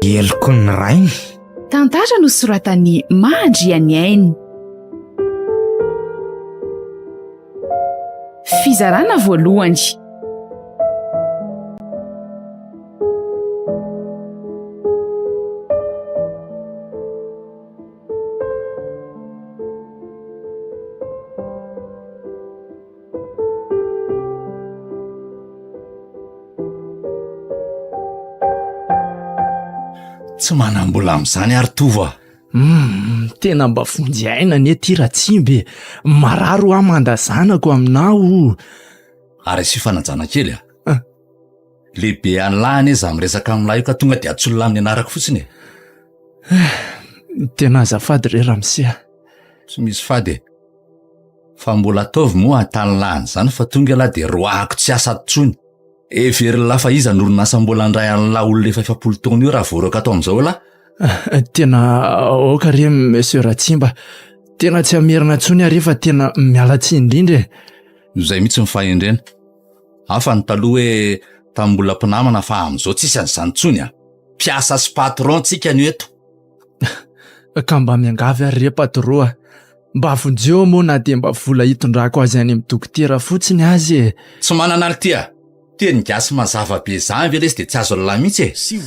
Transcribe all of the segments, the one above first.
Eloko ny rainy. Tantara no soratany Mahandriany Ainy. Fizarana voalohany. Tsy manam-bola amin'izany ary Tovo. Tena mba fonjy aina anie ty Ratsimbe. Mararo amandazanako aminao. Ary sy fanajana kely lehibe an'lahy izy miresaka amin'lahy io ka tonga dia atsolo aminy anarako fotsiny. Tena azafady re Ramsia. Tsy misy fady. Fa mbola ataovy moa atany zany fa tonga lahy dia roahako tsy asa tsony. Every lafa iza norinasa mbola andray an'la olona efa 70 taona io raha voraka atao amin'izao la. Tena oka re Monsieur Ratsimba. Tena tsy amerina tsony ary fa tena mialatsy indrindra. Izay mitsy mifahendrena. Hafa ny taloha hoe tambola mpinamana fa amin'izao tsisy an'izany tsony Piasa sy patron tsika ny eto. Ka mba miangavy ary re patroa. Mba vonjeo moa na dia mba vola hitondrako azy any amin'ny dokotera fotsiny azy. Tsy manana altia. Teny gasy mazava be zany ve lesy dia tsy azo lalahy mitsy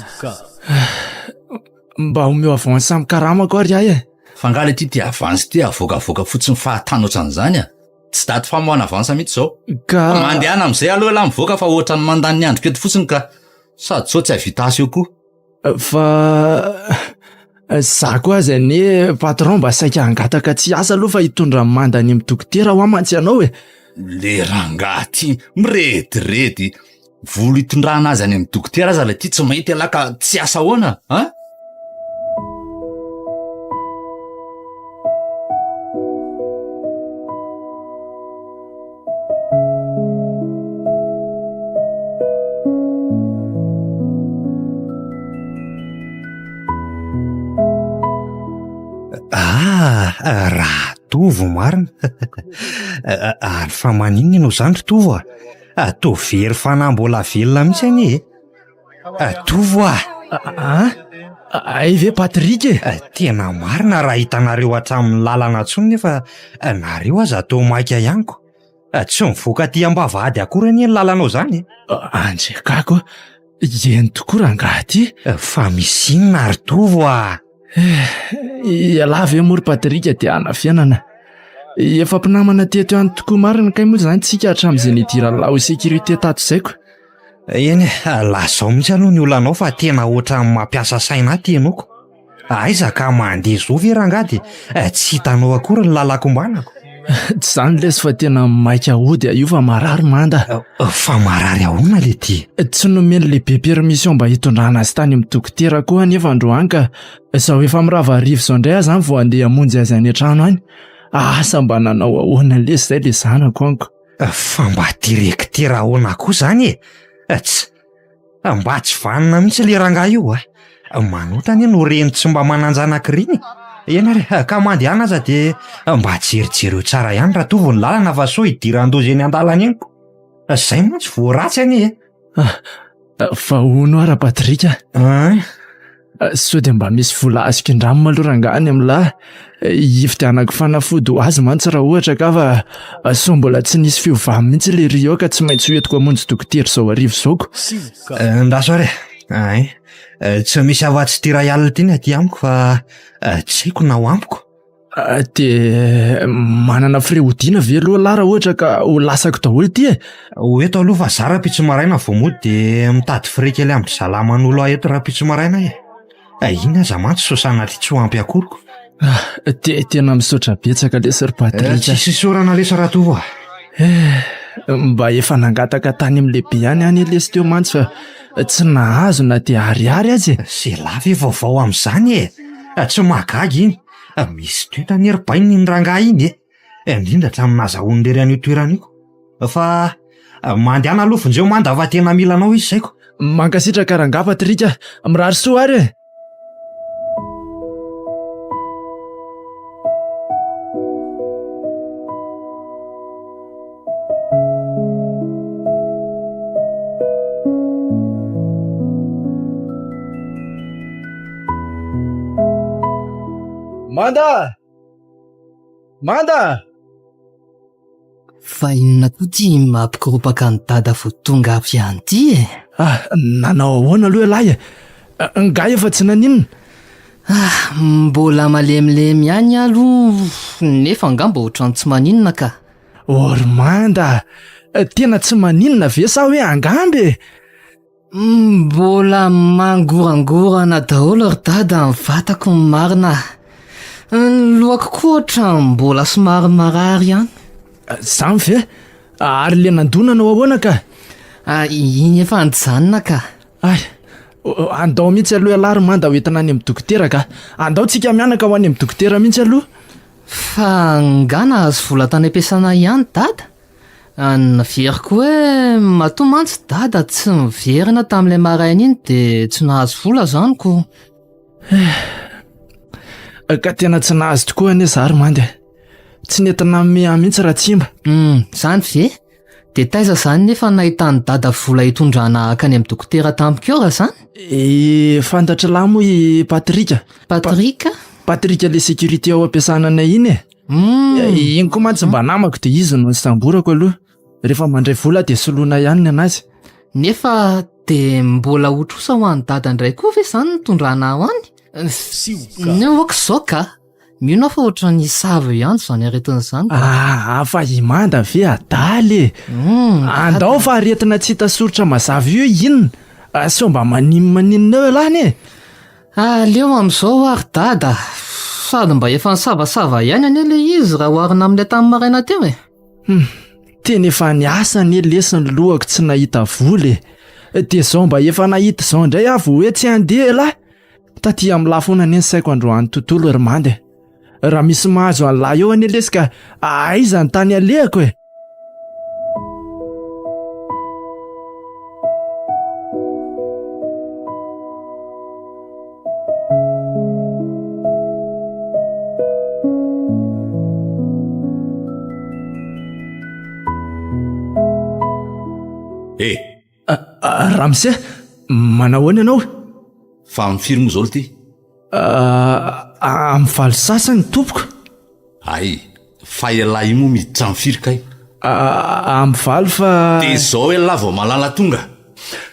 Mba homeo avance amin'ny karamako ary ahy Fangaly ty avance ty avoakavoaka fotsiny fahatany ohatran'izany Tsy daty famoana avance mitsy zao. Ka mandehana amin'izay aloha la mivoaka fa ohatra ny mandany ny andro keto fotsiny ka sady sao tsy havita asy eo koa. Fa za koa azy ane patron mba saika hangataka tsy asa aloha fa hitondra mandany amin'ny dokotera ho amantsy anao Le rangahy ty mirediredy volo hitondrana azy any amin'ny dokotera aza la ty tsy mahita ala ka tsy asa hoana Raha Tovo marina. Ary fa maniny ianao zany ry Tovo to very fanambola velona mitsy anie. Tovo Ay ve Patrik tena marina raha hitanareo hatramin'ny lalana tsony nefa nareo aza to maika ianko. Tsy mivoaka ty ambavahady akory anie ny lalanao zany. Andrekako eny tokoa rangahy ty. Fa misy inona ry Tovo Iala ve mory Patrik dia ana fianana. Efa mpinamana teto ihany tokoa marina kay moa zany tsika hatramin'izay nidira lao sécurité tato zaiko. Eny lazao mitsy aloha ny olanao fa tena ohatran'ny mampiasa saina ty ianao. Aiza ka mandeha zo ve rangady tsy hitanao akory ny lalako mbanako. Tsy zany lesy fa tena maika hody io fa marary manda. Fa marary ahoana le ty. Tsy nomeny lehibe permission mba hitondrana azy tany amin'ny dokotera koa nefa androany ka sao efa mirava arivo zao indray zany vao andeha hamonjy azy any an-trano any. Asa mba nanao ahoana lesy zay le zanako anko. Fa mba direktera ahoana koa zany tsy mba tsy vanina mitsy le rangahy io manotany no reny tsy mba mananjanakiriny. Ena re ka mandehana aza dia mba jerijereo tsara ihany raha Tovo ny lalana fa sao hidiran-dozy eny an-dalana eny ko. Zay mantsy voaratsy anie. Fa hono ara Patrik sao dia mba misy vola asikin-dramo maloha rangany amin'lahy hifitianako fanafody ho azy mantsy raha ohatra ka fa sao mbola tsy nisy fiovamy mihitsy le rio ka tsy maintsy hoentiko hamonjy dokotera zao arivo zaoko. Ndaso re tsy misy avatsy ty rayalina ty ny aty amiko fa tsy haiko na ho ampiko. Dia manana firehodina ve aloha lahy raha ohatra ka ho lasako daholo ty Hoeto aloha fa zara pitso maraina vao mody dia mitady firekely amin'ny zalaman'olo eto raha pitso maraina iny aza mantsy sosana tsy ho ampy akoriko. Tena misaotra betsaka lesy ry Patrik. Tsisy sorana lesy raha Tovo mba efa nangataka tany amin'ny lehibe ihany any lesy teo mantsy fa tsy nahazo na dia ariary azy. Se lava vaovao amin'izany tsy mahagagy iny. Misy toetany ery bainy ny rangahy iny indrindra hatramin'ny nazahoany lery an'io toerana io fa mandehana aloha vonjeo manda fa tena milanao izy zaiko. Mankasitraka rangahy Patrik mirary soa ary Manda! Manda! Fa inona koa ty mampikoropaka ny dada vo tonga avy ihany ty e? Nanao ahoana aloha lahy e? Ngay efa tsy naninona. Mbola malemilemy ihany aloha nefa angamba ohatrany tsy maninona ka. Ory Manda, tena tsy maninona ve sa hoe angambe? Mbola mangorangorana daholo ry dada ny vatako ny marina. Ny lohako koa ohatra mbola somary marary ihany. Zany ve? Ary le nandonanao ahoana ka? Iny efa anjanona ka. Andao mihitsy aloha alary Manda ho entina any amin'ny dokotera ka. Andao tsika mianaka ho any amin'ny dokotera mihitsy aloha. Fa ngana azo vola tany am-piasana ihany dada. Naveriko hoe matoa mantsy dada tsy miverina tamin'ilay maraina iny dia tsy nahazo vola zany ko. Ka tena tsy nahazo tokoa anie zary Manda. Tsy nentina miha mihitsy raha tsimba. Zany ve? Dia taiza zany nefa nahitany dada vola hitondrana akany amin'ny dokotera tamiko eo raha zany? Fantatra lahy moa i Patrika. Patrika? Patrika le sécurité ao am-piasananay iny e. Iny koa mantsy mba namako dia izy no samborako aloha. Rehefa mandray vola dia soloina ihany ny anazy. Nefa dia mbola otrosa ho an'ny dada indray koa ve zany nitondrana ho any? Ny aoka izao ka. Mino fa ohatra ny sava ihany izany aretin'izany. Fa i Manda ve adaly e. Andao fa aretina tsy hita soritra mazava io inona. Sao mba maninona eo alany e. Aleo amin'izao ary dada. Sady mba efa nisavasava ihany anie le izy raha oharina amin'ilay tamin'ny maraina teo e. Tena efa niasa anie lesiny lohako tsy nahita vola e. Dia zao mba efa nahita zao indray avo hoe tsy handeha lahy. Taty amin'ny lafona anie ny saiko androany tontolo ry Manda. Raha misy mahazo an'lahy eo anie lesika aiza ny tany alehako e. Ramse, manao ahoana ianao? Fa mifiry moa zao ty? Amin'ny valo sasany tompoko. Fa elahy moa miditra mifiry kay? Amin'ny valo fa... Dia zao hoe lahy vao malala tonga.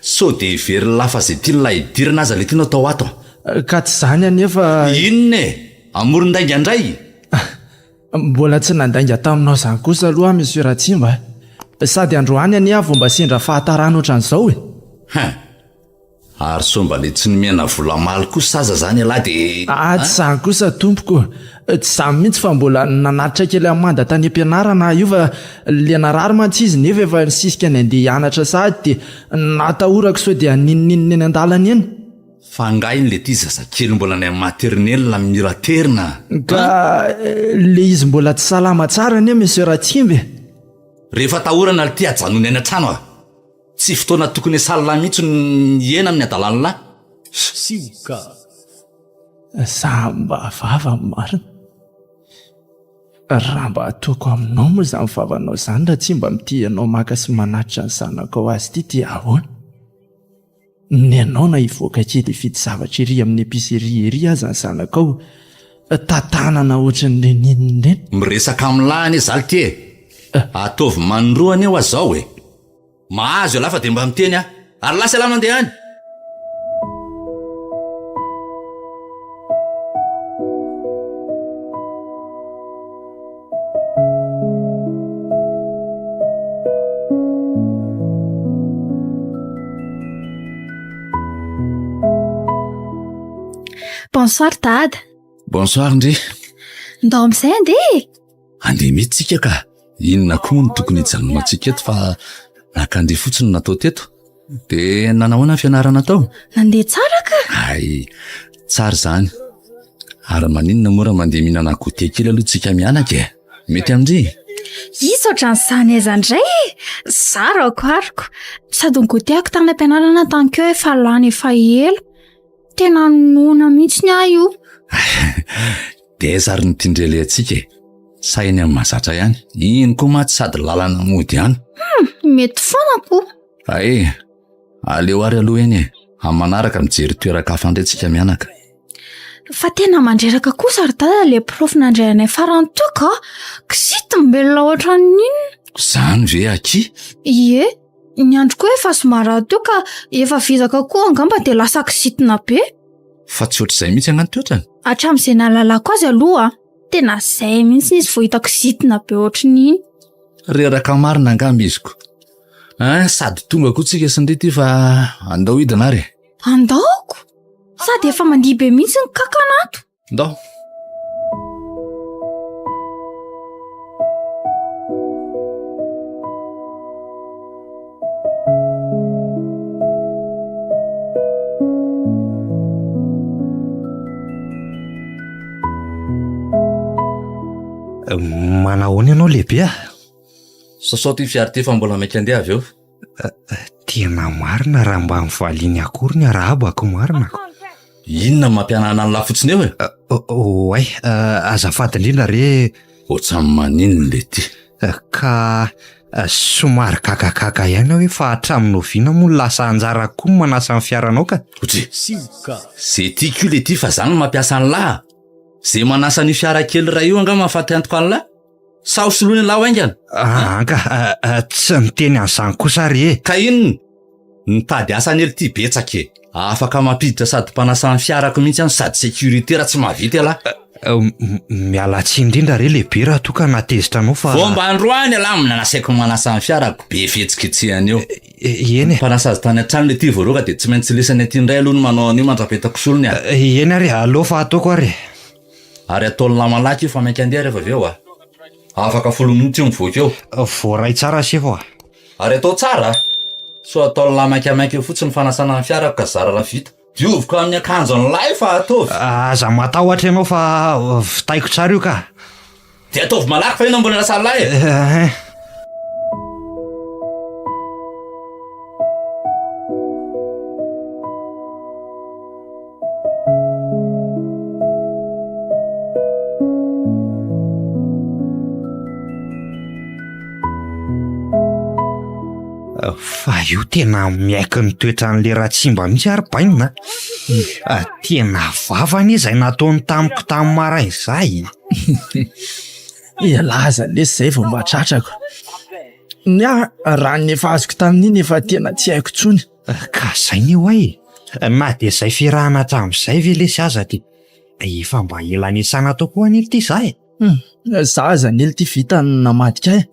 So dia very lafa zay ty lay dirana aza le tianao tao ato. Ka tsy zany anefa... Inona e? Amoron-dainga indray? Mbola tsy nandainga taminao zany kosa aloha Monsieur Ratsimba. Sady androany anie avo mba sendra fahatarana ohatran'izao e. Ary so mba le tsy nomena vola maly kosa aza zany alahy dia... Tsy zany kosa tompoko. Tsy zany mihitsy fa mbola nanatitra kely amin'ny Manda tany am-pianarana io fa le narary mantsy izy nefa efa nisisika ny andeha hianatra sady dia natahorako sao dia ninininy eny an-dalana eny. Fa ngainy le ty zazakely mbola ny amin'ny maternelle miraterina. Ka le izy mbola tsy salama tsara anie Monsieur Ratsimba. Rehefa tahorana le ty ajanony any an-trano tsy fotoana tokony salina mihitsy ny hena amin'ny adalana lahy. Sioka. Samba vava marina. Raha mba ataoko aminao moa izany vavanao izany raha tsy mba mity ianao maka sy manatitra ny zanako ao azy ity dia ahoana? Ny ianao na hivoaka kely hividy zavatra ery amin'ny épicerie ery aza ny zanako ao tantanana ohatran'ireny ninona ireny. Miresaka amin'ny lahy anie zaly ty e. Ataovy manoroany eo azao e. Mahazo io lafa dia mba miteny ary lasa lahy mandeha any. Bonsoir dada. Bonsoir ndry. Ndao amin'izay andeha? Andeha mihitsy tsika ka. Inona koa ny tokony hijanona antsika eto fa nakandeha fotsiny natao teto. Dia nanahoana ny fianarana tao? Nandeha tsara ka? Tsara zany. Ary maninona moa raha mandeha mihinana goûter kely aloha tsika mianaka e. Mety amindry? Izy ohatran'izany aiza indray e. Zarako ariko. Sady goûter-ako tany am-pianarana tankeo efa lany efa ela. Tena nona mihitsy ny ahy io. Dia zary ny tindrele antsika e. Sainy amin'ny mahazatra ihany. Iny koa maty sady lalana mody ihany. Mety foana ko. Aleo ary aloha eny e. Amin'ny manaraka mijery toeraka hafa indray tsika mianaka. fa tena mandreraka kosa ry dada le prof nandray anay farany teo ka kisitimbelona ohatran'inona. Zany ve aky? Ie, ny andro koa efa somary teo ka efa vizaka koa angamba dia lasa kisitina be. Fa tsy ohatr'izay mihitsy angano toetrany. Hatramin'izay nahalalako azy aloha tena izay mihitsy izy vao hitako kisitina be ohatran'iny. Reraka marina angamba iziko. Sady tonga koa tsika sy ndrety fa andao hidina ary. Andaoko? Sady efa mandihy be mihitsy ny kakanato. Ndao. Manahoana ianao lehibe a? Sasao ty fiara ty fa mbola mainka andeha avy eo. Tena marina raha mba mivaliany akory ny arahabako marinako. Inona mampianana ny lafotsiny eo e? Oay, azafady indrindra re. Ohatrany maninona le ty. Ka somary kakakaka ihany aho hoe fa hatramin'ny oviana moa lasa anjara koa ny manasa ny fiaranao ka. Ohatry, zay tiako le ty fa zany mampiasa ny lahy. Zay manasa ny fiara kely ray io anga mahafaty antoko an'lahy. Sa hosoloany lahy aingana? Anka, tsy miteny an'izany kosa re e. Ka inona? Nitady asa ny ely ty betsaka e. Afaka mampiditra sady mpanasa ny fiarako mihitsy any sady sécurité raha tsy mahavita lahy. Miala tsiny indrindra re lehibe raha toa ka natezitra anao fa... Fomba androany alahy nasaiko manasa ny fiarako be fetsiketsehany eo. Eny e. Mpanasa azy tany an-trano le ty voaroka dia tsy maintsy lesany aty indray aloha no manao an'io mandrapetako solony a. Eny ary, aleo fa ataoko ary. Ary ataony lamalaka io fa mainka andeha rehefa avy eo a. Afaka 10 minuty io mivoaka eo. Voaray tsara sefa a. Ary atao tsara. So atao lamaikamaika eo fotsiny fanasana ny fiarako ka zara raha vita. Dioviko amin'ny akanjo an'lahy fa ataovy. Aza matahotra ianao fa vitaiko tsara io ka. Dia ataovy malaky fa ina mbola lasa lahy e. Fa io tena miaiky ny toetran'le Ratsimba mihitsy ary bainina. Tena vavany izay nataony tamiko tamin'ny maraina izay. Laza lesy izay vao mba tratrako. Raha ny efa azoko tamin'iny efa tena tsy haiko tsony. Ka izay ny hoay. Na dia izay fiarahana hatramin'izay ve lesy aza ty. Efa mba ela niasana tao koa an'ily ty izay. Zaza an'ily ty vita namadika ahy.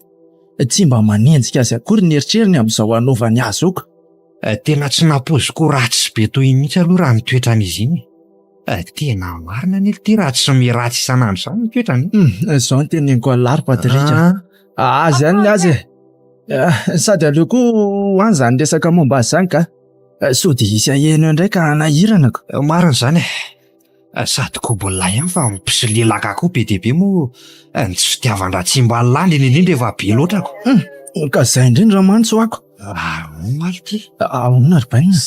Tsy mba manenjika azy akory ny eritreriny amin'izao anaovany azy oko. Tena tsy napoziko ratsy be toy mihitsy aloha raha ny toetran'izy iny. Tena marina an'ily ty raha tsy miratsy isanandro izany ny toetrany. Izao no teneniko alary Patrika. Azy ihany azy e. Sady aleo koa any zany resaka momba azy zany ka. Sao dia isy aheno indray ka nahiranako. Marina izany e. Sady kobolina ihany fa mpisilelaka koa be dia be moa ny tsy fitiavan-Ratsimba lany indrindra efa be loatrako. Ka izay indrindra mantso ako. Maly ty. Ahoana ry baina?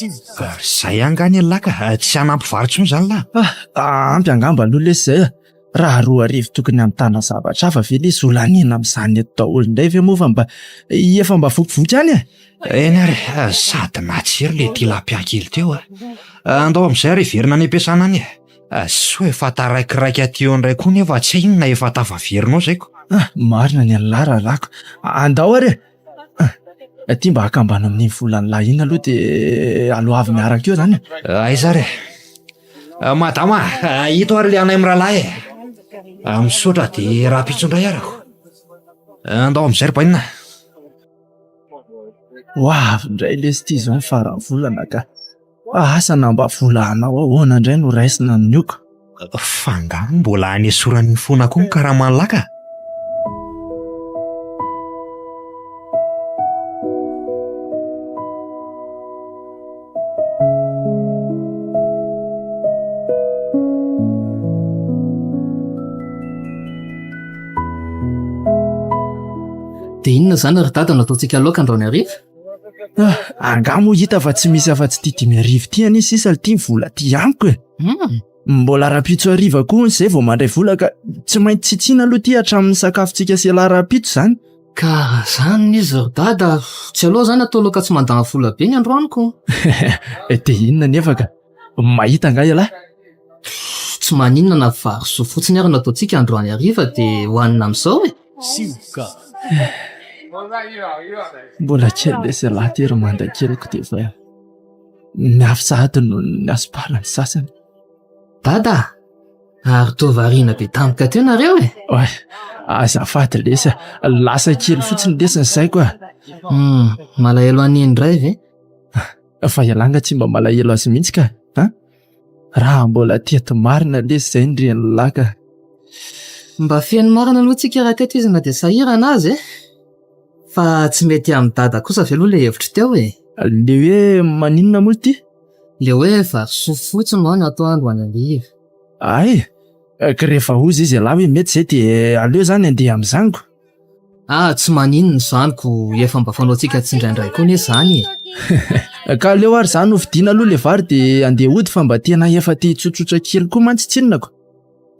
Izay angany laka tsy hanampivarotry moa izany lahy. Ampy angamba aloha lesy izay. Raha 2 arivo tokony amitana zavatra hafa ve lesy olanina amin'izany eto daholo indray ve moa fa mba efa mba vokivoky ihany e. Eny ary, sady natsiry le tilapia kely teo a. Andao amin'izay ary verina any am-piasana any e. So efa taraikiraiky aty eo indray koa nefa tsy inona efa tafaverinao zaiko. Marina ny an'lahy rarako. Andao ary e. Ty mba hakambana amin'ny volany lahy iny aloha dia aloha avy miaraka eo zany. Aiza ary. Madama, hito ary le anay miralahy e. Misaotra dia raha pitsondray arako. Andao amin'izay ry bainina. Avy indray lesy ty izao ny farany volana ka. Asa namba volanao ahoana indray no raisina amin'io ka. Fangano mbola hanesorany foana koa ny karamanlaka. Dia inona izany ry dada nataontsika laoka androany hariva? Angamo hita fa tsy misy afa-tsy ty 5,000 ty anisy sisa ty vola ty amiko e. Mbola rapitso hariva koa izay vao mandray vola ka tsy maintsy tsitsiana aloha ty hatramin'ny sakafontsika sy rapitso zany. Ka zany izy ry dada, tsy aloha zany atao laoka tsy mandana vola be ny androaniko. Dia inona nefa ka mahita nga ialahy? tsy maninona na vary so fotsiny ary nataontsika androany hariva dia hohanina amin'izao e. Mbola kely lesy lahy ry mandan-keloko dia efa miafisahady no ny asopalany sasany. Dada, ary toa variana be tampoka teo nareo e. Oay, azafady lesy, lasa kely fotsiny lesy ny saiko a. Malahelo any indray ve? Fa ialanga tsy mba malahelo azy mihitsy ka. Raha mbola teto marina lesy izay ndrian'ny laka. Mba feno marina aloha tsika raha teto izy na dia sahirana azy e. Fa tsy mety amin'ny dada kosa ve aloha ilay hevitra teo e. Le hoe maninona moa ity? Le hoe vary so fotsiny no atao androany hariva. Ay, ka rehefa ozy izy lahy hoe mety izay dia aleo zany andeha amin'izaniko. Tsy maninona izaniko, efa mba fanaontsika tsindraindray koa ne izany e. Ka aleo ary zany hovidiana aloha le vary dia andeha hody fa mba tena efa tia tsotsotra kely koa mantsitsinako.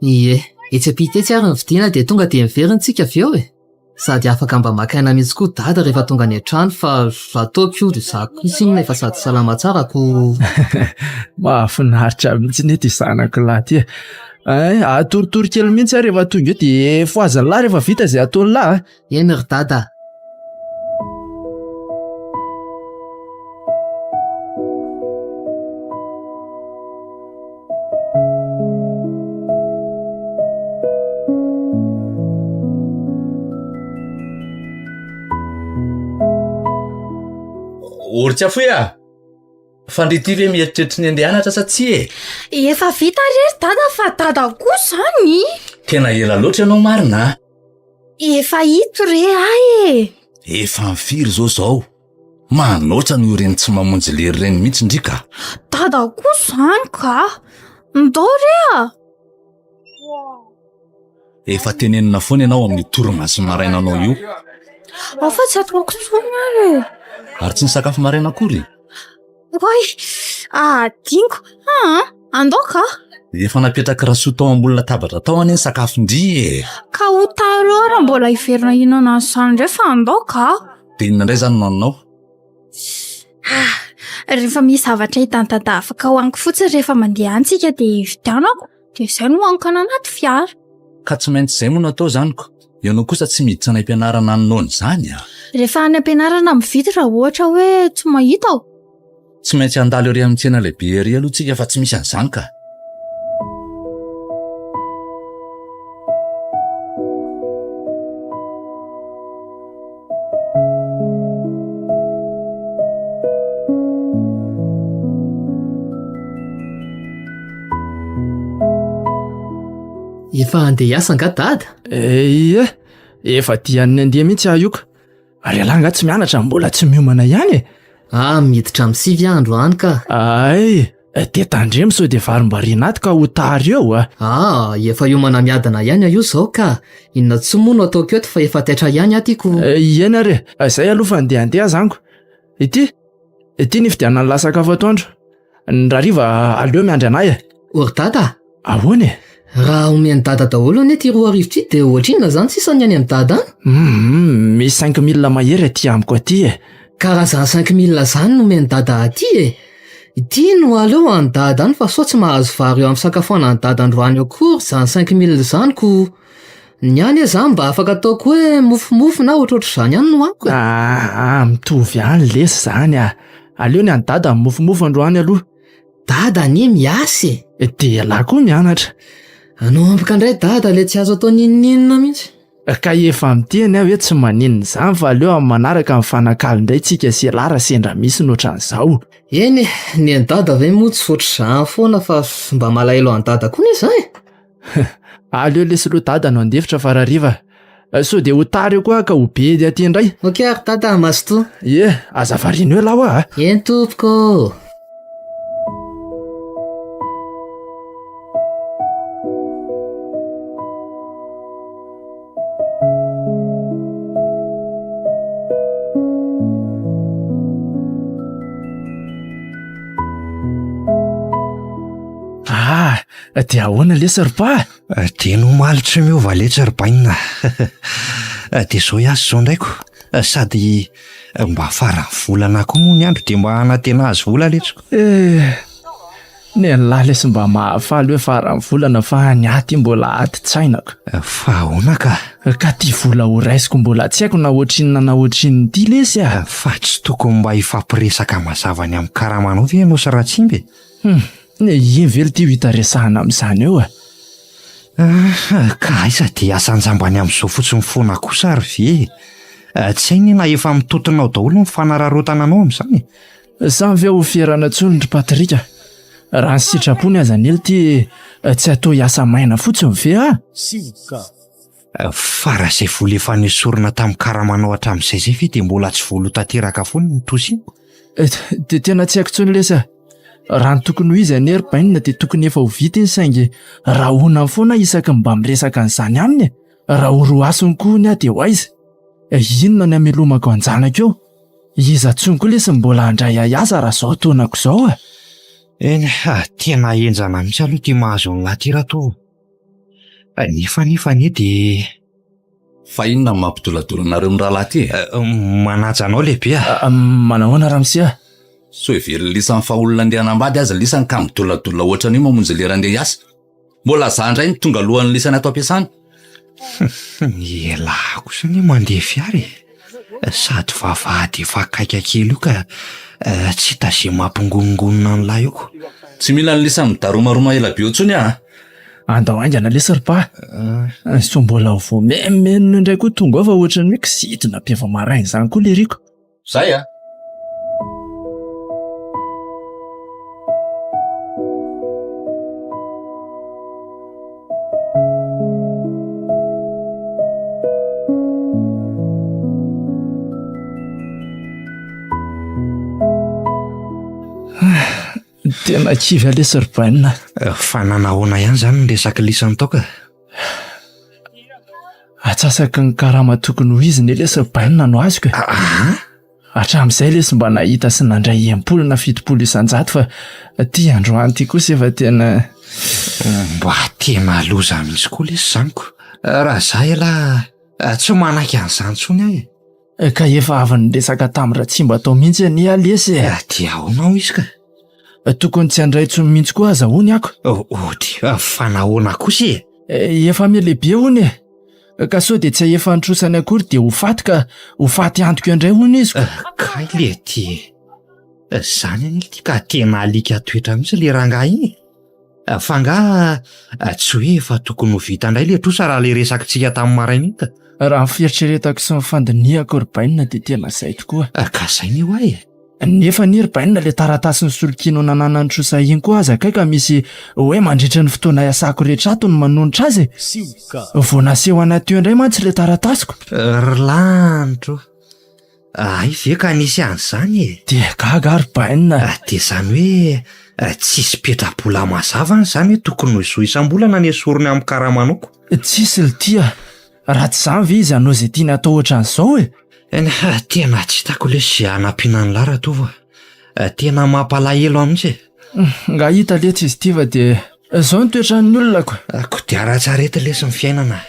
Ie, etsy ampitetsy ary ny vidiana dia tonga dia miverintsika avy eo e. Sady afaka mba makaina mihitsy koa dada rehefa tonga any an-trano fa ataoko dia za kosa iny efa sady salama tsara ko. Mahafinaritra mihitsy ny ety zanako lahy ty. Atoritory kely mihitsy ary rehefa tonga eo dia foazany lahy rehefa vita izay ataony lahy. Eny ry dada. Oritsy afoy a! Fandrity ve mieritreritra ny andeha anatra sa tsy e? Efa vita rery dada fa dada kosa zany. Tena ela loatra ianao marina. Efa hito re e. Efa mifiry zao. Manoatra no ireny tsy mamonjy lery reny mihitsy ndrika. Dada kosa zany ka. Ndao re a. Efa tenenina foana ianao amin'ny torimaso marainanao io. Afa tsy ataoko tsony re. Ary tsy ny sakafo maraina akory. Oay, dinko. Andao ka. Efa napetraka rasoa tao ambony latabatra tao anie ny sakafo ndry e. Ka ho taro raha mbola hiverina hinana izany indray fa andao ka. Dia inona indray zany nanao? Rehefa misy zavatra hitantanta afaka hoaniko fotsiny rehefa mandeha antsika dia vidianako. Dia izay no hoaniko any anaty fiara. Ka tsy maintsy izay moa natao zaniko. Ianao kosa tsy miditra any am-pianarana anoana izany a. Rehefa any am-pianarana mividy raha ohatra hoe tsy mahita aho. Tsy maintsy andalo ery amin'ny tsena lehibe ery aloha tsika fa tsy misy an'izany ka. Efa andeha hiasa nga dada? Ie, efa dian'ny andeha mihitsy ahioka. Ary alanga tsy mianatra mbola tsy miomana ihany e. Miditra amin'ny 5 andro any ka. Ay, dia tandremo sao dia varim-bariana aty ka ho tary eo a. Efa iomana miadana ihany io zao ka. Inona tsy moa no ataoko eto fa efa taitra ihany atyko. Iena re, izay aloha fa andeha zaniko. Ity ny fidianana ny lasakafo atoandro. Ny rariva aleo miandry anay e. Ory dada? Ahoana e? Raha omeny dada daholo anie ty 2 arivo ty dia ohatrinona zany sisany any amin'ny dada any? Misy 5,000 mahery aty amiko aty e. Karazany 5,000 zany no omeny dada aty e. Ity no aleo any dada any fa sao tsy mahazo vary eo amin'ny sakafoana ny dada androany akory zany 5,000 zany ko. Ny any e zany mba afaka ataoko hoe mofomofo na ohatrohatr'izany ihany no aniko. Mitovy ihany lesy zany a. Aleo ny any dada mofomofo androany aloha. Dada anie miasa e. Dia lahy koa mianatra. Anao ampika indray dada le tsy azo atao nininina mihitsy. Ka efa miteny aho hoe tsy maninona izany fa aleo amin'ny manaraka amin'ny fanakalo indray tsika sy lara sendra misy nohatran'izao. Eny, ny any dada ve moa tsy ohatr'izany foana fa mba malahelo any dada koa izy e. Aleo lesy loha dada no andefitra farariva. So dia ho tary eo koa ka ho be dia aty indray. Ok ary dada masto. Ie, aza variana eo laho a. Eny tompoko. Dia ahoana lesy ripa? Dia no malitry miova letra ripaina. Dia zao ihasy zao indraiko. Sady mba farany volana koa moa ny andro dia mba hanatena azy vola letrako. ny lalesy mba mahafaly hoe farany volana fa ny aty mbola aty tsainako. Fa ahoana ka? Ka ty vola ho raisiko mbola tsy haiko na ohatrinona na ohatrin'ny ty lesy a. Fa tsy tokony mba hifampiresaka mazava ny amin'ny karamanao ve ianao sy Ratsimbe? Iny velo ty ho hitaresahana amin'izany eo a. Ka aiza dia asanjambany amin'izao fotsiny foana kosa ary ve? Tsy hainy na efa mitotonao daholo ny fanararotananao amin'izany. Samy ve ho fierana tsony ry Patrika. Raha ny sitrapony azan'ely ty tsy atao hiasa maina fotsiny ve a? Fa raha izay vola efa nisorona tamin'ny karamanao hatramin'izay zay ve dia mbola tsy voalo tanteraka foana ny tosiko? Dia tena tsy haiko tsony lesy a. Raha ny tokony ho izy anery bainina dia tokony efa ho vita iny saingy raha hoana foana isaky mba miresaka an'izany aminy. Raha ho roa asony koa ny a dia ho aiza. Inona ny amelomako anjanako eo? Iza tsony koa lesy mbola handray asa raha izao taonako izao a. Tena enjana mihitsy aloha ty mahazo ny lahatirato. Nefa dia Fa inona ny mampidoladolanareo amin'ny rahalahy ty? manaja anao lehibe a. Manahoana raha misia? So hevery lisan'ny fahaolona andeha hanambady aza lisany ka midoladola ohatra ny mamonjy lera andeha hiasa. Mbola zandray ny tonga alohan'ny lisany ato ampiasana. Ela kosa ny mandeha fiary. Sady vavahady efa akaika kely io ka tsy hita izay mampingonongonona ny lahy eo. Tsy mila ny lisany midaromaroma ela be otsony a. Andao aingana lesy ry pa. So mbola ho voamenomeno indray koa tonga ao fa ohatra ny hoe kisidina mpiava maraina izany koa leriko. Zay a. Tena kivy alesy ry bainina. Fa nanahoana ihany izany ny resaka lisany tao ka? Atsasaky ny karama tokony ho izy ny lesy ry bainina no azoko. Hatramin'izay lesy mba nahita sy nandray 70 na 70 isan-jato fa ty androany ty kosa efa tena mba tena loza mihitsy koa lesy izanyko. Raha izaho ela tsy manaky an'izany tsony ahy. Ka efa avy niresaka tamin'ny Ratsimba tao mihitsy any lesy. Dia ahoana ho izy ka? Tokony tsy handray tsony mihitsy koa aza hony ako. Fa nahoana kosa e? Efa melehibe hony e. Ka sao dia tsy efa nitrosany akory dia ho faty ka ho faty antoko indray hony izy. Ka le ty izany any ty ka tena alika toetra mihitsy le rangahy iny. Fa nga tsy hoe efa tokony ho vita indray le trosa raha le resakitsika tamin'ny maraina iny ka? Raha ny fieritreretako sy ny fandinihako ry bainina dia tena izay tokoa. Ka izay ny ho ahy e? Nefa ny ry bainina le taratasy ny solokino nanana ny trosa iny koa aza kai ka misy hoe mandritra ny fotoana iasako rehetra ato ny manonitra azy. Vao naseho anaty eo indray mantsy le taratasiko. Ry lanitro. Ay ve ka nisy an'izany e? Dia gaga ry bainina. Dia izany hoe tsisy petrabola mazava izany hoe tokony ho zo isam-bolana ny esorony amin'ny karamanoko. Tsisy litia. Raha tsy izany ve izy anao izay tiana atao ohatran'izao e? Tena tsy hitako le izay hanampiana ny lara tova. Tena mampalahelo amitsy e. Nga hita letsy izy ity fa dia izao ny toetran'ny olonako. Kodiaran-tsarety lesy ny fiainana.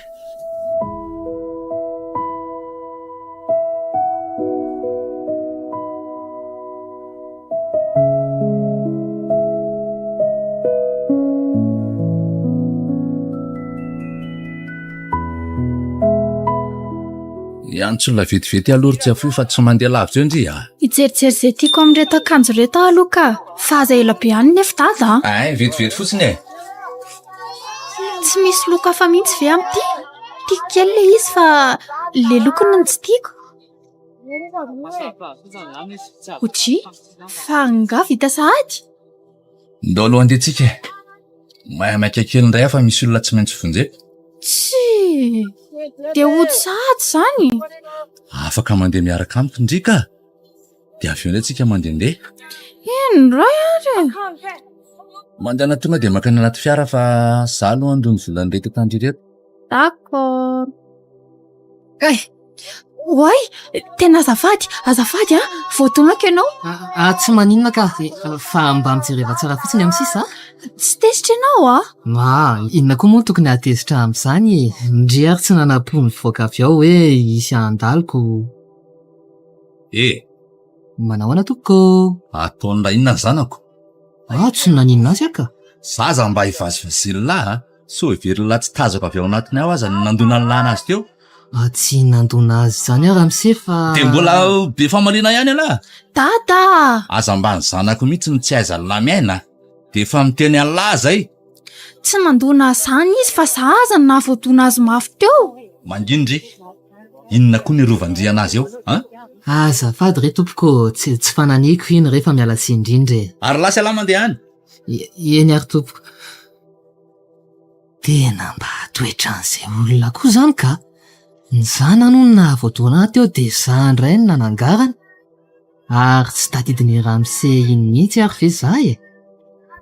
Antso la vetivety aloha tsy afoy fa tsy mandeha lavitra eo ndry a. Ijerijery izay tiako amin'ireto akanjo reto aloha ka. Fa aza ela be ihany nefa dada. Ay, vetivety fotsiny e. Tsy misy loko hafa mihitsy ve amin'ity? Tiako kely le izy fa le lokony no tsy tiako. Oji, fa nga vita sahady. Ndao aloha andehantsika. Mahay maika kely indray fa misy olona tsy maintsy vonjeko. Tsy dia ody sahady izany. Afaka mandeha miaraka amiko ndrika. Dia avy eo indray tsika mandehandeha. Eny ray ary. Mandana tonga dia makany anaty fiara fa zaho aloha andony volany reto tandry reto. D'accord. Oay, tena azafady a, voatonako ianao. Tsy maninona ka, fa mba mijereva tsara fotsiny amin'ny sisa. Tsy tezitra ianao a? Inona koa moa tokony atezitra amin'izany. Ndry ary tsy nanam-pony voaka avy ao hoe isy andaloko. Manahoana toko? Ataon'ilay inona ny zanako? Tsy naninona azy aka. Zaza mba hivazivaziry lahy so ivery lahy tsy tazako avy ao anatiny ao aza nandona ny lana azy teo. Tsy nandona azy zany aho ramose fa De mbola be famalina ihany alahy. Dada! Aza mba ny zanako mihitsy tsy aiza lamiaina de efa miteny alahy zay. Tsy nandona zany izy fa zaza no nahavoadona azy mafy teo. Mandindry inona koa ny rovandriana azy eo azafady re tompoko tsy fananiko iny rehefa miala tsindrindry. ary lasy alahy mandeha any. Eny ary tompoko. Tena mba toetran'izay olona koa zany ka. Ny zanany no nahavoadona teo de zandray no nanangarana. Ary tsy tadidiny ramose iny mihitsy ary ve zay e.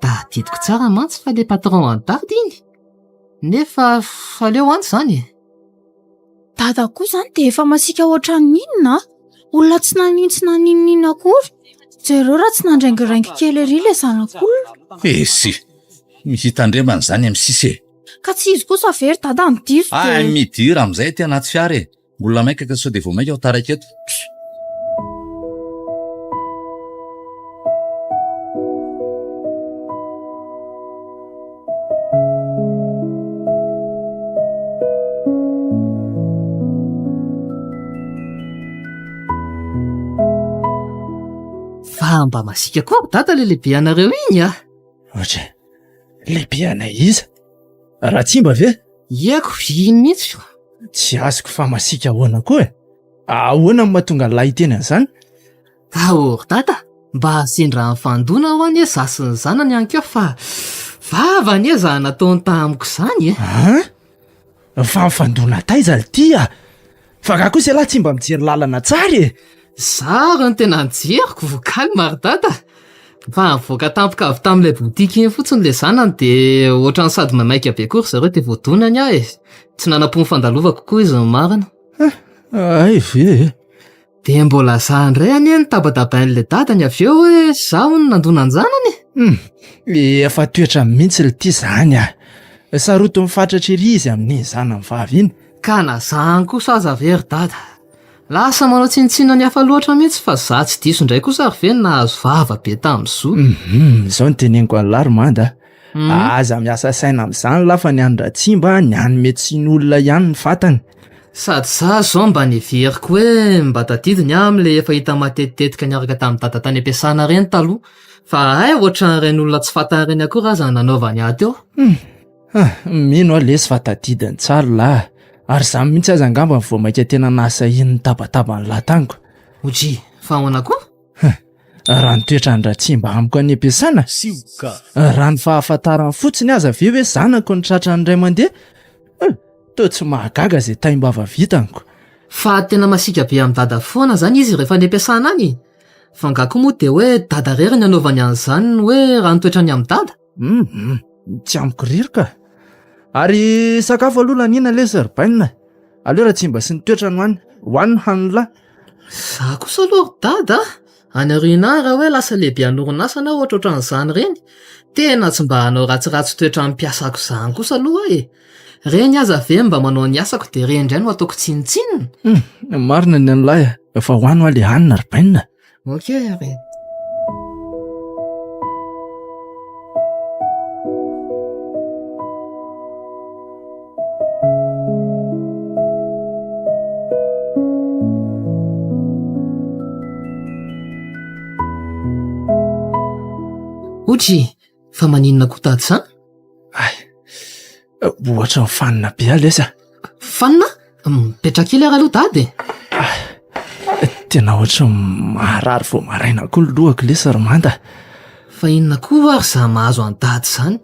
Tadidiko tsara mantsy fa le patron an-tady iny. Nefa faleo antsy zany e. Dada koa zany de efa masika ohatran'inona. Olona tsy naninina akory. Jereo raha tsy nandraingirangy kely ery le zanak'olona. Esy mihitandremana zany amin'ny sisy e. Ka tsy izy kosa very dada midiso de. Midira amin'izay ty anaty fiara e. Mbola maika ka sao de vao maika ao taraiky eto. Fa mba masika koa dada le lehibe anareo iny a. Ohatra lehibe anay iza raha tsy mba ve Iako iny mihitsy. tsy azoko fa masika ahoana koa e. Ahoana ny mahatonga lahy teny an'izany? Tahory dada mba sendra fandona ho any e zasy ny zanany ihany keo fa vavany e za nataony tamiko zany e. Fa mifandona taiza ty a. Fa raha kosa lahy tsy mba mijery lalana tsara e. Zaro ny tena nijeriko vokaly maro dada. Fa nivoaka tampoka avy tamin'ilay botika iny fotsiny le zanany de ohatrany sady mamaika be kory zareo de voadonany aho e. Tsy nanam-po mifandalovako koa izy ny marina. Ay ve. De mbola zandray any e nitabatabain'le dadany avy eo hoe zaho no nandona ny zanany. Efa toetra mihitsy le ty zany a. Saroto mifatratra ery izy amin'ny zanany vavy iny. Ka na zany kosa aza very dada. Lasa manao tsinitsina ny hafa loatra mihitsy fa za tsy diso indray kosa ary ve nahazo vava be tamin'izao. Zao ny teneniko an'lary manda. Aza miasa saina amin'izany laha fa ny andratsimba ny anome tsy ny olona ihany ny fatany. Sady za zao mba niveriko hoe mba tadidiny amin'le efa hita matetitetika niaraka tamin'ny dada tany am-piasana reny taloha. Fa ay ohatran'ireny olona tsy fantany reny akory aza nanaovany ahy teo. Mino aho lesy fa tadidiny tsara lahy. Ary zany mihitsy aza angamba vao maika tena nasa iny ny tabataba ny lataniko. Oji, fa ahoana koa? Raha ny toetra andratsimba amiko any am-piasana. Raha ny fahafantarany fotsiny aza ve hoe zanako ny tratrany iray mandeha. Teo tsy mahagaga izay taimbava vitaniko. Fa tena masika be amin'ny dada foana zany izy rehefa ny am-piasana any. Fa ngako moa de hoe dada rery ny anaovany an'izany hoe raha ny toetrany amin'ny dada. Tsy amiko riry ka. Ary sakafo aloha lanina le zaribaina. Aleo raha tsy mba sy ny toetra no hoanina hanila. Za kosa aloha dada. Any arina raha hoe lasa lehibe anorinasa na ohatra ohatran'izany reny. Tena tsy mba hanao ratsiratsy toetra amin'ny mpiasako zany kosa aloha e. Reny aza ve mba manao ny asako de reny indray no ataoko tsinitsinina. Marina ny an'lay efa hoano aho le hanina ribaina. Okay, re. Oji, fa maninona koa tady zany? Ohatra mifanina be alesa. Fanina? Mipetraka kely ary aloha dady. Tena ohatra maharary vao maraina koa ny lohako lesa romanda. Fa inona koa ary za mahazo an dady zany?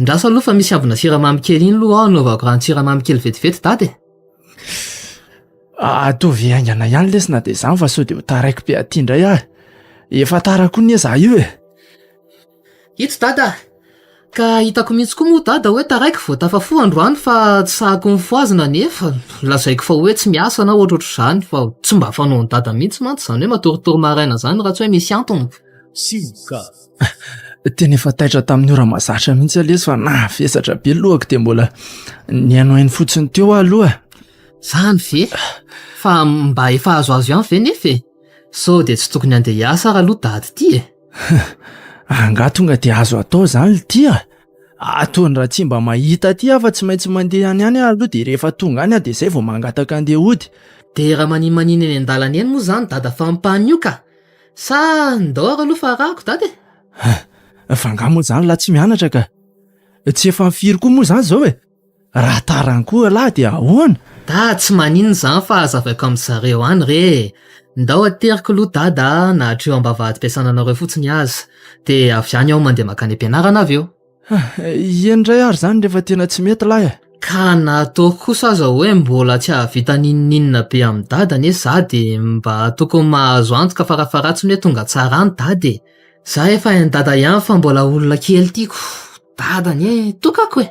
Ndrasa aloha fa misy ambina siramamy kely iny aloha anaovako rano siramamy kely vetivety dady. Atovy aingana ihany lesina dia izany fa sao dia ho taraiky be aty indray aho. Efa tara koa ny za io e. Ito dada. Ka hitako mihitsy koa moa dada hoe taraiky vao tafafo androany fa tsy sahako mifoazina nefa. Lazaiko fa hoe tsy miasa na ohatrohatr'izany fa tsy mba fanao ny dada mihitsy mantsy zany hoe matoritory maraina zany raha tsy hoe misy antony. Tena efa taitra tamin'ny ora mazatra mihitsy alesy fa navesatra be lohako dia mbola ny anao eny fotsiny teo aloha. Zany ve? Fa mba efa azo ihany ve nefa e? Sao dia tsy tokony handeha hiasa raha aloha dady ty e. Anga tonga dia azo atao izany ity atony raha tsy mba mahita aty afa tsy maintsy mandeha any any aloha dia rehefa tonga any dia izay vao mangataka andeha hody. Dia raha maninmanina eny an-dalana eny moa izany dada fa ampahany io ka sa ndao aloha fa arahako dady? Fa nga moa izany lahy tsy mianatra ka tsy efa mifiry koa moa izany izao raha tarany koa lahy dia ahoana? Da tsy maninona izany fa azavako amin'ny zareo any re. Ndao ateriko aloha dada na hatreo ambavahady mpiasana anareo fotsiny aza dia avy any aho mandeha makany am-pianarana avy eo. Indray ary izany rehefa tena tsy mety lahy Ka nataoko kosa aza hoe mbola tsy hahavita ninninina be amin'ny dadany za dia mba tokony mahazo antoka farafaratsiny hoe tonga tsara any dady. Za efa hainy dada ihany fa mbola olona kely tiako. Dadany tokako e.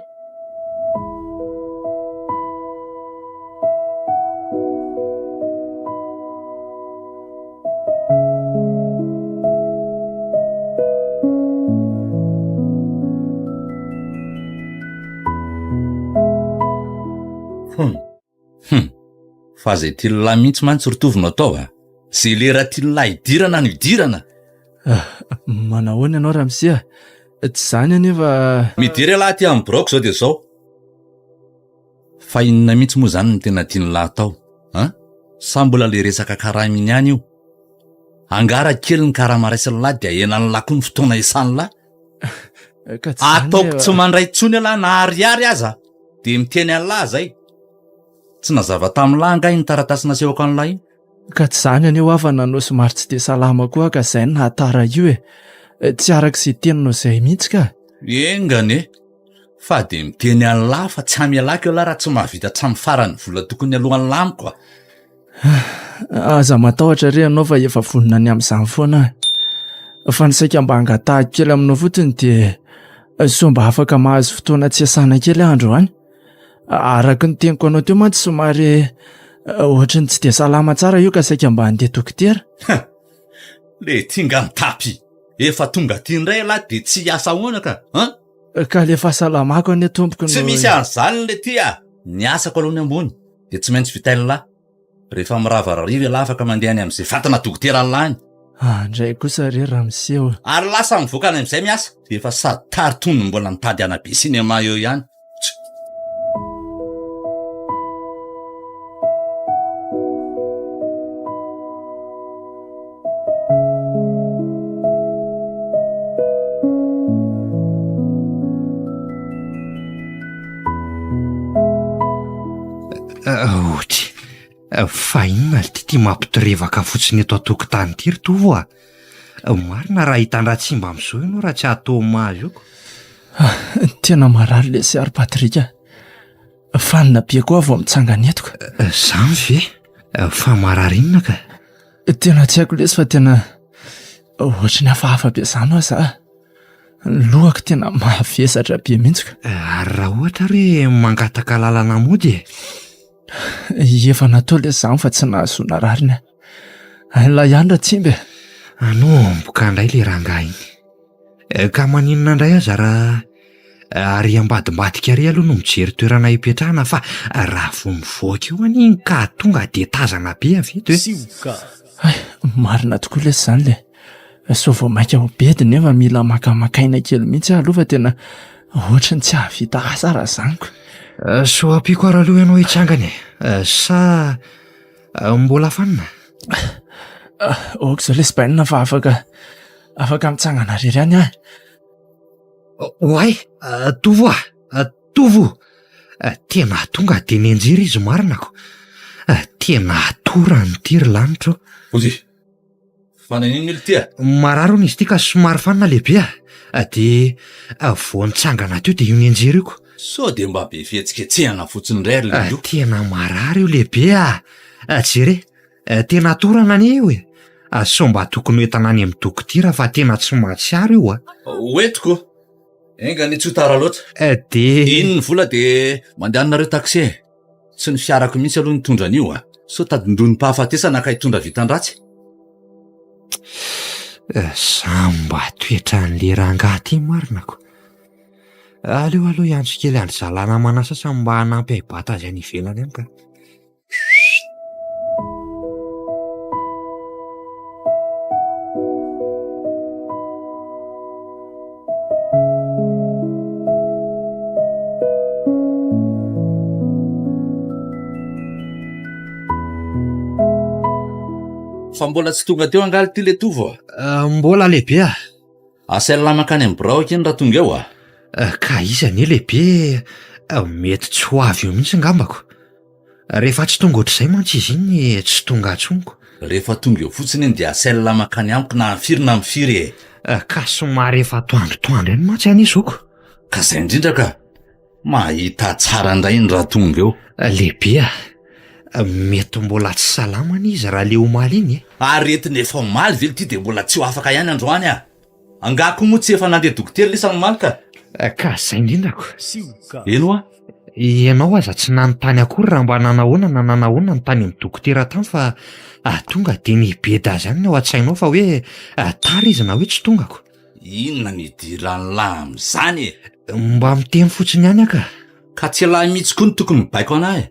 Fa zay ty lehilahy mihitsy mantsy rotovinao tao zay lera ty lehilahy idirana no idirana. Manahoana ianao Ramisia? Tsy izany anefa Midiry lahy ty amin'ny broko zao dia zao. Fa inona mihitsy moa zany no tena tiany lahy tao? Sa mbola le resaka karaminy ihany io? Angara kely ny karama-raisiny lahy dia enany lahy koa ny fotoana isan'ny lahy. Ataoko tsy mandray tsony lahy na ariary aza dia miteny an'lahy zay. Tsy nazava tamin'ny lahy angay ny taratasy nasehoko an'lahy io. Ka tsy izany aneo afa nanao somary tsy dia salama koa ka izay no nahatara io tsy arak'izay teninao izay mihitsy ka. Engane fa dia miteny an'lahy fa tsy hamelaka eo lahy raha tsy mahavita hatramin'ny farany vola tokony alohan'ny lamiko. Aza matahotra re ianao fa efa vonona ny amin'izany foana fa ny saika mba hangatahako kely aminao fotsiny dia so mba afaka mahazo fotoana tsy asana kely andro any. Araka ny teniko anao teo mantsy somary ohatrany tsy dia salama tsara io ka saika mba handeha dokotera. Le tinga mitapy efa tonga ty indray lahy dia tsy hiasa ahoana ka ka le fahasalamako anie tompoko tsy misy an'izany le ty ny asako aloha ny ambony dia tsy maintsy vita lahy. Rehefa miravarariva lahy afaka mandeha any amin'izay vatana dokotera lahy. Indray kosa re Ramisia ary lasa mivoaka any amin'izay miasa dia efa sady taritony mbola mitady anabe sinema eo ihany. Fa inona ty mampitorevaka fotsiny eto an-tokotany ity ry tovo marina raha hitandratsimba amin'izao ianao raha tsy atao mahazo ioko. Tena marary le siary Patrika fanina be koa vao mitsangana etoko. Zany ve fa marary inona ka? Tena tsy haiko lesy fa tena ohatry ny hafahafa be izany aho za. Ny lohako tena mavesatra be mihitsy ka. Ary raha ohatra hoe mangataka lalana mody efa natao le izany fa tsy nahazoana rariny la ihany raha tsimby anomboka indray le rangaha iny ka maninona indray aza raha ary ambadimbadika ary aloha no mijery toerana hipetrahana fa raha vo mivoaka eo aniny ka tonga dia tazana be aveto marina tokoa lesy izany le so vao maika ho bedy nefa mila makamakaina kely mihitsy aloha fa tena ohatrany tsy hahavita asa raha zaniko. So ampiako ara aloha ianao hitsangany sa mbola fanina? Oka izao lesy bainina fa afaka mitsangana rery any ahy. Oay tovo tovo tena tonga dia nianjera izy marinako tena atorany ty ry lanitra Ozy fananiny ilo ty mararo ny izy ty ka somary fanina lehibe dia vao nitsangana teo dia io nianjera ioko. So dia mba be fihetsiketsehana fotsiny indray ary le io. Tena marary io lehibe jere tena atorana anie io so mba tokony hoentana any amin'ny dokotera fa tena tsy mahatsiaro io hoentiko engany tsy ho tara loatra dia iny ny vola dia mandehanareo taxi tsy ny fiarako mihitsy aloha nitondra an'io so tadindrony mpahafatesana ka hitondra vitan-dratsy. Samba toetra n'le rangaha ty marinako. Aleo aloha iantso kely andry zalana manasa mba hanampy aibata azy any ivelany any ka. Fa mbola tsy tonga teo angaly ty le tovo Mbola lehibe a. asela makany amin'ny birao keny raha tonga eo Ka iza anie lehibe, mety tsy ho avy eo mihitsy ngambako. Rehefa tsy tonga ohatr'izay mantsy izy iny tsy tonga atsoniko. rehefa tonga eo fotsiny eny dia asela makany amiko na amfiry na amfiry Ka somary efa toandrotoandro eny mantsy anisoko. ka zay indrindra ka mahita tsara indray ny raha tonga eo Lehibe a, mety mbola tsy salamana izy raha le omaly iny. aretiny efa omaly vely ty de mbola tsy ho afaka ihany androany angako moa tsy efa nandeha dokotera lisany omaly Ka zay indrindrako. eno Ianao aza tsy nanontany akory raha mba nanahoana na nanahoana ny tany amin'ny dokotera tany fa tonga de nibeda azy any ao an-tsainao fa hoe tara izy na hoe tsy tongako. inona nidirany lahy am'izany Mba miteny fotsiny ihany aka. ka tsy lahy mihitsy koa ny tokony mibaiko anahy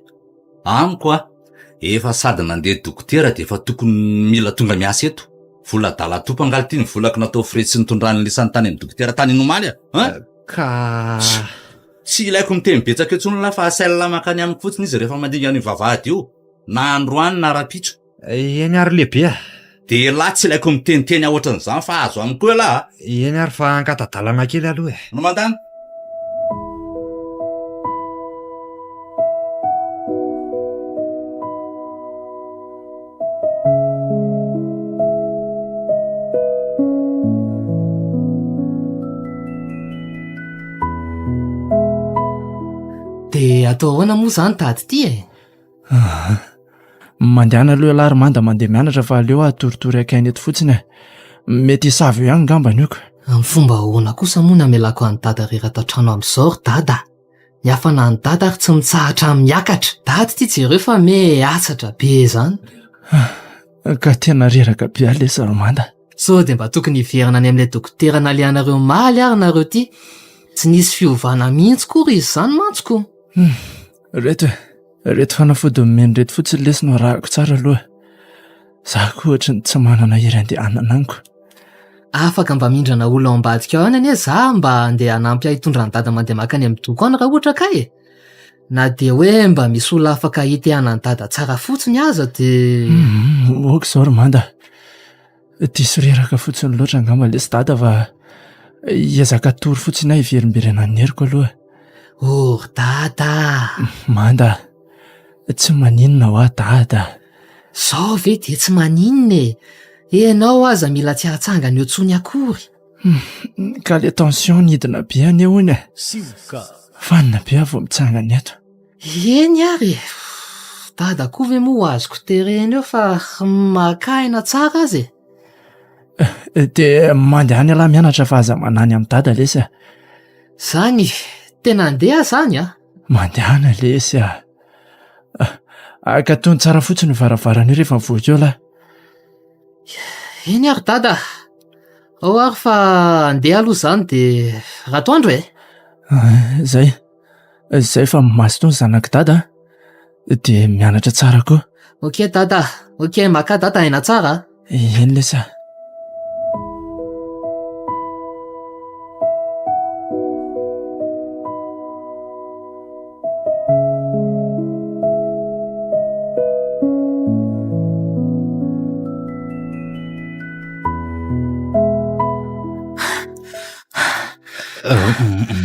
amiko efa sady nandeha dokotera de efa tokony mila tonga miasa eto vola-dala topo angaly ty ny volako natao fre tsy nitondran'ny lisany tany amin'ny dokotera tany inomaly Ka tsy ilaiko miteny betsaka etsony lahy fa asela makany amiko fotsiny izy rehefa mandinga ny vavahady io na androany na rapitso eny ary lehibe a. de lahy tsy ilaiko miteniteny ahoatran'izany fa azo amiko eo lahy Eny ary fa ankatadalana kely aloha no mandany De atao ahoana moa zany tady ty Mandehana aloha ialahy manda mandeha mianatra fa aleo atoritory akainy eto fotsiny mety hisavy eo ihany ngambany io ka. Amin'ny fomba ahoana kosa moa no amelako any dada rehefa tatrano amin'izao ry dada. Ny hafana ny dada ary tsy mitsahatra miakatra. Dady ty jereo fa me asatra be zany. Ka tena reraka be alesa Romanda. So de mba tokony hiverina any amin'ilay dokotera nalehanareo maly ary nareo ty. Tsy nisy fiovana mihitsy kory izy zany mantsiko. Reto fanafody mimeny reto fotsiny lesino rahako tsara aloha. Zaho koa ohatry ny tsy manana hery andehanana aniko. Afaka mba mindrana olona ao ambadika ao any anie za mba andeha hanampy hitondra ny dada mandeha makany amin'ny doko any raha ohatra ka Na de hoe mba misy olona afaka hitehana ny dada tsara fotsiny aza de... Ok zao Romanda. Diso reraka fotsiny loatra angamba lesy dada fa hiezaka tory fotsiny aho hiverimberena ny heriko aloha. Ry dada. Manda, tsy maninona ho dada. Sao ve de tsy maninona Enao aza mila tsy hatsangany eo tsony akory. Ka le tension nidina be any eo iny. Fanina be avy mitsangany eto. Eny ary. Dada koa ve moa ho azoko terena eo fa makaina tsara azy. De mandeha any alahy mianatra fa aza manany amin'ny dada lesy. Zany, tena andeha zany Mandehana lesy ka tony tsara fotsiny varavarana rehefa mivoaka eo lahy. Eny ary dada. Ao ary fa andeha aloha zany de ratoandro Zay fa maso tony zanak dada de mianatra tsara koa. Ok dada. Ok maka dada aina tsara. Eny lesy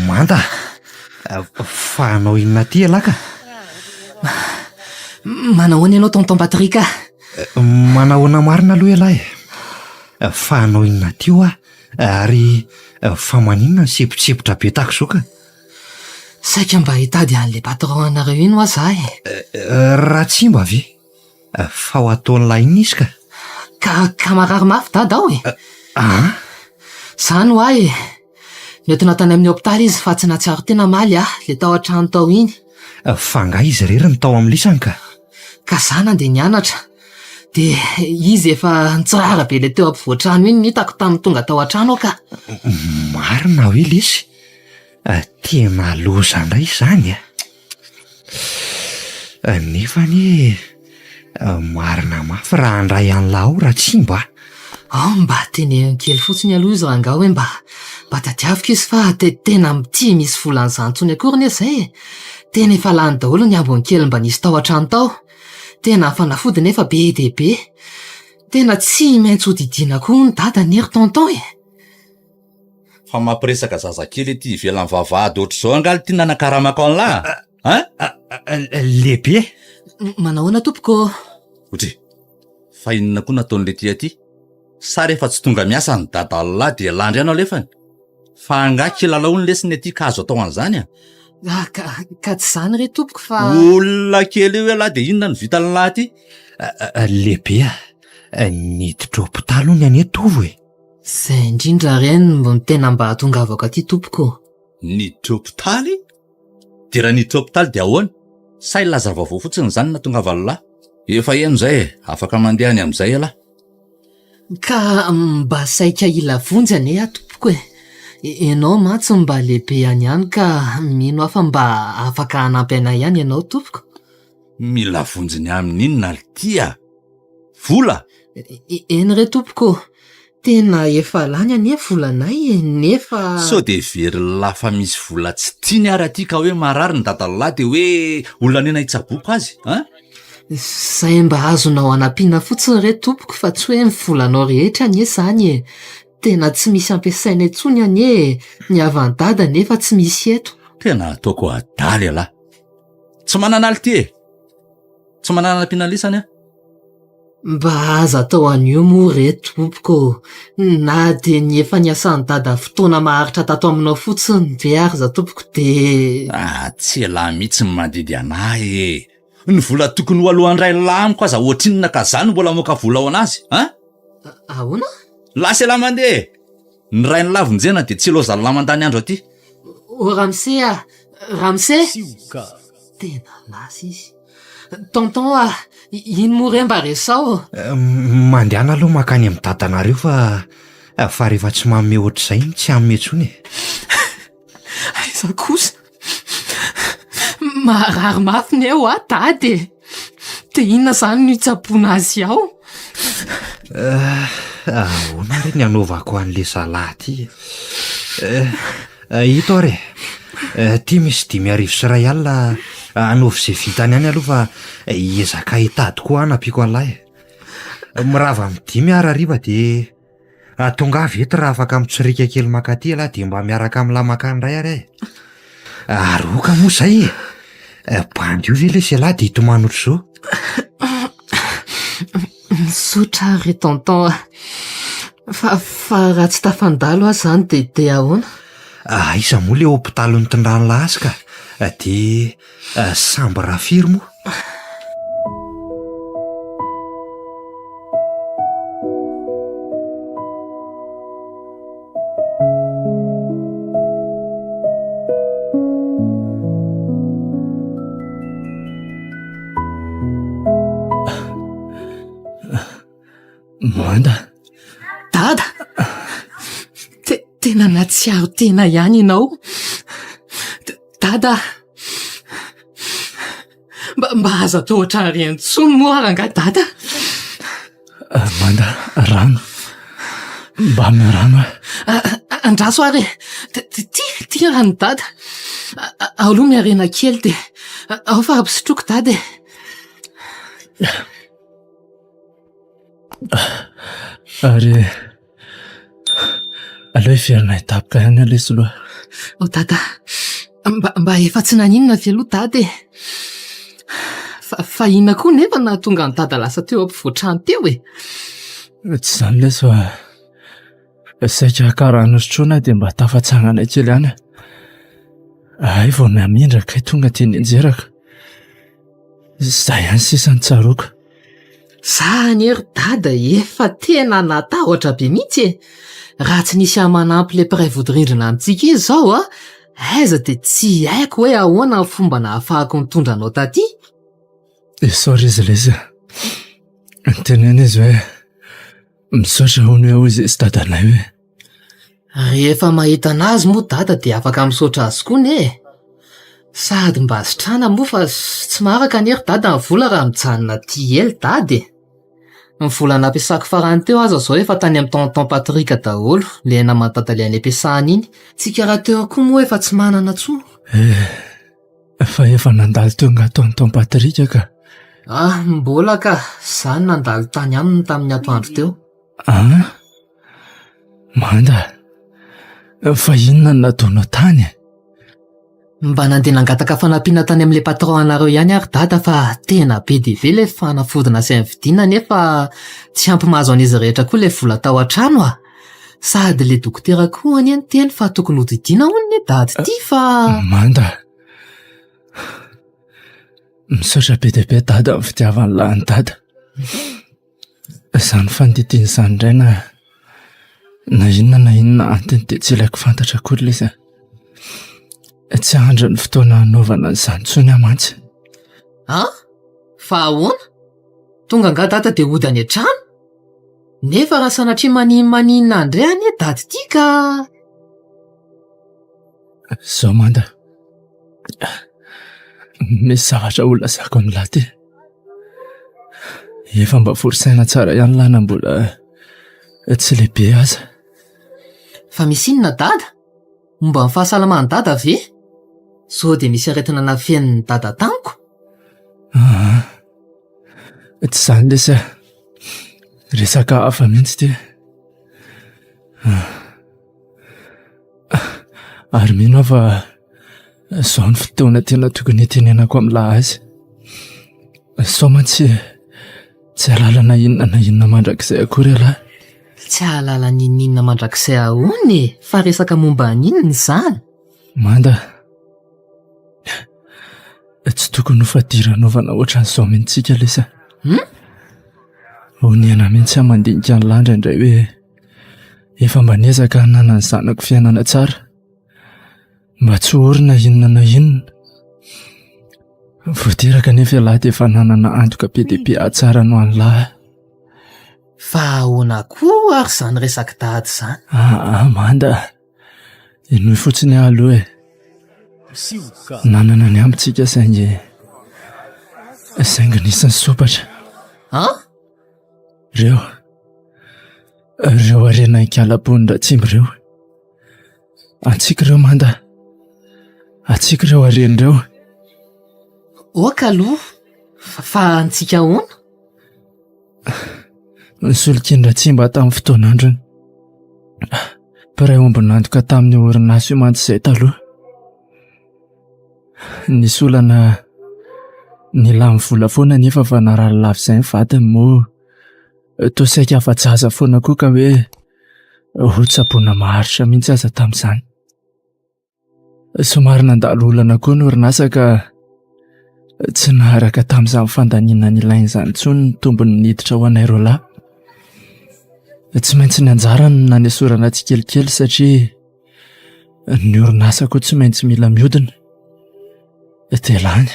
Manda, fa anao inona ty alaka? Manahoana ianao tonton Patrika? Manahoana marina aloha alahy. Fa anao inona ty ho ary fa maninona ny sepotsipotra be tahaka izao ka? Saika mba hitady an'ilay patron anareo iny ho aza Raha tsy mba ve? Fa ho ataon'ny lahy iny izy ka? Ka marary mafy dada ao Zany ho mety natany amin'ny hopitaly izy fa tsy natsiaro tena maly le tao an-trano tao iny. Fa nga izy rery ny tao amin'ny lisany ka? Ka zana andeha nianatra. De izy efa nitsirara be le teo ampovoan-trano iny nitako tamin'ny tonga tao an-trano ao ka. Marina hoe lesy. Tena loza indray izany nefany marina mafy raha handray an'lahy ao raha tsy mba. Mba tenehany kely fotsiny aloha izy raha nga hoe mba tadiaviko izy fa tena mity misy volan'izany tsony akory ne zay. Tena efa lany daholo ny ambony kely mba nisy tao an-trano tao. Tena fanafody nefa be dia be. Tena tsy maintsy ho didiana koa ny dada ny ery tonton e. Fa mampiresaka zazakely ty ivelan'ny vavahady ohatr'izao angaly ty nanakaramako an'lahy. Lehibe. Manahoana tompoko? Otre, fa inona koa nataon'le ty aty? Sa rehefa tsy tonga miasa ny dada lahy dia landry ianao lefany. Fa angaha kilalao ny lesiny aty ka azo atao an'izany Ka tsy zany re tompoko fa... Olona kely eo lahy dia inona ny vita ny lahy ty? Lehibe niditra hopitalo ny ane tovo e. Zay indrindra reny mbo tena mba hatongavako aty tompoko. Niditra hopitaly? Dia raha niditra hopitaly dia ahoana? Sa ilaza vaovao fotsiny zany natongava ny lahy? Efa eno zay afaka mandeha any amin'izay lahy. Ka mba saika ila vonjany tompoko e. Ianao mantsy mba lehibe any ihany ka mino afa mba afaka hanampy anay ihany ianao tompoko. Mila vonjiny amin'inona ty vola? Eny re tompoko, tena efa lany anie volanay nefa... Sao dia very lafa misy vola tsy tiany ary aty ka hoe marary ny dadalahy dia hoe olona nena hitsaboko azy Zay mba azonao anampiana fotsiny re tompoko fa tsy hoe mivolanao rehetra anie zany e. Tena tsy misy ampiasaina intsony anie ny avan-dada nefa tsy misy eto. Tena ataoko adaly alahy. Tsy manana ality e. Tsy manana nampiana lisany Mba aza atao an'io moa re tompoko. Na dia ny efa niasan'ny dada fotoana maharitra tato aminao fotsiny ve ary za tompoko dia... Tsy elahy mihitsy ny mandidy anahy e. Ny vola tokony ho alohandray lahy amiko aza ohatrinona ka zany mbola moka vola ao anazy Ahoana? Lasa elahy mandeha. Ny ray ny lavonjena dia tsy loza lahy mandany andro aty. O Ramsey? Tena lasa izy. Tonton ino moa re mba resao? Mandehana aloha makany amin'ny dadanareo fa rehefa tsy manome ohatr'izay tsy hanome intsony e. Aiza kosa? Marary mafy eo dady. Dia inona zany no hitsaboana azy ao? Ahoana re ny anaovako an'le zalahy ty? Hito re, ty misy 5,000 anaovy izay vitany any aloha fa ezaka hitady koa anampiako an'lahy. Mirava amin'ny 5 ariva dia tongavy eto raha afaka mitsirika kely makaty lahy dia mba miaraka amin'ny lamakandray ary aroka moa izay e. Bandy io ve le zay lahy dia hitomany ohatr'izao? Misotra re tonton. Fa raha tsy tafandalo azy zany dia ahoana? Iza moa le hopitalo nitondrany lahy azy ka dia samby rafiry moa. Manda. Dada! Tena natsiaro tena ihany ianao. Dada! Mba aza atao ohatran'ireny intsony moa rangahy dada. Manda, rano. Mba amin'ny rano Andraso ary. Ty rano dada. Aloha miarena kely dia ao fa ampisotroako dada e. Ary aleo hiverina hitapoka ihany alesy loha. Dada, mba efa tsy naninona ve aloha dada e. Fa inona koa nefa nahatonga ny dada lasa teo ampivoatrano teo e. Tsy izany lesy fa saika karahana sotroana dia mba tafatsangana kely ihany. Vao miamindraka hay tonga teny anjeraka. Izay ihany sisa ny tsaroaka. Zany ery dada efa tena natahotra be mihitsy e. Raha tsy nisy manampy le mpiray vodi-rindrina amintsika izy izao aiza dia tsy haiko hoe ahoana ny fomba nahafahako nitondra anao taty. Saory izy lesy. Tenena izy hoe misaotra hono hoe izy sy dadanay hoe. Rehefa mahita anazy moa dada dia afaka misaotra azy koa ne. Sady mba sitrana moa fa tsy maharaka anery dada ny vola raha mijanona ty ely dada. Ny vola nampiasako farany teo aza zao efa tany amin'ny tonton Patrika daholo, le naman-dada any ampiasahany iny. Tsy karaha teo koa moa efa tsy manana tsony. Fa efa nandalo teo nga tonton Patrika ka Mbola ka zany nandalo tany aminy tamin'ny atoandro teo. Manda, fa inona no nataonao tany? Mba nandeha nangataka fanampiana tany amin'ilay patron anareo ihany ary dada, fa tena be dia be ilay fanafodina sy vidiana, nefa tsy ampy mahazo an'izy rehetra koa ilay vola tao an-trano a. Sady ilay dokotera koa any teny fa tokony hodidiana hono dady ty fa... Manda, misaotra be dia be dada amin'ny fitiavany lahiny dada. Izany fandidiana izany indray na inona antiny dia tsy ilaiko fantatra akory ilay izy. Tsy andro ny fotoana hanaovana izany intsony amantsy. Fa ahoana? Tonga nga dada dia hody any an-trano? Nefa raha sanatria maninona andray any dady ty ka... Zao Manda, misy zavatra olazako amin'ny lahy ty. Efa mba forisaina tsara ihany lahy na mbola tsy lehibe aza. Fa misy inona dada? Momba ny fahasalaman'ny dada ve? Sao dia misy aretina nafen'ny dada tamiko? Tsy izany lesy resaka hafa mihitsy ty. Ary mino fa izao ny fotoana tena tokony tenenako amin'ny lahy azy. Sao mantsy tsy alalana inona na inona mandrakizay akory alahy. Tsy ahalala ninona mandrakizay ahony, fa resaka momba ninona izany? Manda, tsy tokony ho fadira hanaovana ohatran'izao mihitsika lesa. Honiana mihitsy mandinika ny landra indray hoe efa mba niezaka hanana ny zanako fiainana tsara, mba tsy orina inona na inona. Voateraka nefa lahy dia efa nanana antoka be dia be atsara no any lahy. Fa ahoana koa ary izany resaka dady izany? Manda, inoy fotsiny aloha nanana ny ambitsika saingy nisy sopatra. Reo arena ikala-bonindra tsimby reo. Antsika reo Manda, antsika reo aren'ireo. Oka aloha, fa antsika ahoana? Nisolokindra tsimba tamin'ny fotoan'androny. Mpiray ombin'antoka tamin'ny orinasa io mantsy izay taloha. Nisy olana nilamy vola foana nefa fa narary lafy izay ny vadiny moa. Toa saika afa-jaza foana koa ka hoe hotsaboana maharitra mihitsy aza tamin'izany. Somary nandalo olana koa ny orinasa ka tsy naharaka tamin'izany fandaniana ilain'izany intsony ny tombony niditra ho anay roa lahy. Tsy maintsy ny anjara no nanesorana tsikelikely satria ny orinasa koa tsy maintsy mila mihodina. Dia lany,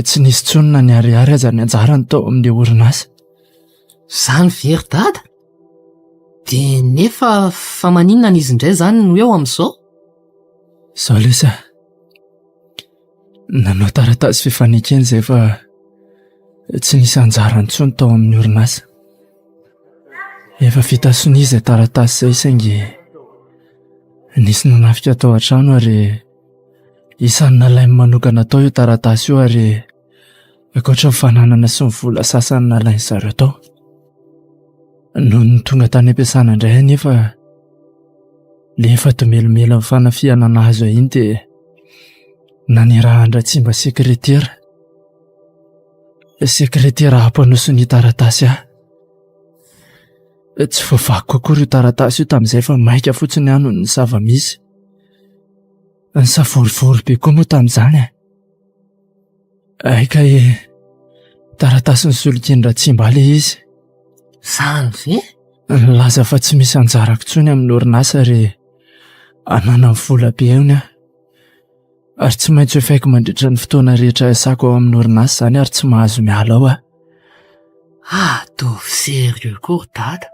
tsy nisy intsony na niariary aza ny anjara ny tao amin'ny orinasa. Izany very dada? Dia nefa fa maninona n'izy indray izany no eo amin'izao? Izao lesa, nanao taratasy fifanekeny izay fa tsy nisy anjara intsony tao amin'ny orinasa. Efa vita soni izay taratasy izay saingy nisy nanafika tao an-trano ary isan'ny nalainy manokana tao io taratasy io ary ankoatra mifananana sy ny vola sasany nalainy zareo tao. Noho ny tonga tany ampiasana indray nefa le efa tomelomelo amin'ny fanafiana nahazo iny dia nanirahana tsimba sekretera. Sekretera hampanoso ny taratasy aho. Tsy voavako akory io taratasy io tamin'izay fa maika fotsiny aho noho ny zava-misy. Ny savorivory be koa moa tamin'izany. Aika taratasy nisolokindra tsimba le izy. Izany ve? Nilaza fa tsy misy anjarako intsony amin'ny orinasa ary hanana ny vola be ony aho. Ary tsy maintsy efaiko mandritra ny fotoana rehetra asako ao amin'ny orinasa izany ary tsy mahazo miala ao aho. Dovy sérieux kory dada.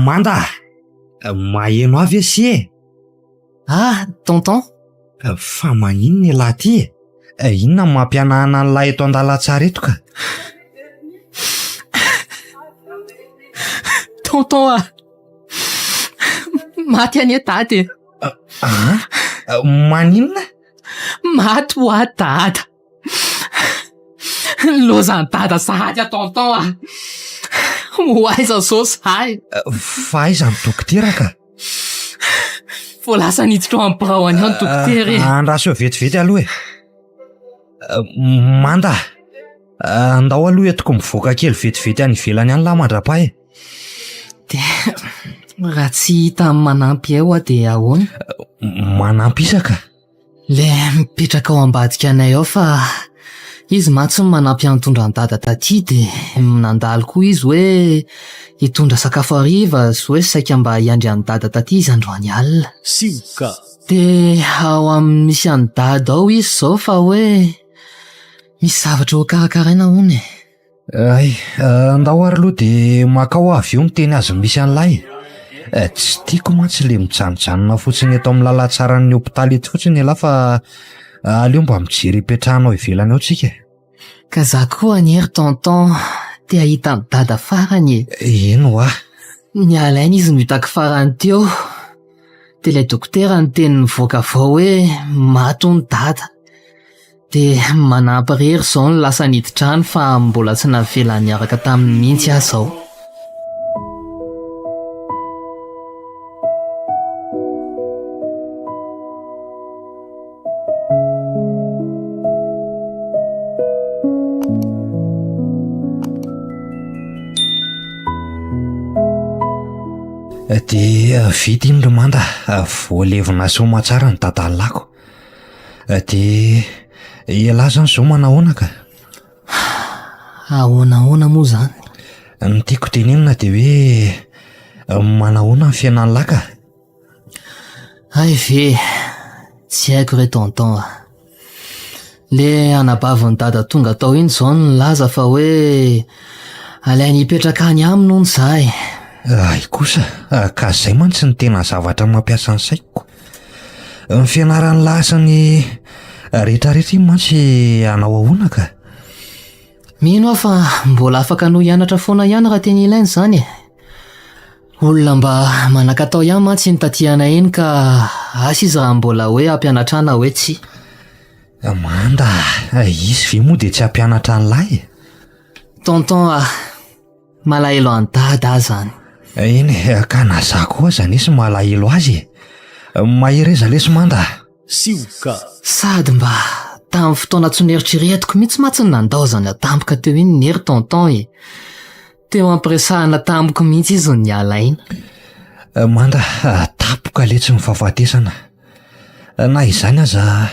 Manda, maheno avy asi e. Tonton, Fa maninona lahy ty? Inona ny mampianahana ny lahy eto an-dalantsara eto ka? Tonton maty any dada e. Maninona? Maty ho a dada. Lozany dada sahady a tonton ho aiza zao zahay. Fa aiza ny dokotera ka? Vo lasa niditra ao amin'ny biraony ao ny dokotera e. Andraso vetivety aloha e. Manda, andao aloha etoko mivoaka kely vetivety any ivelany any lahy mandra-paha e. De raha tsy hita manampy eo dia ahoana? Manampy isaka? Le mipetraka ao ambadika anay ao fa izy mantsy ny manampy antondra ny dada taty dia nandalo koa izy hoe hitondra sakafo hariva sy hoe saika mba hiandry an'ny dada taty izy androany alina. Sioka. Dia ao amin'ny misy an'ny dada ao izy zao fa hoe misy zavatra ho karakaraina hono e. Ay, andao ary aloha dia makao avy eo ny teny azy misy an'lay. Tsy tiako mantsy le mijanojanona fotsiny eto amin'ny lalatsaran'ny hopitaly eto fotsiny lahy fa aleo mba mijery hipetrahana ao ivelany ao tsika. Ka za koa niery tonton te ahita ny dada farany e. Eno ah? Nialaina izy mitako farany teo. Dia ilay dokotera ny teny nivoaka avao hoe maty ny dada. Dia manampy rery izao ny lasa niditrany fa mbola tsy navela niaraka taminy mihitsy aho izao. Dia vita iny Romanda, voalevina soma tsara ny dadalako. Dia ialahy zany izao manahoana ka? Ahoana moa zany? Ny tiako tenenina dia hoe manahoana ny fiainan'ny lahy ka? Ay ve, tsy haiko re tonton. Le anabavin'ny dada tonga tao iny izao ny laza fa hoe alainy hipetraka any aminy hono zahay. Ay kosa, ka izay mantsy ny tena zavatra mampiasa ny saiko. Ny fianaran'ny lahy sy ny rehetrarehetra iny mantsy anao ahoana ka? Mino aho fa mbola afaka no hianatra foana ihany raha teny ilainy zany e. Olona mba manan-katao ihany mantsy ny tatyana iny ka asa izy raha mbola hoe ampianatrana hoe tsy. Manda, izy ve moa dia tsy ampianatra ny lahy? Tonton malahelo any dada zany. Eny, ka naza koa zany izy malahelo azy. Mahery aiza lesy Manda? Sioka. Sady mba tamin'ny fotoana tsy nieritrerietiko mihitsy matsiny nandao zany atampoka teo iny niery tonton e. Teo ampiresahana tampoka mihitsy izy ny alaina. Manda, tapoka le tsy mifahafatesana. Na izany aza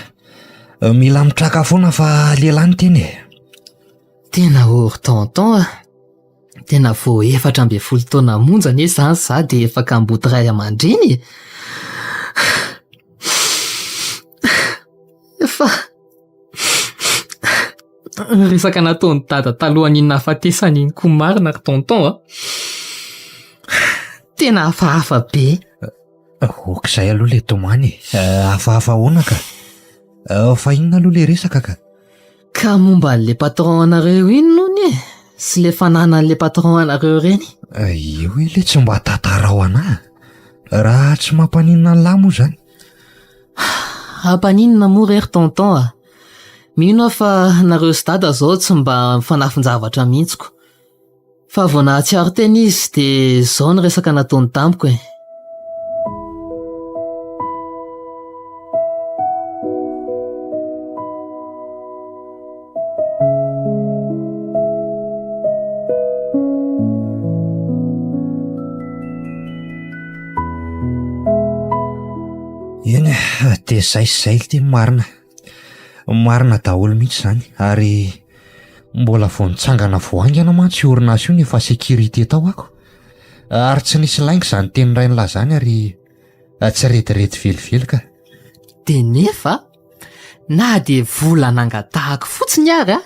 mila mitraka foana fa lehilahy ny teny e. Tena ory tonton tena vo 14 taona monja anie zany za dia efa kamboty ray aman-dreny. Fa resaka nataony dada talohan'ny nahafatesany iny koa marina ry tonton tena hafahafa be. Okizay aloha le tomany, hafahafa ahoana ka? Fa inona aloha le resaka ka? Ka momba an'le patron anareo iny nony e, sy le fananan'le patron anareo reny. Io le tsy mba tantarao anahy. Raha tsy mampaninona ny lahy moa zany. Hampaninona moa rery tonton mino aho fa nareo sy dada zao tsy mba mifanafin-javatra mihitsiko. Fa vao nahatsiaro teny izy dia zao ny resaka nataony tampoka e. Eny, dia zay ty marina daholo mihitsy zany. Ary mbola vao nitsangana voangana mantsy orinasa io nefa sécurité tao ako. Ary tsy nisy lainga izany teny ray ny lahy zany ary tsy retirety velively ka. Dia nefa na dia vola nangatahako fotsiny ary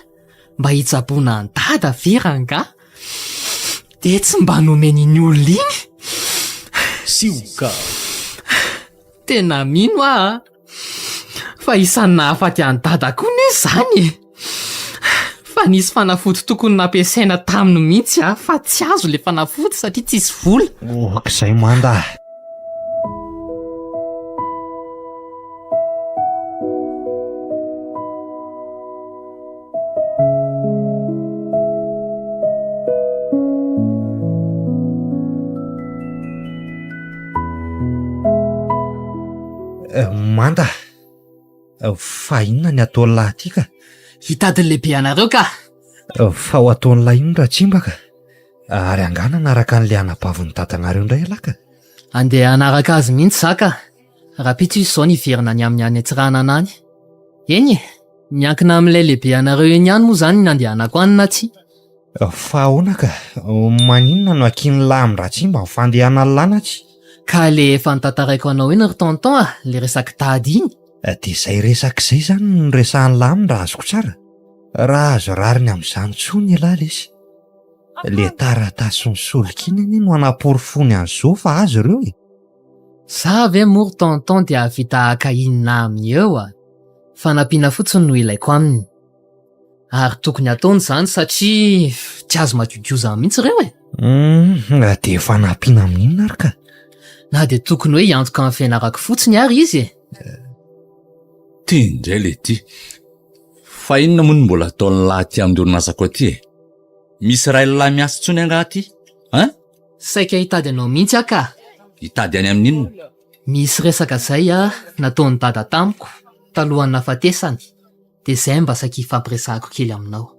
mba hitsaboana ny dada veranga dia tsy mba nomen'iny olona iny. Sioka. Tena mino fa isan'ny nahafaty any dada koa ne zany e. Fa nisy fanafody tokony nampiasaina taminy mihitsy fa tsy azo le fanafody satria tsisy vola. Okizay manda. Manda, fa inona ny ataon'ny lahy ty ka? Hitady lehibe anareo ka? Fa ho ataon'ny lahy ino raha tsimba ka? Ary angana anaraka an'le anabaviny tatanareo indray alaka? Andeha anaraka azy mihitsy zaka. Raha pitsy izao niverina any amin'ny any atsirana anany. Eny e, miankina amin'ilay lehibe anareo eny ihany moa zany ny andehanako any na tsy. Fa ahoana ka? Maninona no akin'ny lahy amin'ny raha tsimba ny fandehanany lanatsy? Ka le efa nitantaraiko anao eny ry tonton le resaka tady iny. Dia izay resak'izay zany no resahan'ny lahy raha azoko tsara. Raha azo rariny amin'izany tsony lahy lesy. Le taratasy ny solikina iny no anaporofony an'izao fa azo ireo e. Sa ve moa ry tonton dia vita haka inona aminy eo fa nampiana fotsiny no ilaiko aminy. Ary tokony ataony zany satria tsy azo madiodio mihitsy ireo e. Dia efa nampiana amin'inona ary ka? Na dia tokony hoe hiantoka amin'ny fianarako fotsiny ary izy e. Ty indray le ty. Fa inona moa no mbola ataon'ny lahy ty amin'ny orinasako aty e? Misy ray lahy miasa tsony angaha ty? Saika hitady anao mihitsy aka. Hitady any amin'inona? Misy resaka zay nataon'ny dada tamiko talohan'ny nahafatesany. Dia izay mba saika hifampiresahako kely aminao.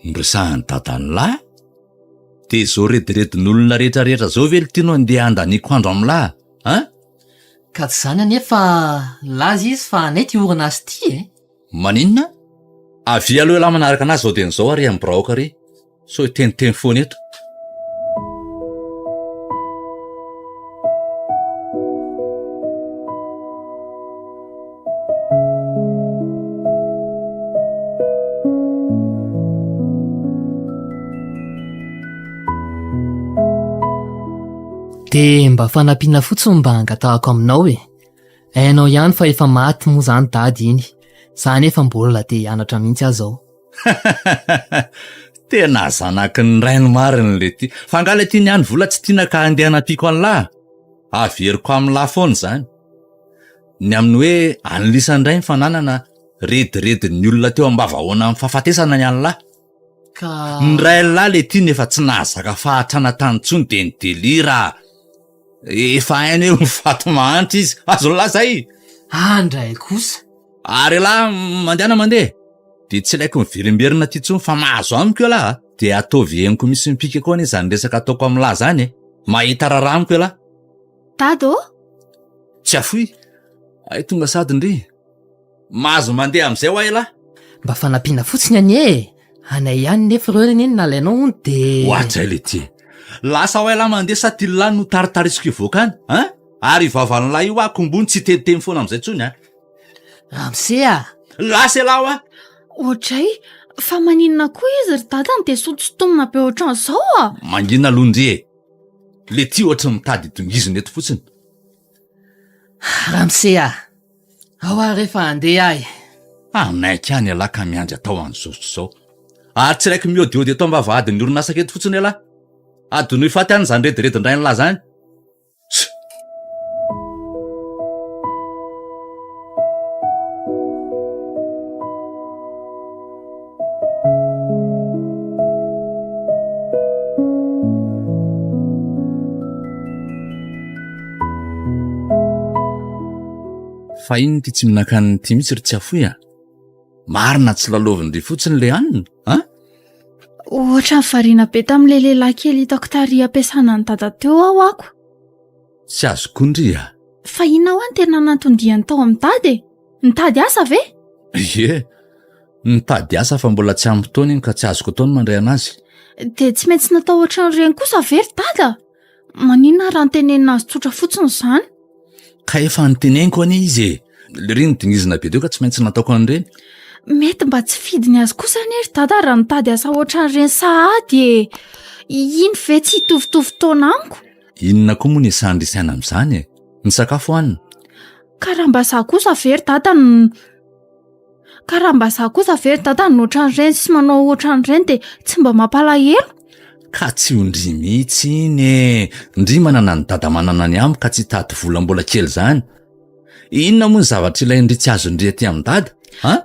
Miresahany dadan'ny lahy? Dia izao rediredin'olona rehetrarehetra zao ve tianao andeha andaniko andro amin'ny lahy? Ka tsy zany anefa laza izy fa anay ty orina azy ty e. Maninona? Avy aloha lahy manaraka anazy zao dia n'izao ary amin'ny braoka ary. So teniteny foana eto. Dia mba fanampiana fotsiny mba hangatahako aminao e. Hainao ihany fa efa maty moa zany tady iny. Za nefa mbola dia hianatra mihitsy aho zao. Tena zanaky ny rainy mariny le ty. Fa angala ty niany vola tsy tiana ka andeha nampiako any lahy. Averiko amin'ny lahy foana zany. Ny amin'ny hoe anlisan'indray ny fananana rediredin'ny olona teo ambavahoana amin'ny fahafatesana ny any lahy. Ka Ny ray lahy le ty nefa tsy nahazaka fahatrana tany tsony dia ny delira. Efa hainy eo mifato mahantra izy. Azo lahy zay. andray kosa. Ary lahy mandehana mandeha. Dia tsy ilaiko miverimberina ty tsony fa mahazo amiko eo lahy. Dia ataovy heniko misy mipika koa anie zany resaka ataoko amin'ny lahy zany e. Mahita raraha amiko eo lahy. Dado? Tsy afoy. Ay tonga sady ndry. Mahazo mandeha amin'izay ho ay lahy. Mba fanampiana fotsiny anie e. Anay ihany nefa ireo reny nalainao hony dia Ohatsay le ty. Lasa ho ay lahy mandeha sa ty lahy no taritarisiko ivoaka any. Ary vavan'ny lahy io akombony tsy tetemy foana amin'izay tsony Ramse Lasa lahy ho Ohatray, fa maninona koa izy ry dadany dia sotosotomina be ohatran'izao Mangina londry e. Le ty ohatra mitady dongiziny eto fotsiny. Ramse ao ary rehefa andeha ahy. Naika any lahy ka miandry atao an'izao zao. Ary tsy raiky miodiody eto ambavahadin'ny orinasako eto fotsiny lahy. Adony ifaty any zany rediredin-dray ny lahy zany. Fa iny ty tsy minakany ty mihitsy ry tsy afoy Marina tsy lalovindry fotsiny le anina Ohatra ny variana be tamin'ilay lehilahy kely hitako tary ampiasana ny dada teo aho ako. Tsy azo kondry Fa inona ho any tena nantondiany tao amin'ny tady e? Nitady asa ve? Ie, nitady asa fa mbola tsy ampy taona iny ka tsy azoko taona mandray anazy. Dia tsy maintsy natao ohatran'ireny kosa very dada. Maninona raha nitenenina azy tsotra fotsiny izany? Ka efa niteneniko anie izy le reny dingizina be teo ka tsy maintsy nataoko an'ireny. Mety mba tsy fidiny azy kosa anie ry dada raha nitady asa ohatran'ireny sahady e. Iny ve tsy hitovitovy taona amiko? Inona koa moa ny sandrisaina amin'izany Ny sakafo hanina. Ka raha mba za kosa very dada ka raha mba zaho kosa very dada ny ohatran'ireny sy manao ohatran'ireny dia tsy mba mampalahelo. Ka tsy ondry mihitsy iny e. Ndry manana ny dada manana ny amiko ka tsy tady vola mbola kely zany. Inona moa ny zavatra ilay ndry tsy azo ndry aty amin'ny dada?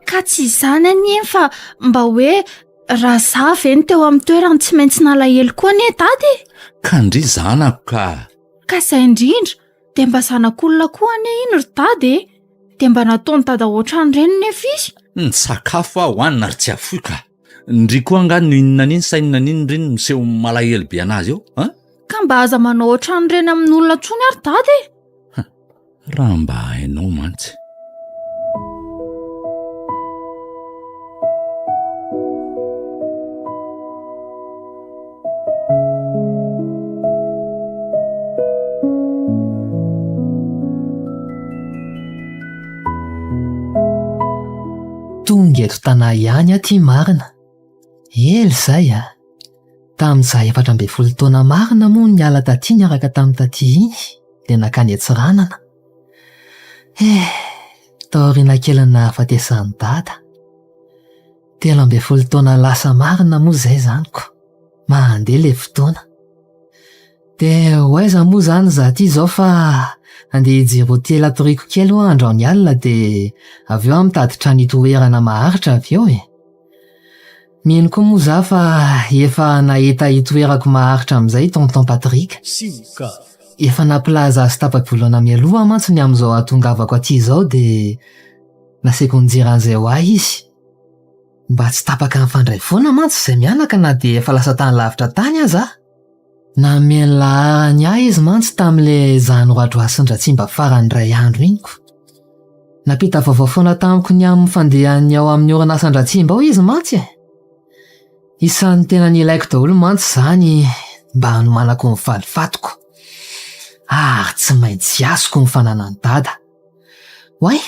Ka tsy izany anie fa mba hoe raha zaho ve ny teo amin'ny toerany tsy maintsy nalahelo koa anie dady. Ka ndry zanako ka. Ka izay indrindra dia mba zanak'olona koa anie iny ry dady e. Dia mba nataony dada ohatran'ireny nefa izy. Ny sakafo hohanina ry tsy afoy ka. Ndry koa angano no inona n'iny sa inona n'iny reny miseho malahelo be anazy eo? Ka mba aza manao ohatran'ireny amin'ny olona tsony ary dady. Raha mba hainao mantsy. Tonga eto tanahy ihany aty marina. Ely zay tamin'izaho 14 taona marina moa niala taty niaraka tamin'ny taty iny dia nakany Antsiranana. Taoriana kely nahafatesany dada. 13 taona lasa marina moa zay zaniko. Mandeha le fotoana. Dia hoaiza moa zany zaho ty zao fa andeha hijery hotely atoriko kely ho andro ny alina dia avy eo mitady trano toerana maharitra avy eo Mino koa moa zaho fa efa nahita itoerako maharitra amin'izay tonton Patrika. Efa naplaza azy tapa-bolana mialoha mantsy ny amin'izao atongavako aty izao dia nasaiko nijery an'izay ho ahy izy. Mba tsy tapaka mifandray foana mantsy izay mianaka na dia efa lasa tany lavitra tany aza. Nameny laharany ahy izy mantsy tamin'ilay zanoradroasindra tsy mba farany ray andro iniko. Napita vaovao foana tamiko ny amin'ny fandehany ao amin'ny orinasandratsimba ao izy mantsy Isan'ny tena nilaiko daholo mantsy zany mba hanomanako ny falifatoko. Ary tsy maintsy azoko ny fananany dada. Way,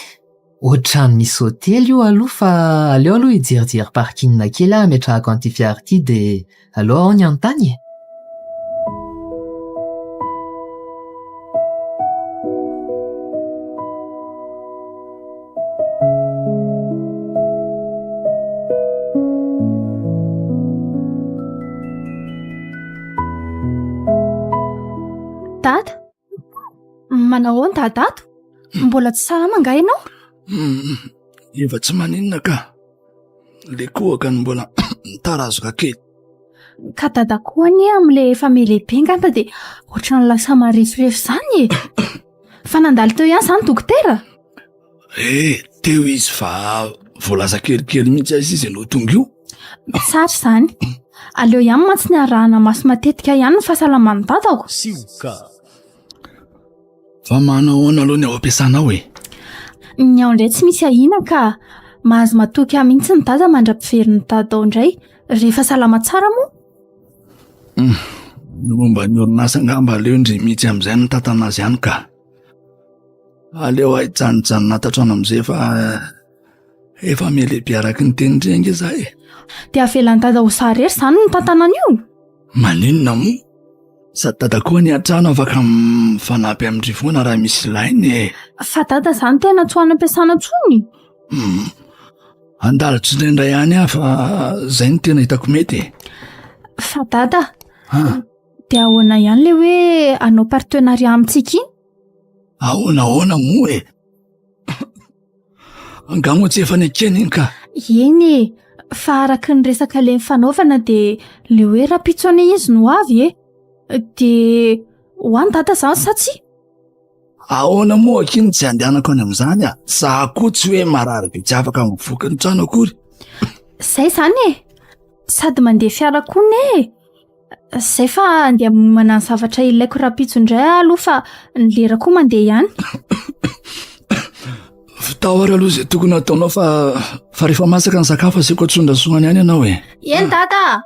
ohatrany misy hotely io aloha fa aleo aloha hijerijery parking kely ametrahako an'ity fiara ity dia aleo aho ny anontany Dada, manao ahoana dadato? Mbola tsy salama angaha ianao? Efa tsy maninona ka. Le kohaka ny mbola tarazoka kely. Ka dada koa anie amin'ilay family ngamba dia ohatran'ny lasa marifirefy izany Fa nandalo teo ihany izany dokotera? Teo izy fa voalaza kelikely mihitsy izy no tonga io. Tsara izany. Aleo ihany mantsy ny arahana maso matetika ihany ny fahasalaman'ny dadako. Fa manao ahoana aloha ny ao ampiasanao Ny ao indray tsy misy ahina ka mahazo matoky ahy mihitsy ny dada mandra-piveriny dada ao indray rehefa salama tsara moa. Momba ny orinasa ngamba aleo ndry mihitsy amin'izay ny tantana azy ihany ka. Aleo ahy janonjanona tatrano amin'izay fa efa melehibe araky ny tenindrengy izahay. Dia avelan'ny dada ho sarery izany ny tantanan'io. Maninona moa? Sady dada koa ny an-trano afaka mifanampy amin'ny rivoana raha misy ilainy Fa dada izany tena tsy ho any am-piasana intsony. Andalitra indray ihany aho fa izay ny tena hitako mety. Fa dada, dia ahoana ihany le hoe hanao partenariat amintsika iny? Ahoana moa Angamo tsy efa nekeny iny ka. Eny fa araky ny resaka le mifanaovana dia le hoe rapitsoana izy no avy dia hoany dada izany sa tsy? Ahoana moa akiny tsy andehanako any amin'izany Zaho koa tsy hoe marary be tsy afaka mivoaka ny trano akory. Izay izany sady mandeha fiara koa ne. Izay fa andeha momana ny zavatra ilaiko rapitso indray aloha fa ny lera koa mandeha ihany. Fitahora aloha izay tokony ataonao fa rehefa masaka ny sakafo asiako atsondrasoany ihany ianao Eny dada.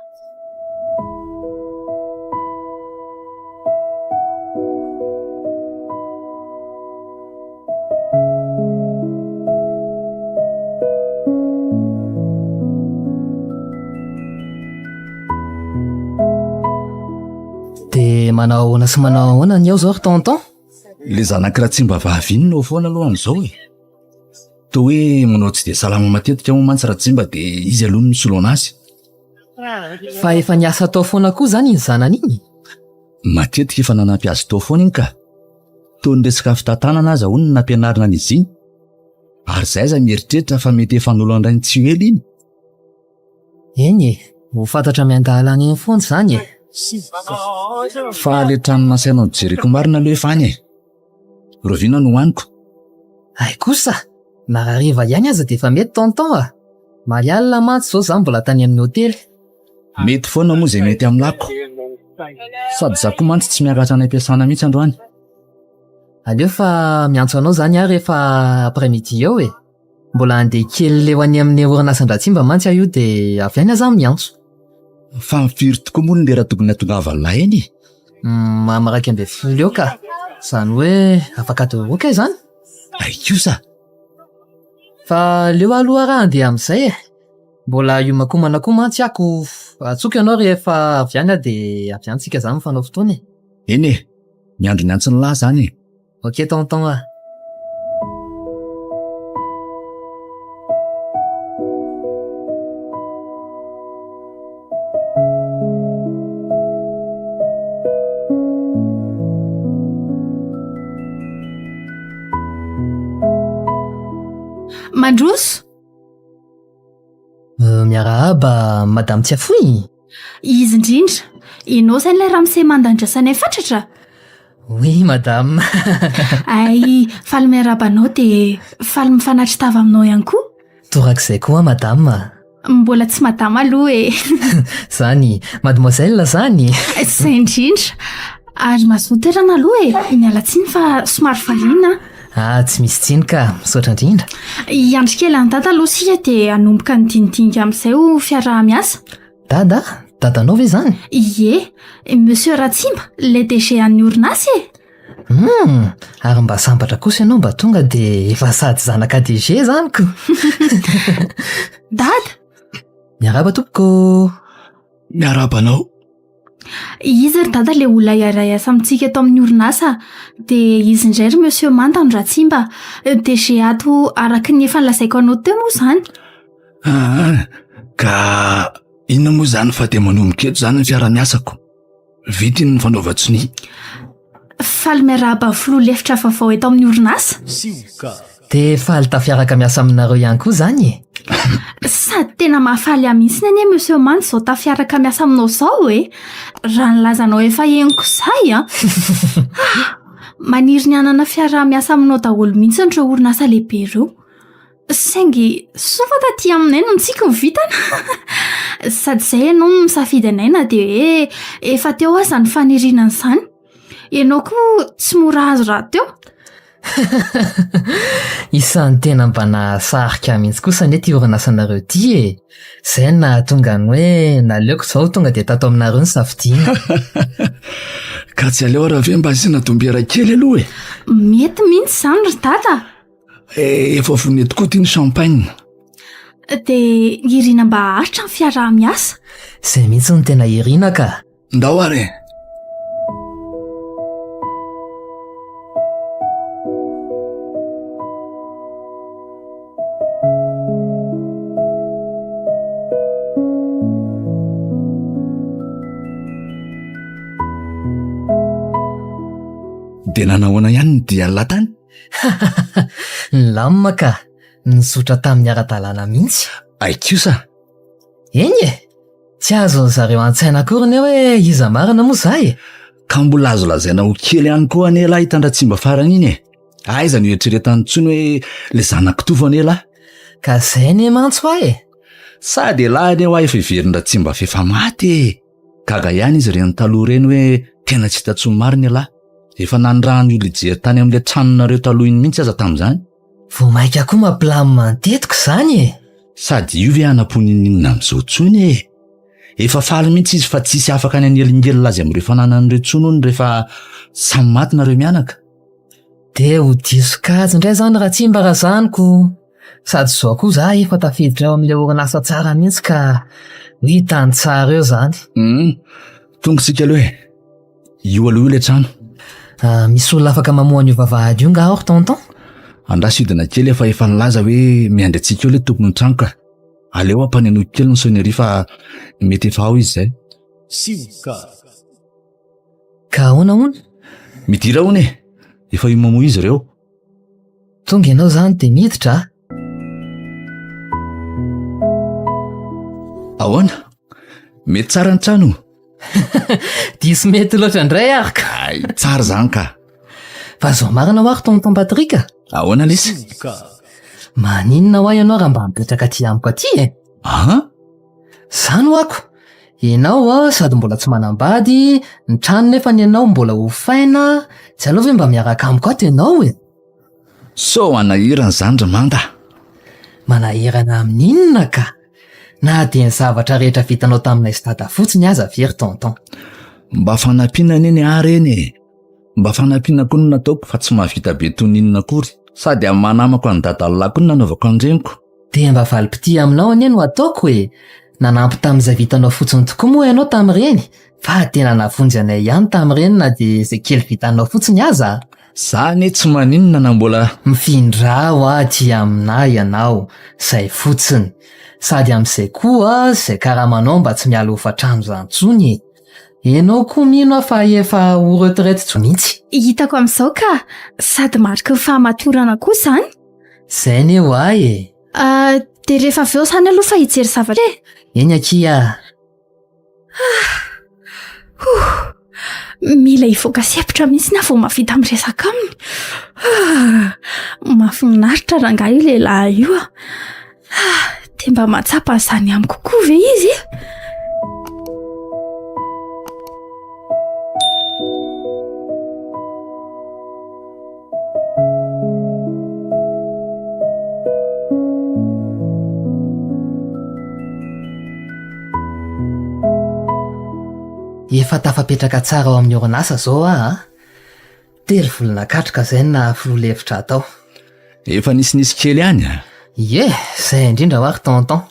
dia manao ahoana sy manao ahoana ny ao zao ry tonton? Le zanakiraha tsy mba vahavinina ao foana aloha amin'izao toa hoe manao tsy dia salama matetika mo mantsy Ratsimba dia izy aloha no misoloana azy. Fa efa niasa tao foana koa zany iny zanany iny. Matetika efa nanampy azy tao foana iny ka. Toy ny resaka fitantanana aza hono nampianarina an'izy iny. Ary izay aza mieritreritra fa mety efa nolona ny tsy ela iny. Eny e, ho fantatra miandahalana eny foana zany e. Fa le trano nasaina ny jereko marina aloha efa any e. Roviana no hoaniko. Ay kosa, narariva ihany aza dia efa mety tonton a. Marialina mantsy zao zany mbola tany amin'ny hôtely. Mety foana moa izay mety amilako. Sady za koa mantsy tsy miakatra any am-piasana mihitsy androany. Aleo fa miantso anao zany aho rehefa après-midi eo e. Mbola andeha kely leo any amin'ny orinasan-Ratsimba mantsy aho io dia avy any aza miantso. Fa mifiry tokoa moa ny lera tokony hatongava lahy eny. Mamaraka 12 eo ka. Zany hoe afaka atoroka e zany. Ay kosa. Fa leo aloha raha andeha amin'izay e. Mbola iomakomana koa mantsy ako. Atsoka ianao rehefa avy any dia avy antsika zany mifanao fotoana e. Eny e, miandro ny antso ny lahy zany e. Ok tonton a. Mandroso? Miarahaba madame Tsiafoy. Izy indrindra. Ianao zany ilay ramose mandandrasanay fatratra? Oui madame. Ay, faly miarabanao dia faly mifanatry tava aminao ihany koa. Torak'izay koa madame. Mbola tsy madama aloha e. Zany, mademoiselle zany. Izay indrindra. Ary mazoterana aloha e. Miala tsiny fa somary faliana. Tsy misy tsiny ka, misaotra indrindra. Iandry kely any dada aloha sika dia hanomboka ny dinidinika amin'izay ho fiaraha-miasa. Dada? Dadanao ve zany? Ie, monsieur Ratsimba, le DG an'ny orinasy e. Ary mba sambatra kosa ianao mba tonga dia efa sady zanaka DG zany ko. Dada? Miaraba tompoko. Miarabanao. Izy ry dada le olona iray asa amintsika eto amin'ny orinasa dia izy indray ry monsieur Mantano Ratsimba, DG ato araka ny efa nolazaiko anao teo moa zany. Ka inona moa zany fa dia manomboka eto zany ny fiara-miasako. Vity ny fanaova-tsiny. Faly miarahaba filoha lefitra vaovao eto amin'ny orinasa. Dia faly tafiaraka miasa aminareo ihany koa zany e. Sady tena mahafaly ahy mihitsy anie monsieur Mantano zao tafiaraka miasa aminao zao e. Raha nilazanao efa henoko izay a. Maniry ny anana fiaraha-miasa aminao daholo mihitsy ireo orinasa lehibe ireo. Saingy sofa taty aminay no ntsika ho vitana. Sady izay ianao no misafidy anay na dia hoe efa teo aza ny faniriana izany. Ianao koa tsy mora azo raha teo. Isan'ny tena mba nahasarika mihitsy kosa anie ty orinasanareo ty e. Izay nahatonga ny hoe naleoko izao tonga dia tato aminareo ny safidiana. Ka tsy aleo raha ve mba asiana dombera kely aloha e. Mety mihitsy izany ry dada. Efa vonay tokoa ty ny champagne. Dia irina mba haritra ny fiaraha-miasa. Izay mihitsy no tena irina ka. Ndao ary. Dia nanahoana ihany ny dia latany? Lamma ka, nisotra tamin'ny ara-dalàna mihitsy. Ay kosa. Eny e, tsy azo ny zareo an-tsaina akory ne hoe iza marina moa zay. Ka mbola azo lazaina ho kely ihany koa anie lahy hitan-Ratsimba farany iny e. Aiza no eritreretany intsony hoe le zanan-kitovo anie lahy. Ka izay ne mantso ahy e. Sady lahy anie ho ahy efa iverin'ny Ratsimba fefa maty e. Gaga ihany izy ireny taloha ireny hoe tena tsy hitantsony marina lahy. Efa nandrano io lijery tany amin'ilay tranonareo taloha iny mihitsy aza tamin'izany. Vao maika koa mampilamy mantetiko izany e. Sady io ve anam-ponin'inona amin'izao tsony e. Efa faly mihitsy izy fa tsisy afaka ny anelingely azy amin'ireo fananan'ireo tsony hono rehefa samy maty nareo mianaka. Dia ho diso kajy indray izany Ratsimba raha zaniko. Sady izao koa za efa tafiditra eo amin'ilay orinasa tsara mihitsy ka hitany tsara eo izany. Tonga sika aloha e. Io aloha io ilay trano. Misy olona afaka mamoha an'io vavahady io nga aho tonton? andrasodina kely efa nilaza hoe miandry antsika eo le tompony ny trano ka aleo ampanenoiko kely ny sonnerie fa mety efa ao izy zay. Ka ahoana hono? Midira hono efa mamoa izy ireo. Tonga ianao zany dia miditra. Ahoana? Mety tsara ny trano? Diso mety loatra indray arika. Ay, tsara zany ka. Fa zao marina ho ary tonton Patrika. Ahoana lesy? Maninona ho ahy ianao raha mba mipetraka aty amiko aty Zany ho ako. Ianao sady mbola tsy manambady, ny trano nefa ny ianao mbola ho faina, tsy aleo ve mba miaraka amiko ato ianao So anahirana zany Ramanda. Manahirana amin'inona ka? Na dia ny zavatra rehetra vitanao taminay sy dada fotsiny aza very tonton. Mba fanampiana neny ary eny. Mba fanampiana koa no nataoko fa tsy mahavita be toy ninona akory. Sady amin'ny manamako any dadalahy koa no nanaovako andreniko. Dia mba valim-pity aminao anie no ataoko Nanampy tamin'izay vitanao fotsiny tokoa moa ianao tamin'ireny. Fa tena navonjy anay ihany tamin'ireny na dia izay kely vitanao fotsiny aza. Zany tsy maninona na mbola Mifindra aty aminay ianao, izay fotsiny. Sady amin'izay koa izay karamanao mba tsy miala hofantrano izany intsony. Ianao koa mino fa efa ho retraite tsy mihitsy. Hitako amin'izao ka sady marika fahamatorana koa izany. Izay ny eo ahy Dia rehefa avy eo izany aloha fa hijery zavatra Eny akia. Mila hivoaka sepitra mihitsy na vao mavita miresaka aminy. Mahafinaritra rangahy io lehilahy io dia mba mahatsapa izany amiko kokoa ve izy Efa tafapetraka tsara ao amin'ny orinasa zao Telo volana katroka izay na filoha-hevitra atao. efa nisy kely ihany Izay indrindra ho ary tonton.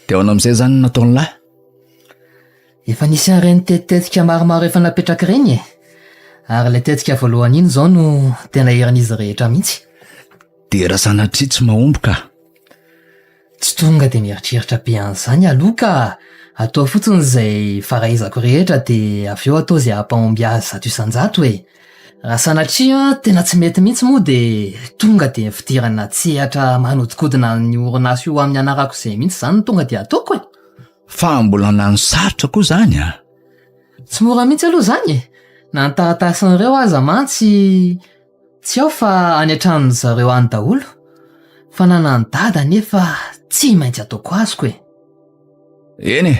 Dia ahoana amin'izay zany nataony lahy? Efa nisy an'ireny tetitetika maromaro efa napetraka ireny Ary ilay tetika voalohany iny izao no tena herin'izy rehetra mihitsy. Dia raha sanatria tsy mahomby ka. Tsy tonga dia mieritreritra be an'izany aloha ka atao fotsiny izay faraizako rehetra dia avy eo atao izay hampahomby azy zato isan-jato Raha sanatria tena tsy mety mihitsy moa dia tonga dia fidirana tsehatra manodikodina ny orinasa io amin'ny anarako izay mihitsy izany tonga dia ataoko Fa mbola nanosarotra koa zany Tsy mora mihitsy aloha zany Na ny taratasin'ireo aza mantsy tsy ao fa any an-tranony zareo any daholo. Fa nanany dada nefa tsy maintsy ataoko azoko Eny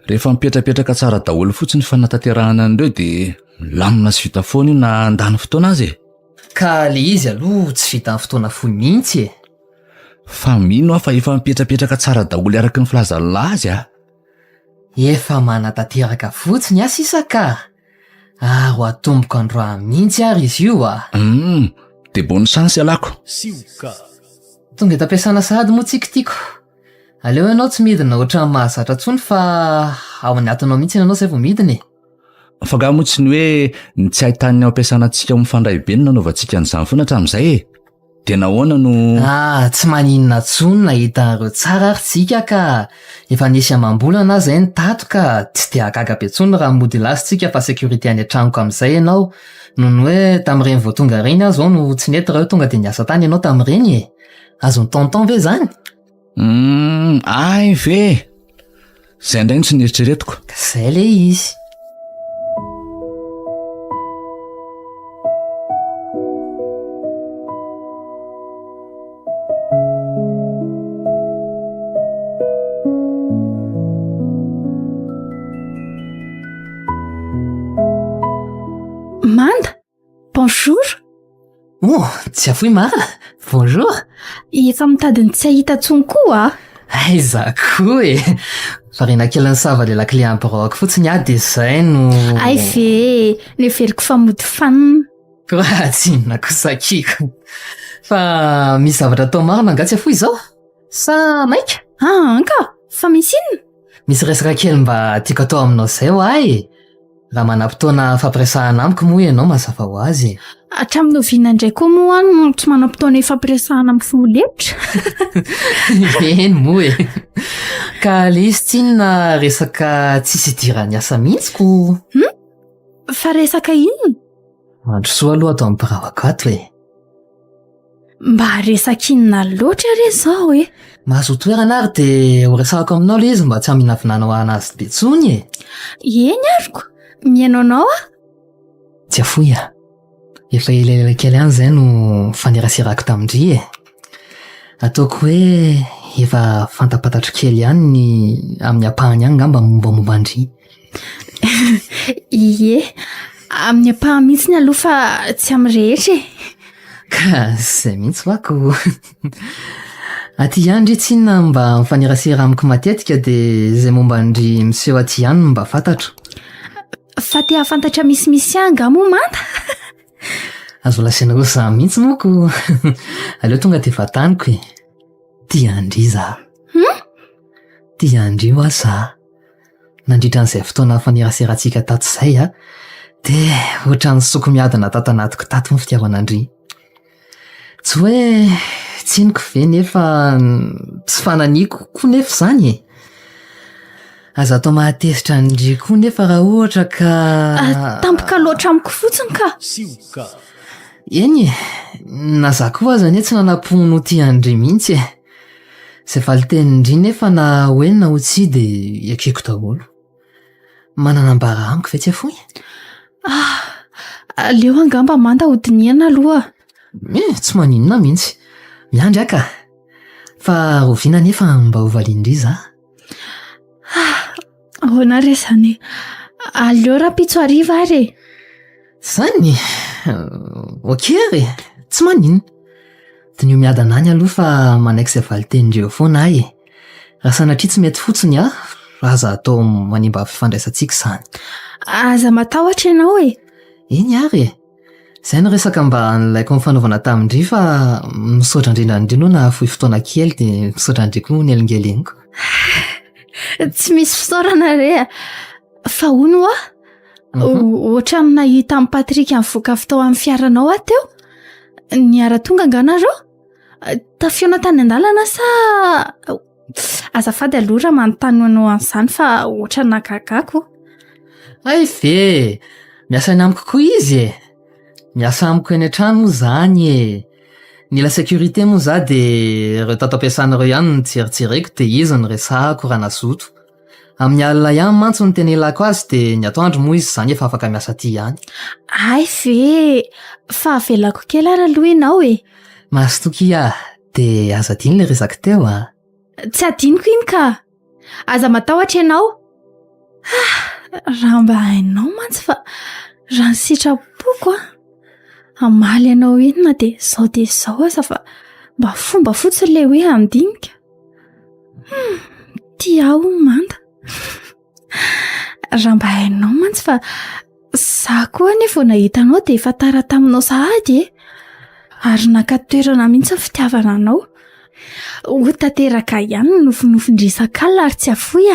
rehefa mipetrapetraka tsara daholo fotsiny fanatanterahana an'ireo dia lamina sy vita foana io na andany fotoana azy Ka le izy aloha tsy vita amin'ny fotoana fohy mihitsy Fa mino fa efa mipetrapetraka tsara daholo araka ny filazan'lahy azy Efa manatanteraka fotsiny sisa ka ho atomboka androany mihitsy ary izy io Dia bonne chance alako. Tonga eto ampiasana sahady moa tsikitiko. Aleo ianao tsy midina ohatran'ny mahazatra intsony fa ao anatinao mihitsy ianao izay vao midina Fa gaha moa tsy ny hoe ny tsy ahitany ao ampiasanantsika mifandray be no nanaovantsika an'izany foana hatramin'izay Dia nahoana no tsy maninona intsony nahita an'ireo tsara ary tsika ka efa nisy amam-bolana izay ny tato ka tsy dia hagaga be intsony raha mody lasitsika fa sécurité any an-tranoko amin'izay ianao noho ny hoe tamin'ireny vao tonga ireny aho zao no tsy nety raha tonga dia niasa tany ianao tamin'ireny azony tonton ve zany Ay ve izay indray no tsy nieritreretiko Izay le izy Manda, bonjour. Tsy afoy marina. Bonjour. Efa mitady ny tsy ahita tsony koa Aiza koa Fa rena kely ny sava le lakle ampiroko fotsiny dia izay no Ay ve, le veriko fa mody fanina. Koa tsy inona kosakiko. Fa misy zavatra atao marina nga tsy afoy izao Sa maika Anka, fa misy inona? Misy resaka kely mba tiako atao aminao izay ho ahy raha manam-potoana fampiresahana amiko moa ianao mazava ho azy. Hatramin'ny oviana indray koa moa no tsy manam-potoana ifampiresahana amin'ny folo-hevitra. Eny moa e. Ka le izy tsinona resaka tsisy idirany asa mihitsiko. Fa resaka inona? Andro soa aloha atao amin'ny biravaka ato e. Mba resaka inona loatra re zao e? Mahazo toerana ary dia ho resahako aminao le izy mba tsy haminavinana ho anazy be tsony e. Eny ariko, mihainao anao a? Tsy afoy a. Efa elaela kely ihany izay no fanerasirako tamindry e. Ataoko hoe efa fantapatatro kely ihany ny amin'ny ampahany ihany ngamba mombamomba andry. Ie, amin'ny ampahany mihitsy ny aloha fa tsy amin'ny rehetra e. Ka izay mihitsy vako. Aty ihany tsinona mba mifanerasera amiko matetika dia izay momba andry miseho aty ihany mba fantatro. Fa te hafantatra misimisy ihany nga moa manta. Azo lasaina ho za mihitsy moko. Aleo tonga dia fataniko e. Tia andry za. Tia andry ho za. Nandritra n'izay fotoana faneraseratsika tato izay a, dia ohatran'ny soko miadana tato anatiko tato ny fitiavana andry. Tsy hoe tsiniko ve nefa tsy fananiko koa nefa izany e. Aza atao mahatezitra andry koa nefa raha ohatra ka tampoka loatra amiko fotsiny ka. Eny e, na za koa zany tsy nanapono tia andry mihitsy e. Izay valitenindry nefa na hoe na ho tsy dia ekeko daholo. Mananambara amiko ve tsy afoy? Aleo angamba manda hodiniana aloha. Tsy maninona mihitsy. Miandry aka. Fa roviana nefa mba ho valindry za. Ahoana re zany? Aleo raha pitso hariva ary. Zany? Ok ary. Tsy maninona. Dia ny miadana any aloha fa manaiky izay valitenindreo foana ahy e. Raha sanatria tsy mety fotsiny aza atao manimba fifandraisantsika izany. Aza matahotra ianao e. Eny ary e. Izay no resaka mba nilaiko ny fanaovana tamindry fa misaotra indrindrandry aloha na fohy fotoana kely dia misaotra indray koa ny elingeleniko. Tsy misy fisaorana re. Fa hono a? Ohatra ny nahita amin'ny Patrika nivoaka avy tao amin'ny fiaranao ateo? Niara tonga anganareo? Tafiona tany an-dalana sa azafady aloha raha manontany anao an'izany fa ohatra nakagako. Ay ve, miasa ny amiko koa izy e. Miasa amiko eny an-trano moa zany e. Nila sécurité moa za dia ireo tato ampiasanareo ihany ny jeritjereko dia izy ny resahako raha nazoto. Amin'ny alina ihany mantsy ny tenelako azy dia ny atoandro moa izy zany efa afaka miasa aty ihany. Ay ve, fa avelako kely ary aloha ianao e. Mahazotoky dia aza adiny le resaka teo Tsy adiniko iny ka. Aza matahotra ianao. Raha mba hainao mantsy fa raha ny sitrapoko amaly ianao inona dia zao aza fa mba fomba fotsiny le hoe andinika. Tia aho manda. Raha mba hainao mantsy fa za koa nefa nahita anao dia efa tara taminao sahady e. Ary nakatoerana mihitsy fitiavana anao. Ho tanteraka ihany ny nofinofindrisak'alina ary tsy afoy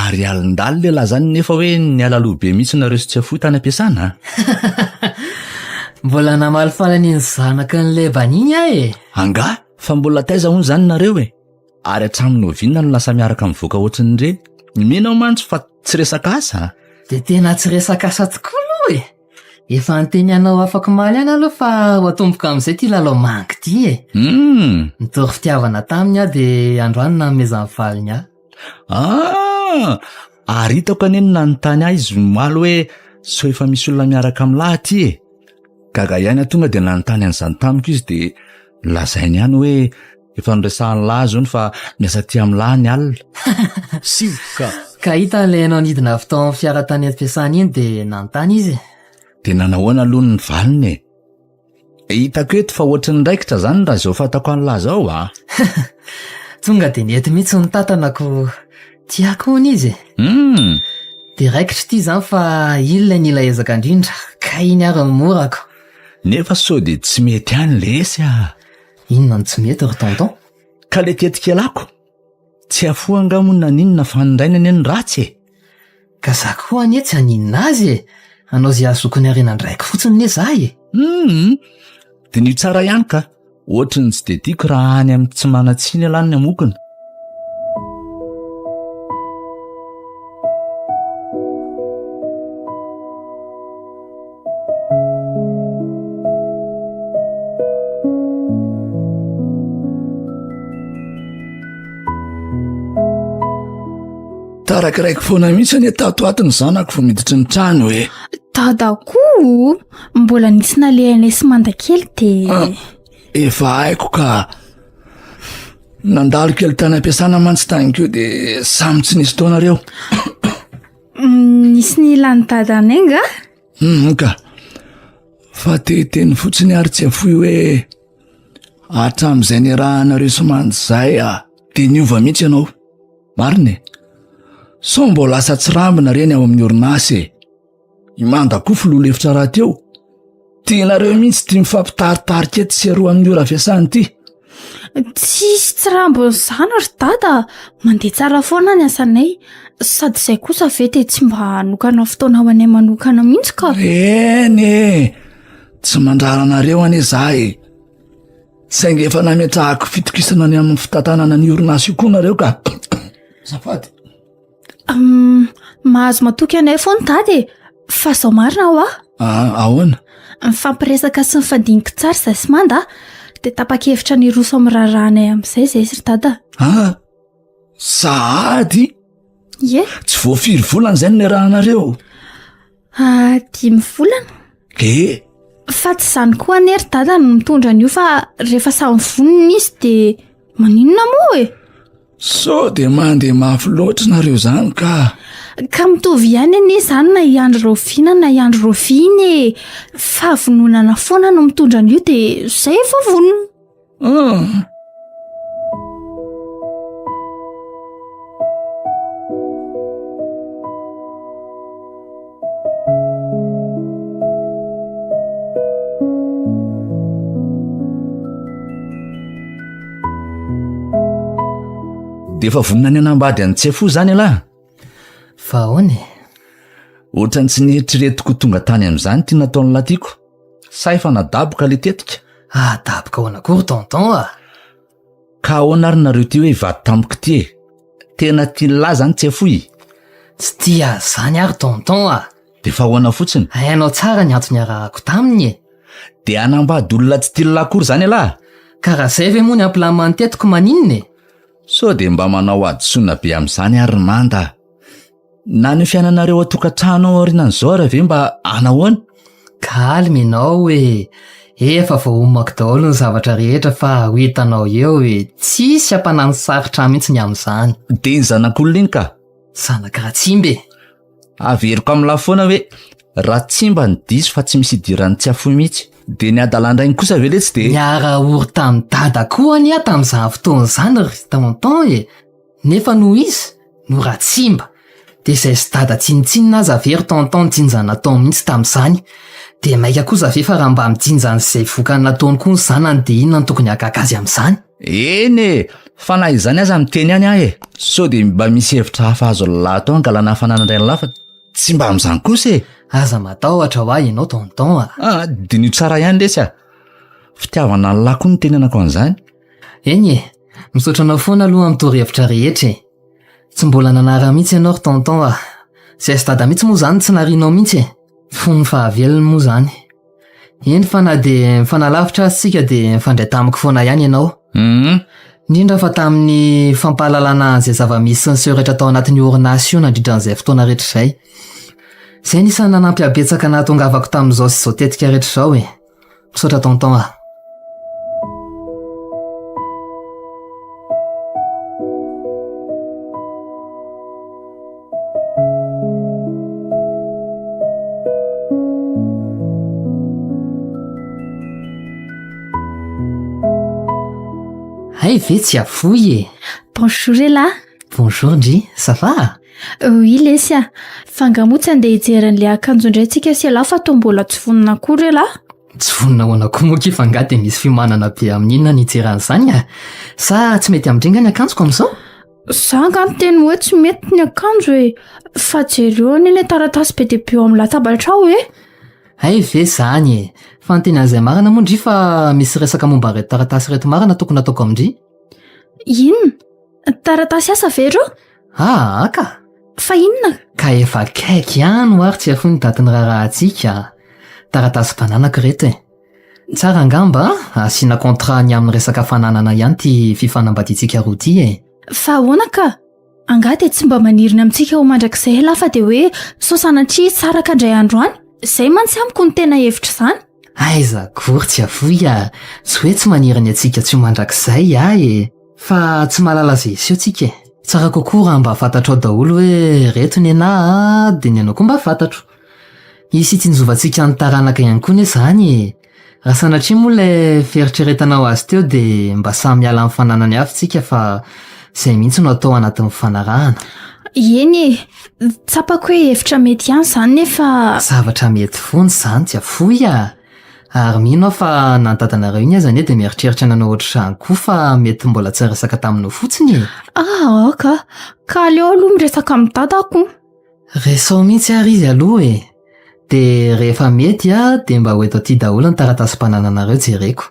Ary alindalo le lahy zany nefa hoe ny alalobe mihitsy nareo sy tsy afoy tany ampiasana. Mbola namaly falaniny zanaka n'le baniny e. Anga, fa mbola taiza hono zany nareo e. Ary hatramin'ny oviana no lasa miaraka mivoaka ohatrin'ire. Mino mantsy fa tsy resaka asa. Dia tena tsy resaka asa tokoa aloha e. Efa anteny anao afaka maly ihany aloha fa ho atomboka amin'izay ty lalao mangy ty e. Nitory fitiavana taminy dia androany namezany valiny ary hitako aneny nanontany ahy izy maly hoe so efa misy olona miaraka amin'lahy ty e. Gaga ihany tonga dia nanontany an'izany tamiko izy dia lazainy ihany hoe efa niresahany lahy zao fa miasa ty amin'lahy ny alina. Sioka. Ka hita ilay anao nidina avy tao amin'ny fiara tany ampiasany iny dia nanontany izy. Dia nanahoana aloha ny valiny e. Hitako eto fa ohatry ny raikitra zany raha izao fatako an'lahy zao Tonga dia nety mihitsy ny tatanako tiako hoana izy dia raikitra ity izany fa ilona ny ila ezaka indrindra ka iny ary morako nefa sao dia tsy mety any lesy inona ny tsy mety ry tonton ka le tetikelako tsy afoha angamonina ninona fanondrainany ny ratsy ka zako ho any tsy haninina azy anao izay azokony arenandraiky fotsiny ne zahy dia ny tsara ihany ka ohatry ny tsy dia tiako raha any amin'ny tsy manatsiny alany ny amokona tarakiraiky foana mihitsy ny atatoatiny zanako vo miditry ny trano hoe dada koa mbola nisy nalehanay sy mandakely dia efa haiko ka nandalo kely tany ampiasana mantsy tany keo dia samy tsy nisy taonareo nisy ny ilany dada anenga ka fa teteny fotsiny ary tsy afoy hoe hatramin'izay ny rahanareo somany zay dia niova mihitsy ianao mariny sao mbo lasa tsy rambina reny ao amin'ny orinasy imandakofo lolevitra raha teo tianareo mihitsy tia mifampitaritarika ety sy aroa amin'ny ora fiasany ity tsisy tsy rambony izany ry dada mandeha tsara foana ny asanay sady izay kosa vety tsy mba nokana fotoana ho anay manokana mihitsy ka eny tsy mandraranareo ane zahay saingy efa nametrahako fitokisana ny amin'ny fitantanana ny orinasy io koa nareo ka zafady mahazo matoky anay foana dady fa zao marina ho ahoana mifampiresaka sy mifandiniky tsara izay sy manda dia tapa-kevitra ny roso amin'ny raharanay amin'izay izay ry dada sahady ye tsy voafiry volana izay ny rahanareo 5 volana fa tsy izany koa ane ry dada no mitondra an'io fa rehefa samy vonona izy dia maninona moa sao dia mandeha mafy loatra nareo izany ka mitovy ihany anie izany na iandro roviana na iandro roviny fa vononana foana no mitondra an'io dia izay efa vonona dia efa vonina ny anambady any tsy afoa izany alahy fa ahoany ohatrany tsy niheritreretiko tonga tany amin'izany tia nataony latiako sa efa nadaboka le tetika daboka ahoana kory tonton ka ahoana ary nareo ty hoe vady tampoka ty tena tia lahy zany tsy afoy tsy tia zany ary tonton dia fa ahoana fotsiny hainao tsara ny antony arahako taminy dia anambady olona tsy tia lakory zany alahy ka raha izay ve moa ny ampilamany tetiko maninona sao dia mba manao adisona be amin'izany ary manda na ny fiainanareo atokantrano ao aorianan'izao raha ve mba anahoana kalmy ianao hoe efa voahomako daholo ny zavatra rehetra fa ho hitanao eo hoe tsisy ampanany sarotra mihitsy ny amin'izany dia ny zanak'olona iny ka zanaka raha tsimbe averiko amin'lahy foana hoe raha tsimba ny diso fa tsy misy idirany tsy afoy mihitsy dia ny adalandrainy kosa ve le tsy dia niara-ory tamin'ny dada koa any tamin'izany fotoana izany ry tonton nefa noho izy no raha tsimba dia izay sy dada tsinitsinina aza avery tonton nijinjany nataony mihitsy tamin'izany dia maika kosa ve fa raha mba mijinjany izay vokany nataony koa ny zanany dia inona ny tokony hakaka azy amin'izany eny fa na izany aza miteny any ahy sao dia mba misy hevitra hafa azo lahy tao angalana hafananandray ny lafa tsy mba amin'izany kosa aza matahotra ho ahy ianao tonton dia ny tsara ihany lesy fitiavana ny lahy koa ny tenenako an'izany eny misaotra anao foana aloha amin'ny torohevitra rehetra tsy mbola nanara mihitsy ianao ry tonton izay sy dada mihitsy moa izany tsy narianao mihitsy fony fahavelony moa izany eny fa na dia mifanalavitra azysika dia mifandray tamiko foana ihany ianao indrindra fa tamin'ny fampahalalana an'izay zava-misy sy ny sehoretra tao anatin'ny orinasy io nandrindra an'izay fotoana rehetra izay izay nisany nanampy abetsaka nahatongavako tamin'izao sy izao tetika rehetra izao misaotra tonton ay ve tsy avoy bonjour lahy Bonjour Ndry, ça va? Oui Lesya, fangamotsy andeha hijeran'le akanjo indray tsika sy ala fa to mbola tsy vonona akory lahy. Tsy vonona hoana koa moa kifa angaha dia misy fimanana be amin'inona ny hijeran'izany a? Sa tsy mety amindringa ny akanjoko amin'izao? Za angano teny hoe tsy mety ny akanjo e, fa jereo ny ilay taratasy be dia be eo amin'ny latabatra ao e. Hay ve zany e, fa ny teny an'izay marina moa Ndry fa misy resaka momba reto taratasy reto marina tokony ataoko amindry? Inona? Taratasy asa ve reo? Aka! Fa inona? Ka efa kaiky ihany ho ary tsy afony datin'ny raharantsika. Taratasy bananako reto e. Tsara angamba asiana contrat ny amin'ny resaka fananana ihany ty fifanambadiantsika roa ty e. Fa ahoana ka? Angaha dia tsy mba manirina amintsika ho mandrakizay lahy fa dia hoe sosanatria tsara ka indray andro any. Izay mantsy amiko ny tena hevitra izany. Aiza gory tsy avoy a, tsy hoe tsy maniriny antsika tsy ho mandrakizay e. Fa tsy mahalala izay iseo tsika e. Tsara kokoa raha mba fantatrao daholo hoe reto ny anahy dia ny anao koa mba fantatro. Isy tsinjovantsika ny taranaka ihany koa ne izany e. Raha sanatria moa ilay fieritreretanao azy teo dia mba samy miala amin'ny fananany avy tsika fa izay mihitsy no atao anatin'ny fanarahana. Eny e, tsapako hoe hevitra mety ihany izany nefa... Zavatra mety foana izany tsy afoy a. Ary mino aho fa nantadanareo iny aza anie dia mieritreritra nanao ohatr'izany koa fa mety mbola tsy resaka taminao fotsiny. Ka aleo aloha miresaka amin'ny dadako. Resao mihitsy ary izy aloha e. Dia rehefa mety dia mba hoeto aty daholo ny taratasy banananareo jereko.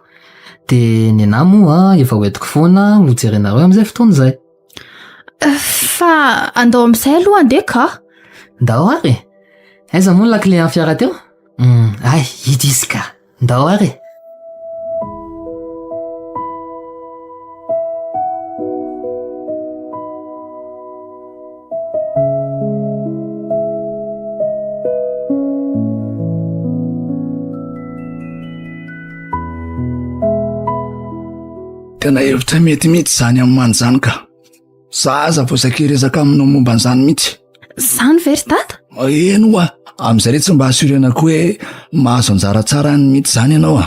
Dia ny anahy moa efa hoetiko foana no jerenareo amin'izay fotoana izay. Fa andao amin'izay aloha andeha ka? Ndao ary e. Aiza moa ny lakile amin'ny fiara teo? Ay, hity izy ka. Ndao ary e. Tena hevitra mety mihitsy izany amin'ny man'izany ka. Zaza vao sakiresaka aminao momba an'izany mihitsy. Izany very dada? Eno a, amin'izay rehetra mba asorenako hoe mahazo anjara tsara ny mihitsy izany ianao a.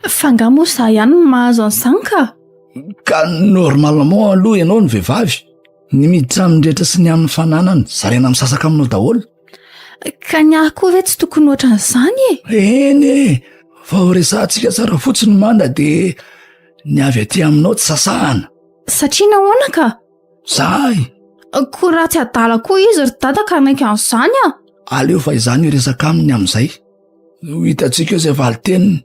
Fa nga moa izaho ihany no mahazo an'izany ka? Ka normalement aloha ianao ny vehivavy. Ny miditra amin'ny rehetra sy ny amin'ny fananany, zarena misasaka aminao daholo. Ka ny ahy koa ve tsy tokony ohatran'izany e? Eny e, fa ho resahantsika tsara fotsiny manda dia ny avy aty aminao tsy sasahana. Satria nahoana ka? Zahay. Koa raha tsy adala koa izy ry dada ka naiky an'izany a? Aleo fa izany resaka aminy amin'izay. Ho hitantsika eo izay valiteniny.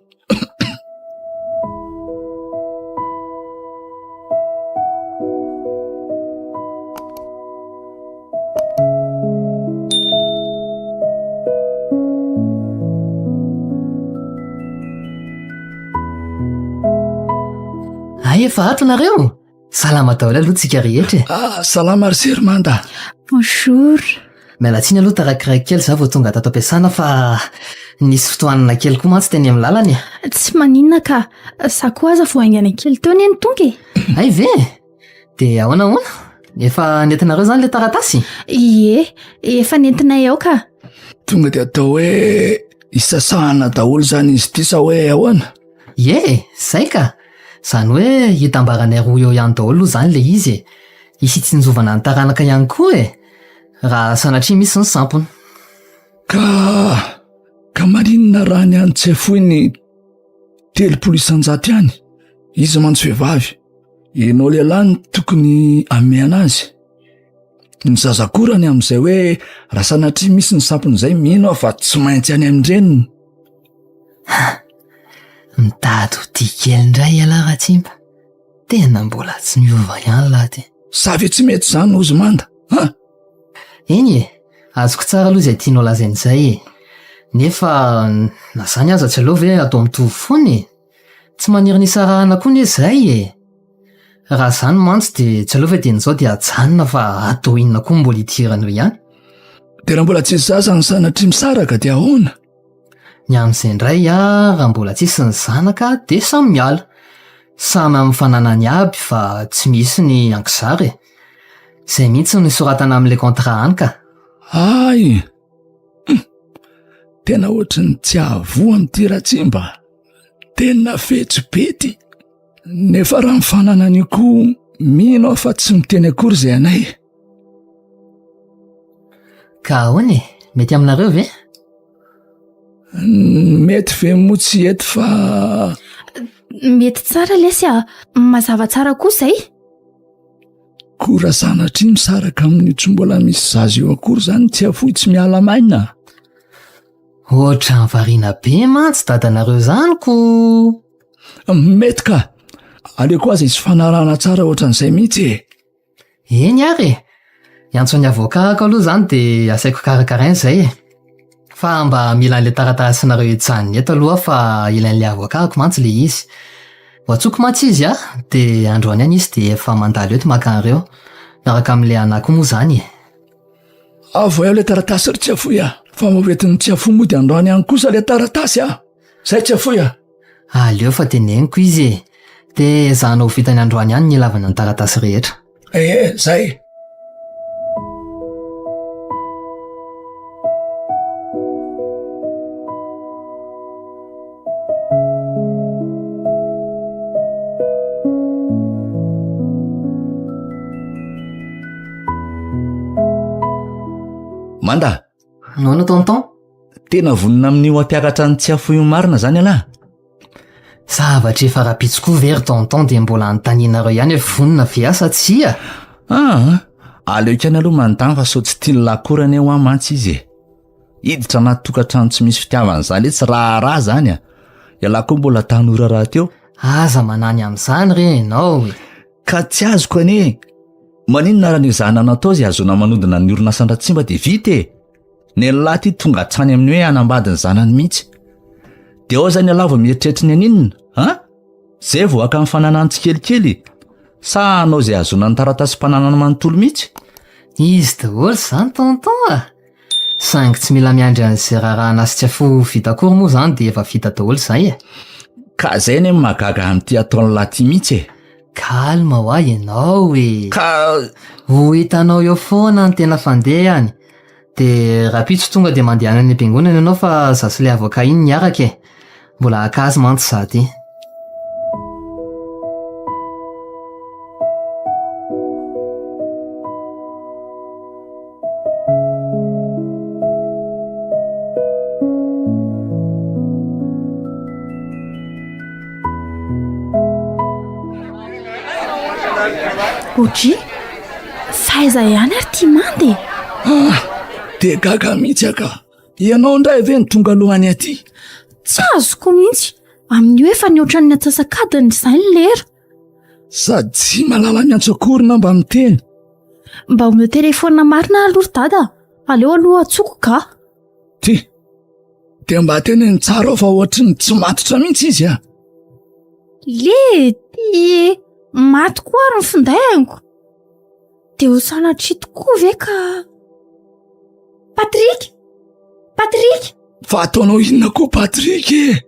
Ay, efa ato nareo. Salama daholo aloha tsika rehetra e. Salama ry Sermanda. Bonjour. Mialatsiny aloha tarakiraiky kely za vao tonga tato am-piasana fa nisy fotoanana kely koa mantsy teny amin'ny lalany. Tsy maninona ka, sa koa aza vao aingana kely teo ny tonga e. Ay ve? Dia ahoana? Efa nentinareo zany le taratasy? Ie, efa nentinay ao ka. Tonga dia atao hoe isasahana daholo zany izy ty sa hoe ahoana? Ie, zay ka. Zany hoe hitambaranay roa eo ihany daholo zany le izy e. Hisitsinjovana ny taranaka ihany koa e. Raha sanatria misy ny sampony. Ka marinina raha ny any tsy afoy ny 300 ihany. Izy mantsy vehivavy. Ianao lehilahy ny tokony ameana azy. Ny zazakorany amin'izay hoe raha sanatria misy ny sampony izay mino fa tsy maintsy any amin'ireny. Mitady ho tia kely indray ala Ratsimba. Tena mbola tsy miova ihany lahy. Savy tsy mety izany ozy manda. Eny e, azoko tsara aloha izay tianao lazaina izay e. Nefa na zany aza tsy aleo ve atao mitovy foana e. Tsy maniry ny sarahana koa ne izay e. Raha zany mantsy dia tsy aleo ve dia n'izao dia hajanona fa atao inona koa mbola hidiranao ihany. Dia raha mbola tsisy zaza ny sanatria misaraka dia ahoana? Ny amin'izay indray raha mbola tsisy ny zanaka dia samy miala. Samy amin'ny fananany aby fa tsy misy ny ankizary. Izay mihitsy no soratana amin'ilay contrat any ka. Ay, tena ohatry ny tsy ahavoa amin'ity Ratsimba. Tena fetsipety. Nefa raha ny fananany koa mino fa tsy miteny akory izay anay. Ka ahoana e? Mety aminareo ve? Mety ve motsy eto fa mety tsara lesy a mazava tsara kosa zay. kora sanatry misaraka amin'ny tsy mbola misy zazy eo akory zany tsy afoy tsy miala maina. Ohatra nyvariana be mantsy dadanareo zany ko. Mety ka aleko aza isy fanarahana tsara ohatran'izay mihitsy e. Eny ary iantsony avoakako aloha zany dia asaiko karakaraina izay e. Fa mba mila an'ilay taratasinareo hitsaniny eto aloha fa ilain'ilay avoakako mantsy le izy. Voatsoko mantsy izy dia androany any izy dia efa mandalo eto makan'ireo miaraka amin'ilay anako moa zany e. Avo eo ilay taratasy ry tsy afoy fa mavetiny tsy afoy mody androany any kosa ilay taratasy zay tsy afoy Aleo fa teneniko izy e. Dia zahanao vitany androany any ny ilavana ny taratasy rehetra. Zay. Manda, Nono tonton? tena vonina amin'io ampiakatra ny tsy afoy marina zany alahy. Zavatra efa rapitsikoa very tonton dia mbola anontanianareo ihany hoe vonina ve asa tsia? Aleoko ihany aloha manontany fa sao tsy tiany lakorany eo mantsy izy e. Hiditra anaty tokantrano tsy misy fitiavana zany tsy raha zany ialahy koa mbola tanora raha teo. Aza manany amin'izany re ianao e. Ka tsy azoko anie. Maninona raha ny zanana atao izay azona manodina ny orinasandratsimba dia vita e. Ny lahy ty tonga hatrany amin'ny hoe hanambady ny zanany mihitsy. Dia ao zany alahy vao mieritreritra ny aninona zay vao aka mifananany tsikelikely sa anao izay azona ny taratasym-pananana manontolo mihitsy. Izy daholo zany tonton saingy tsy mila miandry an'izay raharaha sy tsy afoy vita akory moa zany dia efa vita daholo izay e. Ka zay ny magaga amin'ity ataon'ny lahy ty mihitsy e. Kalma ho ahy ianao e. Ka Ho hitanao eo foana ny tena fandehany. Dia rapitso tonga dia mandeha any am-piangonana ianao fa za sy ilay avoaka iny niaraka e. Mbola akazy mantsy za ty. Oji, faiza ihany ary tia mandy. Dia gaga mihitsy aka. Ianao indray ve ny tonga alohany aty? Tsy azoko mihitsy amin'io efa nioatra ny atsasakadiny izay ny lera. Sady tsy malala miantso akory na mba miteny. Mba omeo telefona marina aloha ry dada. Aleo aloha atsoko ka. Dia mba teneny tsara ao fa ohatry ny tsy matotra mihitsy izy Le maty koa ary ny findaingo. Dia ho sanatria tokoa ve ka. Patrik! Fa ataonao inona koa Patrik e?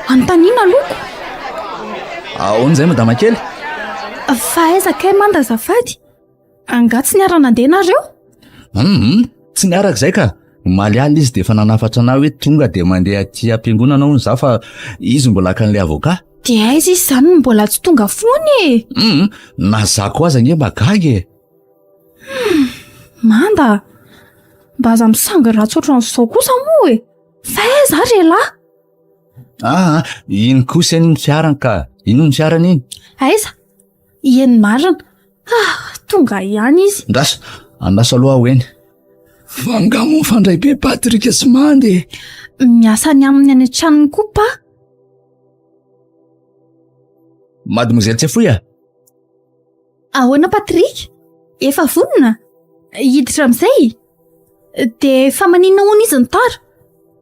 Anontaniana loko. Ahoana izay madama kely? Fa aiza kay manda azafady. Anga tsy niara nandeha nareo? Tsy niaraka izay ka. Malialy izy dia efa nanafatra anao hoe tonga dia mandeha aty am-piangonana hono za fa izy mbola akan'ilay avoka. Dia aiza izy izany mbola tsy tonga foana e. Na za koa aza nge magagy e. Manda, mba aza misangy ratsy ohatran'izao kosa moa e. Fa aiza ry lahy? Iny kosa iny ny fiarany ka. Ino ny fiarany iny? Aiza? Eny marina. Tonga ihany izy. Andaso aloha aho eny. Fangamo mifandray be Patrik sy mandy. Miasa ny amin'ny any an-tranony koa pa. Mademoiselle tsy afoy Ahoana Patrik? Efa vonona? Hiditra amin'izay? Dia efa maninona hono izy ny tara?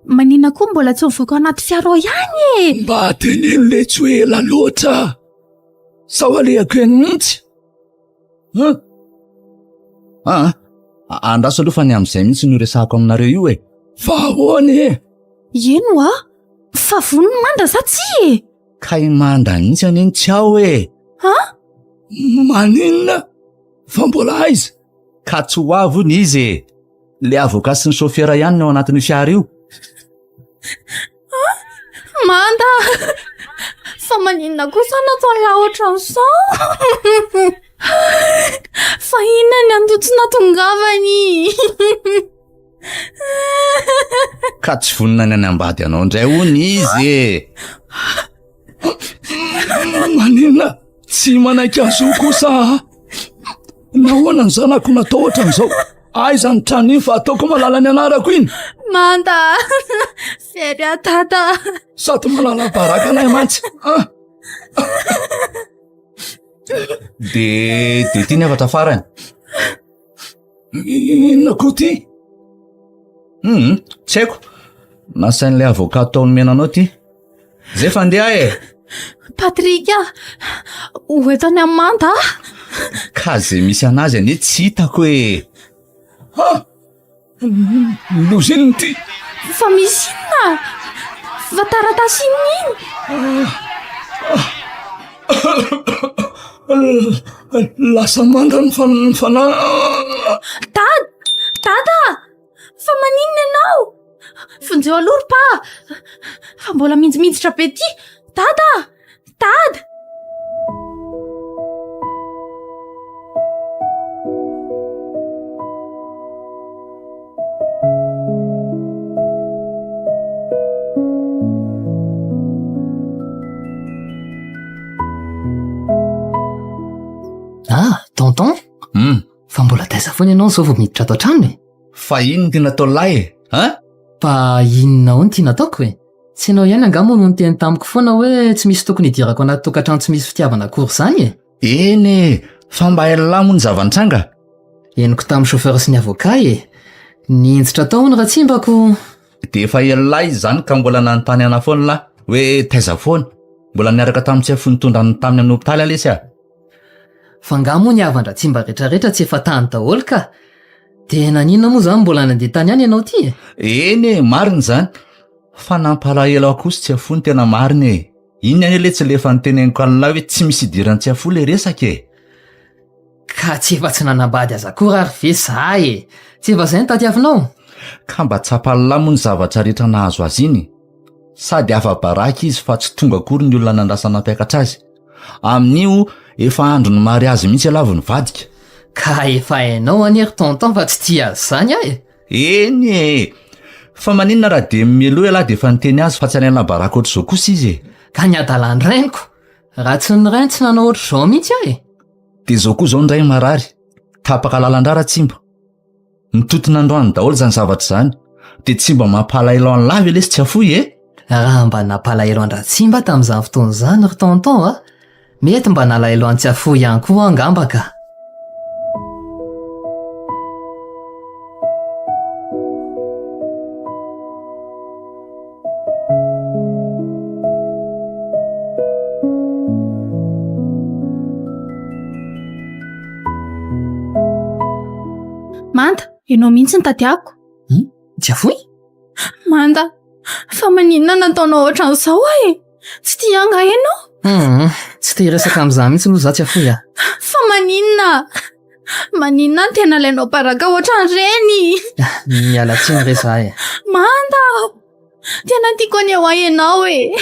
Maninona koa mbola tsy mivoaka anaty fiara ao ihany e. Mba teneno le tsy hoe ela loatra. Sao alehako eny mihitsy. Andaso aloha fa ny amin'izay mihitsy no resahako aminareo io e. Fa ahoana e? Eno fa vonony manda sa tsy e? Ka manda mihitsy aneny tsy ao e. Maninona? Fa mbola aiza? Ka tsy ho avy ny izy e. Le avoka sy ny sofera ihany no ao anatin'ny fiara io. Manda! Fa maninona kosa natao ohatran'izao? Fa inona ny andotsona tongavany? Ka tsy vonina ny any ambady anao indray hony izy e. Manina tsy manaiky azo kosa. Nahoana ny zanako natao ohatran'izao? Aiza ny trano iny fa ataoko malala ny anarako iny? Manda, fery tata. Sady malala baraka anay mantsy. De ty ny avatra farany. Inona koa ty? Tsy haiko. Nasain'ilay avoka taony menanao ty. Zay fandeha e. Patrika, hoetany amin'ny Manda. Ka zay misy anazy anie tsy hitako e. Lozininy ty. Fa misy inona? Fa taratasy inona iny? Lasa manda ny Tata, fa maninona ianao? Fonjeo aloha pa. Fa mbola minjiminditra be ty. Tata. Tonton? Fa mbola taiza foana ianao zao vao miditra ato an-trano e? Fa ino ty natao lahy e? Fa inona ho ny tia nataoko e? Tsy ianao ihany angamba no niteny tamiko foana hoe tsy misy tokony hidirako anaty tokantrano tsy misy fitiavana akory izany e? Eny e, fa mba hailalahy moa ny zavan-tranga. Henoko tamin'ny chauffeur sy ny avoka e. Ninjitra tao hono raha tsimbako. De efa elahy izy zany ka mbola nanontany ana foana lahy hoe taiza foana. Mbola niaraka tamin'ny tsy afony tondrany tamin'ny amin'ny hopitaly alesy a. Fa nga moa ny havandratsimba rehetrarehetra tsy efa tany daholo ka. Tena ninona moa zany mbola nandeha tany any ianao ty e? Eny e, mariny zany. Fa nampalahelo ako sy tsy afony tena mariny e. Iny any le tsy lefa niteneniko an'lahy hoe tsy misy idirany tsy afo le resaka e. Ka tsy efa tsy nanambady aza koa ary ve za e? Tsy efa zay ny tadiavinao? Ka mba tsapalalahy moa ny zavatra rehetra nahazo azy iny. Sady afa-baraka izy fa tsy tonga akory ny olona nandrasa nampiakatra azy. Amin'io efa andro ny mariazy mihitsy alavy ny vadika. Ka efa hainao anery tonton fa tsy tia azy zany aho e. Eny e. Fa maninona raha de mieloha lahy de efa niteny azy fa tsy anena baraka ohatr'izao kosa izy e. Ka ny adalan'ny rainiko. Raha tsy ny rainy tsy nanao ohatr'izao mihitsy aho e. De zao koa zao ny ray marary. Tapaka lalan-drara tsimba. Mitotona androany daholo zany zavatra zany. De tsy mba mampalahelo an'lahy ve lesy tsy afoy e? Raha mba nampalahelo an-dratsimba tamin'izany fotoana izany ry tonton a. Mety mba nalahelo an-tsy afoy ihany koa angamba ka. Manda, ianao mihitsy ny tadiako. Tsy afoy? Manda, fa maninona nataonao ohatran'izao e? Tsy tia anga ianao? Tsy te hiresaka amin'izany mihitsy aloha za tsy afoy a. Fa maninona ny tena ilainao baraka ohatran'ireny? Miala tsiny re za e. Manda, tena tiako ny eo ianao e.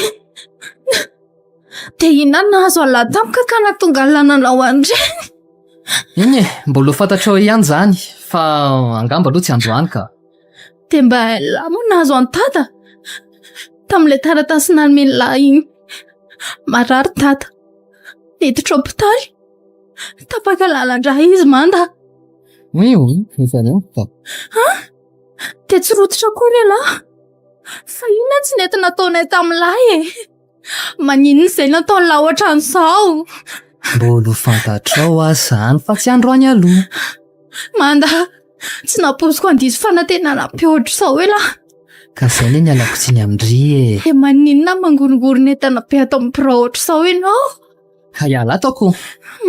De inona nahazo an'la tampoka ka nahatonga lananao an'ireny? Iny e, mbola fantatrao ihany zany, fa angamba aloha tsy androany ka. De mba la moa nahazo an tata tamin'ilay taratasy nanome lahy iny. Marary tata, niditra hopitaly, tapaka lalan-drà izy Manda. Oui, efa reo ka. De tsy rototra akory ialahy. Fa inona tsy nety nataonay tamin'lahy e? Maninona izay nataony lahy ohatran'izao? Mbola fantatrao a zany fa tsy androany aloha. Manda, tsy napoziko andiso fanantenana-pe ohatr'izao e lahy. Ka zay ny alako tsiny amindry e. E maninona mangorongorona entana be ato amin'ny bira ohatr'izao ianao? Ka iala atako.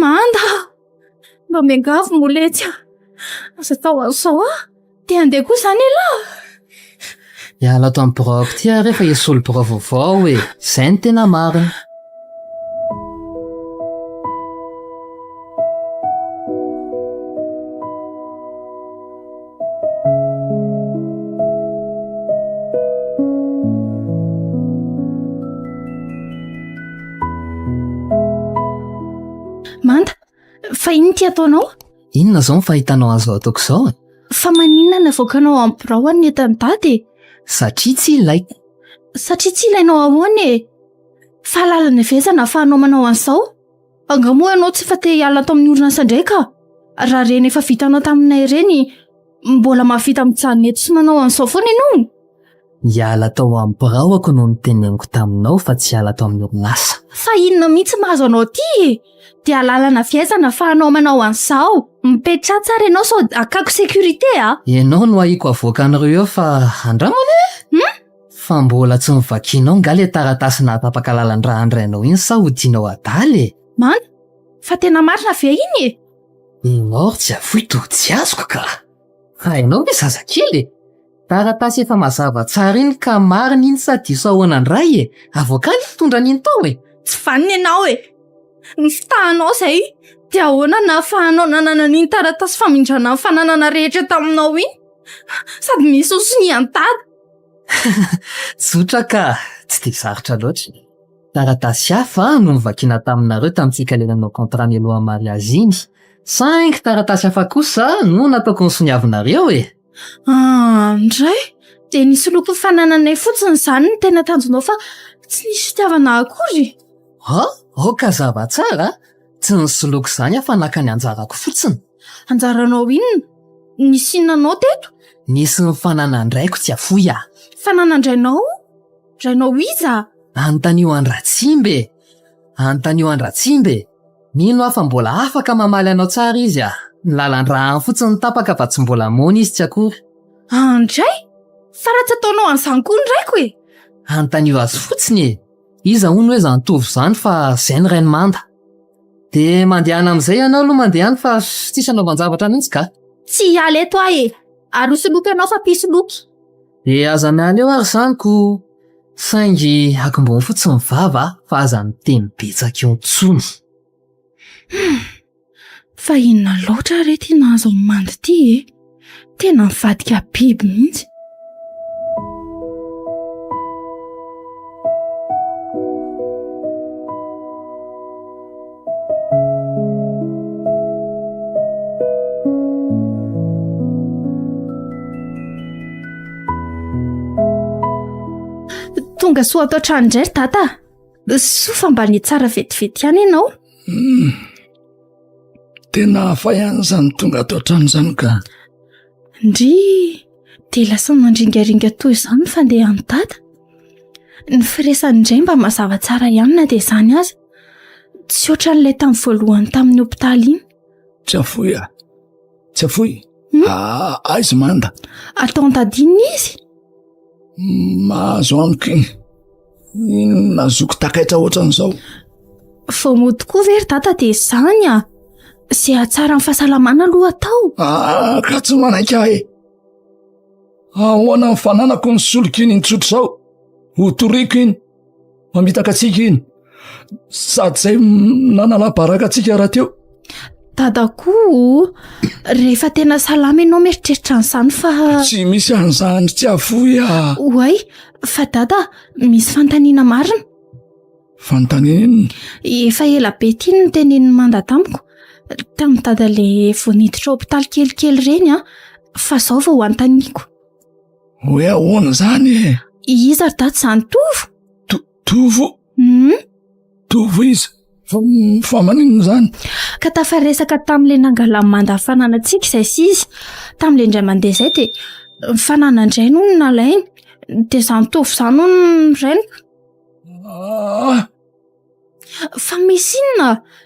Manda, mba miangavy moletsy a. Asa tao an'izao a, de andeha koa zany e lahy. Iala ato amin'ny biraoko ty a rehefa esolo bira vaovao e. Zay ny tena marina. Manda, Fa iny ty ataonao? Inona zao ny fahitanao an'izao ataoko izao? Fa maninona navoakanao amin'ny birao ny entany dady? Satria tsy ilaiko. Satria tsy ilainao ahoana e? Fa lalana vezana ahafahanao manao an'izao? Angamoa ianao tsy fa te hiala ato amin'ny orinasa indray ka? Raha reny efa vitanao taminay ireny, mbola mahavita mijanona eto sy manao an'izao foana ianao? Hiala tao amin'ny birao ako no niteneniko taminao fa tsy hiala tao amin'ny orinasa. Fa inona mihitsy mahazo anao ty? Dia lalana viazana ahafahanao manao an'izao? Mipetra tsara ianao sao akako sécurité a? Ianao no ahiko avoaka an'ireo eo fa andramana e? Fa mbola tsy mivakianao nga le taratasy nahatapaka lalan-draha andrainao iny sa ho tianao adaly e? Mana? Fa tena marina ve iny e? Mor tsy avoy to tsy azoko ka. Hainao ve zazakely? Taratasy efa mazava tsara iny ka marina iny sa diso ahoanandray e? Avoaka ny fitondra an'iny tao e? Tsy vaniny ianao e? Ny fitahanao izay dia ahoana na ahafahanao nanana n'iny taratasy famindrana amin'ny fananana rehetra taminao iny? Sady misy oso ny antady. Tsotra ka, tsy dia sarotra loatra. Taratasy hafa no nivakiana taminareo tamintsika lelanao contrat mialoha mariazy iny. 5 taratasy hafa kosa no nataoko ny soniavinareo e. Ndray? Dia nisy loko fanananay fotsiny izany no tena tanjonao fa tsy nisy fitiavana akory. Ka zava tsara. Tsy nisoloako izany afa naka ny anjarako fotsiny. Anjaranao inona? Nisy inonanao teto? Nisy ny fananandraiko tsy afoy a. Fananandrainao? Drainao iza? Antanio Andratsimbe. Antanio Andratsimbe. Mino afa mbola afaka mamaly anao tsara izy a. Ny lalan-drahany fotsiny tapaka fa tsy mbola mona izy tsy akory. Andray? Fa raha tsy ataonao an'izany koa ndraiko e? Antanio azy fotsiny e. Iza hono hoe zantovy izany fa izay ny rainy manda. Dia mandehana amin'izay ianao aloha mandehana fa tsisy anaovan-javatra mihitsy ka. Tsy hiala eto ahy e. Ary hosoloky ianao fa pisy loky. Dia aza miala eo ary zaniko. Saingy akombony fotsiny vava fa aza miteny betsaka eo ntsony. Fa inona loatra rety nahazo ny mandy ty e? Tena mivadika biby mihitsy. Tonga soa atao trano indray tata. Sofa mba ny tsara vetivety ihany ianao. Tena afa ihany izany tonga atao trano izany ka. Ndry dia lasa mandringaringa toy izany ny fandehan'ny tata. Ny firesany indray mba mazava tsara ihany na dia izany aza. Tsy oatra n'ilay tamin'ny voalohany tamin'ny hopitaly iny. Tsy afoy a. Tsy afoy. Aizy manda. Atao an-tadinina izy. Mahazo amiko iny. Nazoko takaitra ohatran'izao. Vao mody koa very tata dia izany a. Izay hatsara ny fahasalamana aloha atao. Ka tsy manaiky ahy. Ahoana ny fananako ny solika iny tsotra izao. Ho toriko iny. Mamitaka atsika iny. Sady izay nanala-baraka atsika raha teo. Dadako, rehefa tena salama ianao mieritreritra an'izany fa... Tsy misy an'izany tsy afoy a. Oay, fa dada, misy fantaniana marina. Fantaniana? Efa ela be ity no teneniny manda tamiko. Tamin'ny dada le voaniditra hopitaly kelikely reny a, fa izao vao antaniko. Hoe ahoana izany e? Iza ry dada izany tovo? Tovo? Tovo iza? Fa maninona izany? Ka tafaresaka tamin'ilay nangalan'ny manda fananantsika izay izy. Tamin'ilay indray mandeha izay dia ny fananandray no nalainy. Dia izany tovo izany no nirainiko. Fa misy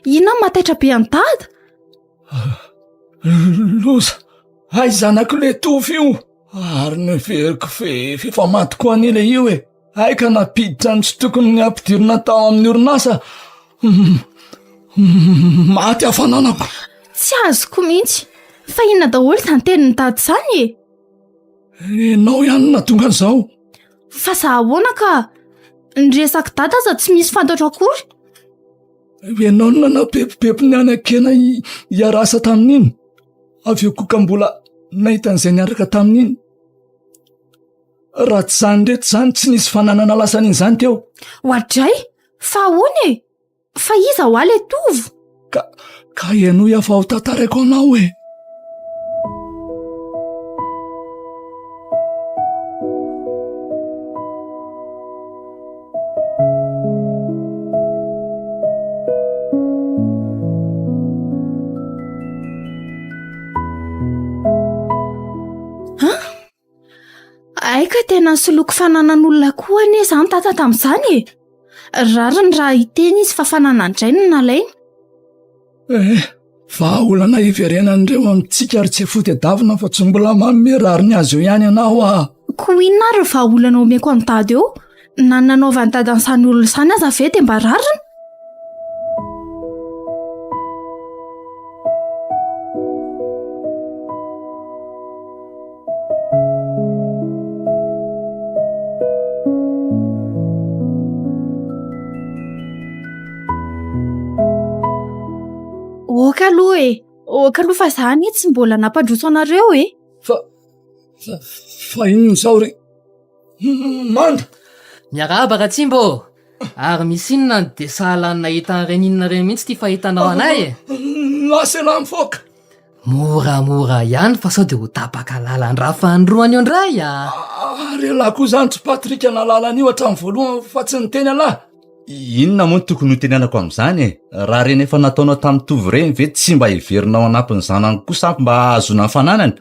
inona mataitra be any dada? Loza, ay zanako le tovo io. Ary neveriko fefa maty koa an'ilay io e. Ay ka napiditra ny tsy tokony ny ampidirina tao amin'ny orinasa. Maty hafananako. Tsy azoko mihitsy. Fa inona daholo izany tenin'ny dada izany e? Ianao ihany na tonga an'izao. Fa zahoana ka ny resaka dada aza tsy misy fantatra akory. Ianao no nanapepopepo ny anakena hiarasa tamin'iny. Avy eo koa ka mbola nahita an'izay niaraka tamin'iny. Raha tsy izany reto izany tsy nisy fananana lasan'iny izany teo. Hoadray? Fa ahoana e? Fa iza ho ahy ilay tovo? ka eno efa ho tantarako anao e. Aika tena soloko fananan'olona koa anie zany tata tamin'izany e. Rariny raha hiteny izy fa fananandray no nalainy. Fa olana iverenan'ireo amintsika ary tsy fotedavina fa tsy mbola manome rariny azy eo ihany ianao a. Koa inona ary va olana omeko amin'ny dady eo? Na nanaovany dadan'izany olona izany aza ve dia mba rariny? Oka aloha fa zany tsy mbola nampandroso anareo e. Fa inona izao ry Manda? Miarahaba Ratsimbo. Ary misy inona dia sahalan'ny nahita an'ireny inona ireny mihitsy ty fahitanao anay e. Lasa lahy mifoaka. Moramora ihany fa sao dia ho tapaka lalan-dra fandroany eo indray a. Ary lahy koa zany tsy Patrika nalalany io hatramin'ny voalohany fa tsy niteny alahy. Inona moa tokony ho tenenako amin'izany e? Raha reny efa nataonao tamin'ny tovy reny ve tsy mba hiverinao anampin'ny zanany kosa mba ahazona ny fananany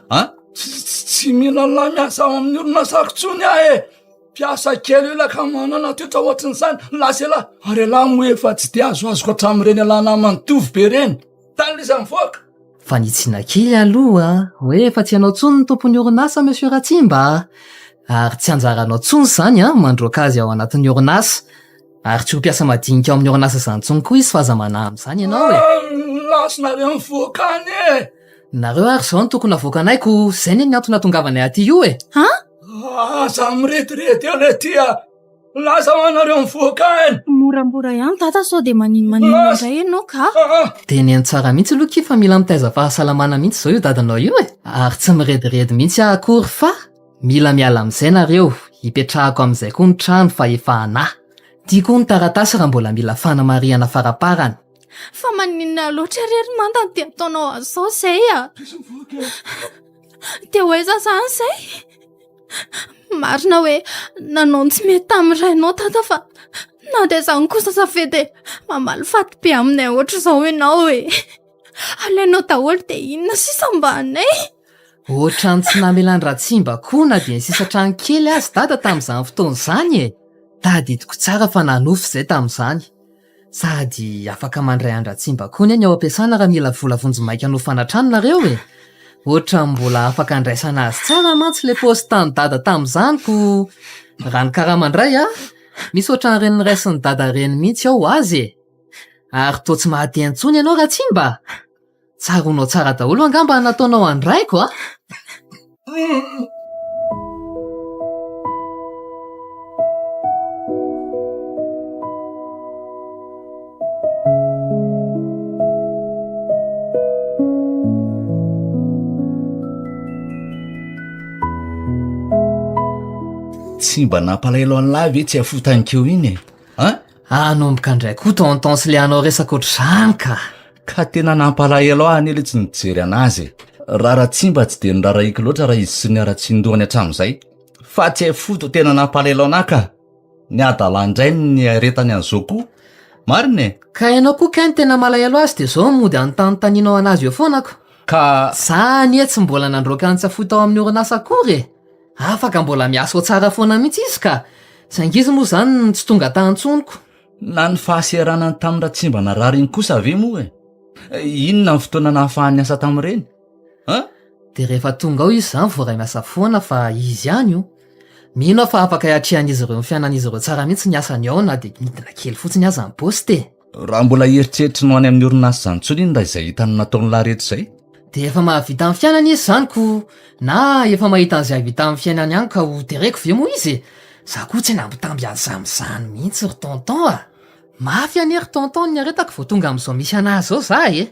Tsy mila lahy miasa amin'ny orinasa intsony aho e. Piasa kely io laka manana toetra ohatrin'izany. Lasa lahy. Ary lahy moa efa tsy dia azoazoko hatramin'ireny alahy namany tovy be reny. Tan'iza mivoaka. Fa nitsiana kely aloha hoe efa tsy ianao tsony ny tompon'ny orinasa Monsieur Ratsimba. Ary tsy anjaranao tsony zany mandroaka azy ao anatin'ny orinasa. Ary tsy ho piasa madinika ao amin'ny orinasa izany tsony koa izy fa aza manahy amin'izany ianao e. Lasonareo mivoaka any e. Nareo ary izao no tokony avoaka anayko. Izay ny antony nahatongavanay aty io e. Aza miretirety eo le tia. Lasa manareo mivoaka any. Moramora ihany tata sao dia maninona indray ianao ka. Teneny tsara mihitsy aloha ki fa mila mitaiza fahasalamana mihitsy izao io dadanao io e. Ary tsy mirediredy mihitsy akory fa mila miala amin'izay nareo. Hipetrahako amin'izay koa ny trano fa efa anahy. Tiako ny taratasy raha mbola mila fanamariana faraparany. Fa maninona loatra rery Manda dia ataonao azao izay a. Dia hoaiza zany izay? Marina hoe nanao tsy mety tamin'irainao tata fa na dia izany kosa safety mamaly faty be aminay ohatra izao ianao e. Alainao daholo dia inona sisa mba anay? Ohatrany tsy namelany Ratsimba koa na dia ny sisa trano kely azy dada tamin'izany fotoana izany e. Tady hitako tsara fa nanofy izay tamin'izany. Sady afaka mandray an-Ratsimba koa ny ao am-piasana raha mila vola vonjimaika hanofana trano nareo e. Ohatra mbola afaka andraisana azy tsara mantsy le postan dada tamin'izany ko raha ny karamandray misy ohatra n'ireny niraisin'ny dada reny mihitsy ao azy e. Ary toa tsy mahate antsony ianao Ratsimba. Tsaronao tsara daholo angamba nataonao andraiko Tsy mba nampalahelo an'lahy ve tsy afotanikeo iny e? Anomboka indray koa tonton-sy le anao resaka ohatr'izany ka. Ka tena nampalahelo ahy anie le tsy nijery anazy e. Raha Ratsimba tsy dia niraraiky loatra raha izy sy ny ara-tsindohany hatramin'izay. Fa tsy foto tena nampalahelo anahy ka. Ny adalandray ny aretany an'izao koa. Marina e. Ka ianao koa kay ny tena malahelo azy dia izao mody anontanotaninao anazy eo foanako. Ka Zany tsy mbola nandroaka ny tsy afoto ao amin'ny orinasa akory e. Afaka mbola miasa ho tsara foana mihitsy izy ka. Saingy izy moa zany tsy tonga tahantsoniko. na ny fahaseranany tamin'ny Ratsimba narary iny kosa ave moa e. Inona ny fotoana nahafahany asa tamin'ireny? Dia rehefa tonga ao izy zany voaray miasa foana fa izy ihany io. Mino fa afaka hiatrehan'izy ireo ny fiainan'izy ireo tsara mihitsy ny asany ao na dia midina kely fotsiny aza ny poste. Raha mbola eritreritrinao any amin'ny orinasa izany tsony iny raha izay hitany nataony laretra izay. Dia efa mahavita amin'ny fiainany izy zany ko na efa mahita an'izay havita amin'ny fiainany ihany ka ho tereko ve moa izy? Za koa tsy nambitamby azy amin'izany mihitsy ry tonton Mafy anie ry tonton ny aretako vao tonga amin'izao misy anazy zao za e.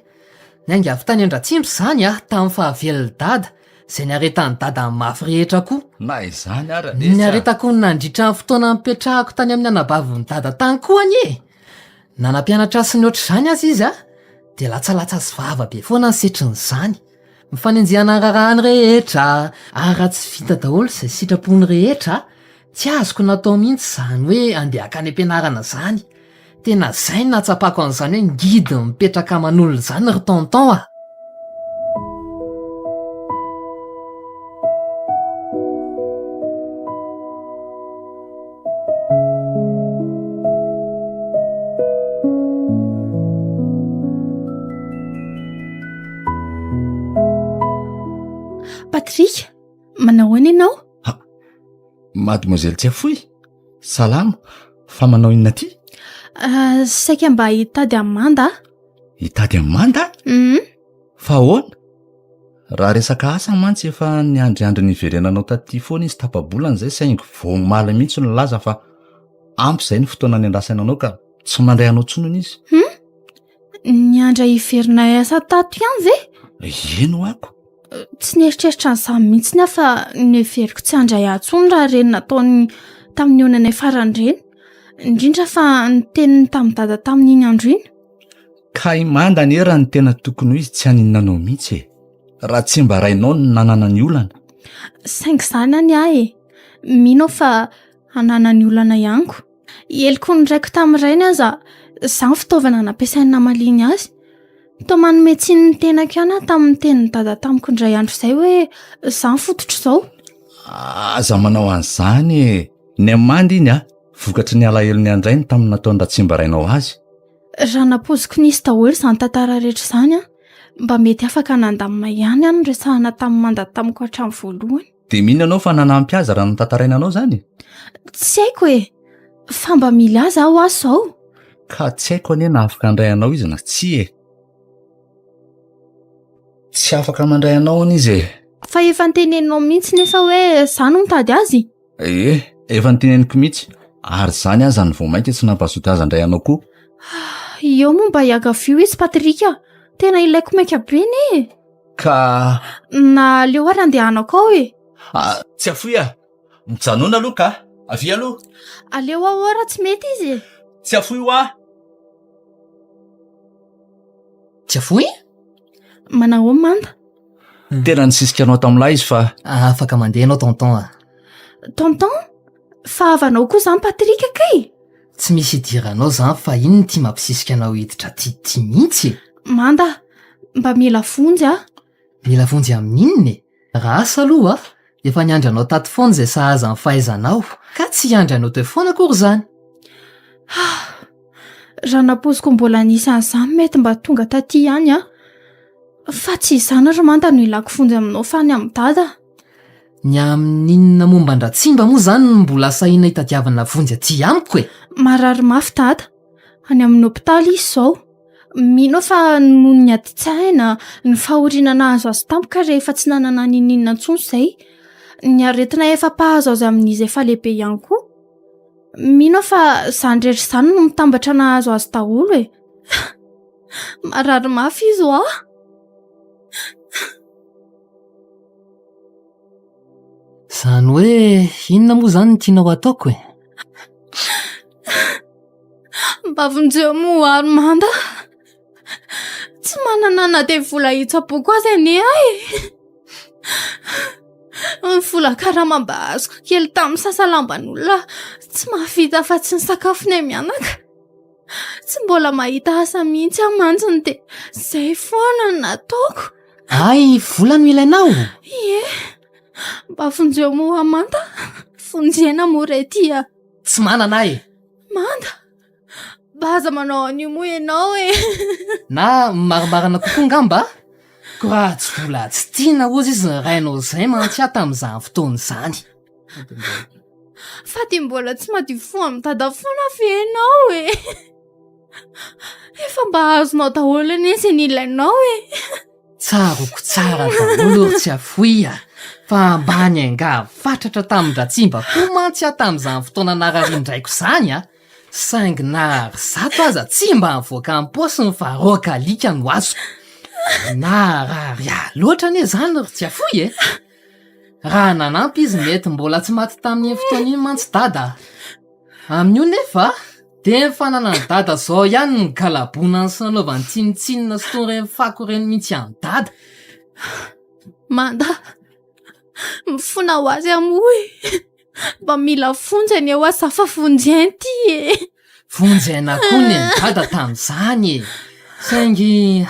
Nainga avy tany Andratsimo zany tamin'ny fahavelon'ny dada izay niaretan'ny dada amin'ny mafy rehetra koa. Na izany ara Niaretako ny nandritra ny fotoana mipetrahako tany amin'ny anabavon'ny dada tany koa anie. Nanampianatra sy ny ohatr'izany azy izy dia latsalatsa sy vavabe foana ny setrin'izany mifanenjehana rarahany rehetra raha tsy vita daholo izay sitrapony rehetra tsy azoko natao mihitsy izany hoe andehaka any am-pianarana izany tena izay natsapako an'izany hoe ngidy mipetraka aman'olona izany ry tonton a. Patrika, manao hoana ianao? Mademoiselle Tsiafoy, salama, fa manao inona ty? Saika mba hitady Amanda. Hitady Amanda? Fa ahoana? Raha resaka asa mantsy efa niandriandry niverenanao taty foana izy tapabolana izay saingy voamaly mihitsy no laza fa ampy izay ny fotoana ny andrasananao ka tsy mandray anao tsonony izy. Niandra hiverina asa tato ihany ve? Eno ako. Tsy nieritreritra an'izany mihitsy ny afa niveriko tsy handray atsony raha reny nataony tamin'ny onany farandreny indrindra fa ny teniny tamin'ny dada tamin'iny andro iny. Ka Amanda anie raha ny tena tokony ho izy tsy haninonanao mihitsy e. Raha tsy mba rainao ny nanana ny olana. Saingy izany any ahy e. Mino fa hanana ny olana ihaniko. Eliko niraiko tamin'irainy aza izany fitaovana nampiasainy namaliny azy. Tao manome tsiny ny tenako ihany tamin'ny tenin'ny dada tamiko indray andro izay hoe izany fototro izao. Aza manao an'izany e. Ny Amanda iny vokatry ny alahelo andray ny tamin'ny nataony raha tsy mba rainao azy. Raha napoziko nisy daholo izany tantara rehetra izany mba mety afaka nandamina ihany any resahana tamin'ny Amanda tamiko hatramin'ny voalohany. Dia mino ianao fa nanampy azy raha notantarainanao zany? Tsy haiko e. Fa mba mila azy aho aso ao. Ka tsy haiko anie na afaka handray anao izy na tsy e. Tsy afaka mandray anao anie izy e. Fa efa niteneninao mihitsy nefa hoe izany no mitady azy. Efa niteneniko mihitsy. Ary izany aza ny vao mainka tsy nampazoto azy handray anao koa. Eo moa mba hiagavio izy Patrika. Tena ilaiko maika be ne. Ka na leo ary andehanako ao e. Tsiafoy mijanona aloha ka. Avy aloha. Aleo ao raha tsy mety izy. Tsiafoy Tsiafoy? Manao Amanda? Tena nisisika anao tamin'lahy izy fa afaka mandeha anao tonton a. Tonton? Fa avanao koa izany Patrika kay? Tsy misy idiranao izany fa iny ty mampisisika anao hiditra ty mihitsy. Manda, mba mila vonjy Mila vonjy amin'inona e? Raha asa aloha efa niandry anao tato foana izay sahaza ny fahaizanao ka tsy hiandry anao teo foana akory izany. Raha napoziko mbola nisy an'izany mety mba tonga taty ihany fa tsy izany ry Manda no ilako vonjy aminao fa ny amin'ny dada. Ny amin'inona momba andratsimba moa izany no mbola sahiana hitadiavana vonjy aty amiko e. Marary mafy dada. Any amin'ny hopitaly izy izao. Mino fa noho ny adi-tsaina ny fahorinana azo azy tampoka rehefa tsy nanana ninina intsony izay. Ny aretina efa mpahazo azy amin'izy efa lehibe ihany koa. Mino fa izany rehetra izany no mitambatra nahazo azy daholo e. Marary mafy izy Izany hoe inona moa izany no tianao ataoko e? Mba vonjeo moa ary Manda. Tsy manana na dia vola hitsapoko azy anie ny vola karama mba azoko kely tamin'ny sasalamban'olona tsy mahavita fa tsy ny sakafo ny mianaka. Tsy mbola mahita asa mihitsy amantsiny dia izay foana no nataoko. Ay, vola no ilainao? Mba vonjeo moa Amanda. Vonjena moa rety Tsy manana e. Manda, baza manao an'io moa ianao e. Na marimarina kokoa ngamba? Ko raha tsy vola tsy tiana ozy izy ny rainao izay mantsy tamin'izany fotoana izany. Fa dia mbola tsy madio fo amin'ny dada foana fe ianao e. Efa mba azonao daholo anesy ny ilainao e. Tsaroko tsara daholo ry Tsiafoy fa ambany anga fatratra tamin-dratsimba koa mantsy tamin'izany fotoana nararindraiko izany saingy na ry zato aza tsy mba nivoaka amin'ny paosiny fa roaka alika no azoko. Na raha ria loatra anie izany ry Tsiafoy raha nanampy izy mety mbola tsy maty tamin'ny fotoana iny mantsy dada. Amin'io nefa de nyfanana ny dada zao ihany ny galabonany sy nanaovany tsinitsinina sy tony reny fako reny mihitsy any dada. Manda, mifona ho azy amoy. Mba mila fonjany eo aza fa vonjeny ty e. Vonjena koa ny dada tamin'izany e. Saingy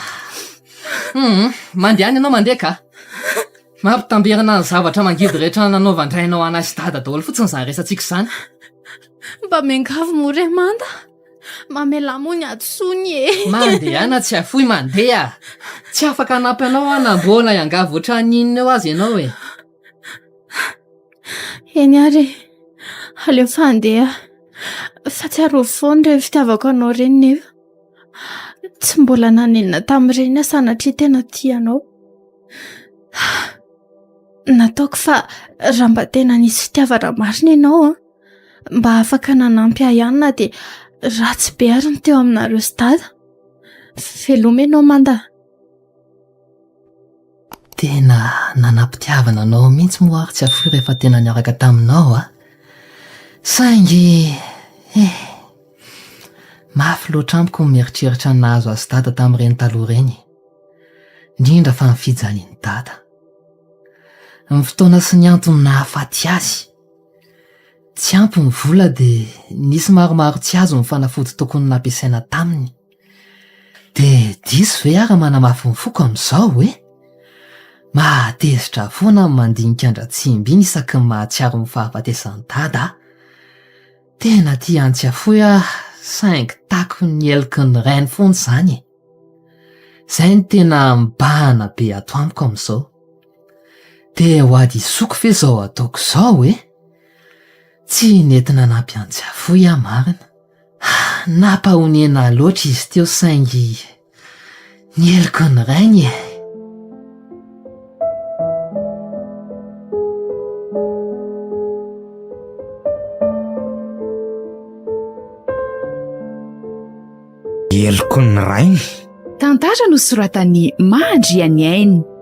mandehany ianao mandeha ka. Mampitamberana ny zavatra mangidy rehetra nanaovandrainao anazy dada daholo fotsiny izany resantsika izany. Mba miangavo more Manda. Mamelamo ny atsony e. Mandeha na tsy afoy mandeha. Tsy afaka hanampy anao anambola iangavo ohatran'inona eo azy ianao e. Eny ary, aleo fandeha. Fa tsy arao foana ireo fitiavako anao reny nefa. Tsy mbola nanenina tamin'ireny sanatria tena tianao. Nataoko fa raha mba tena nisy fitiavana marina ianao mba afaka nanampy ahy ihany na dia ratsy be ary ny teo aminareo sy dada. Veloma ianao Manda. Tena nanam-pitiavana anao mihitsy moa ary tsy afoy rehefa tena niaraka taminao a. Saingy mafy loatra amiko ny mieritreritra ny nahazo azy dada tamin'ireny taloha ireny. Indrindra fa ny fijalian'ny dada. Ny fotoana sy ny antony nahafaty azy. Tsy ampy ny vola dia nisy maromaro tsy azo ny fanafody tokony nampiasaina taminy. Dia diso ve ary manamafy ny foko amin'izao hoe? Mahatezitra foana ny mandinika andratsimby iny isaky ny mahatsiaro ny fahafatesan'ny dada. Tena tia antsy afoy saingy tako ny eliky ny rainy foana izany e. Izay ny tena mibahana be ato amiko amin'izao. Dia ho ady isoko ve izao ataoko izao e? Tsy nentina nampy antsy afoy marina. Nampahoniana loatra izy teo saingy ny eliky ny rainy e. Eloko ny rainy. Tantara no soratan'ny Mandrianyainy.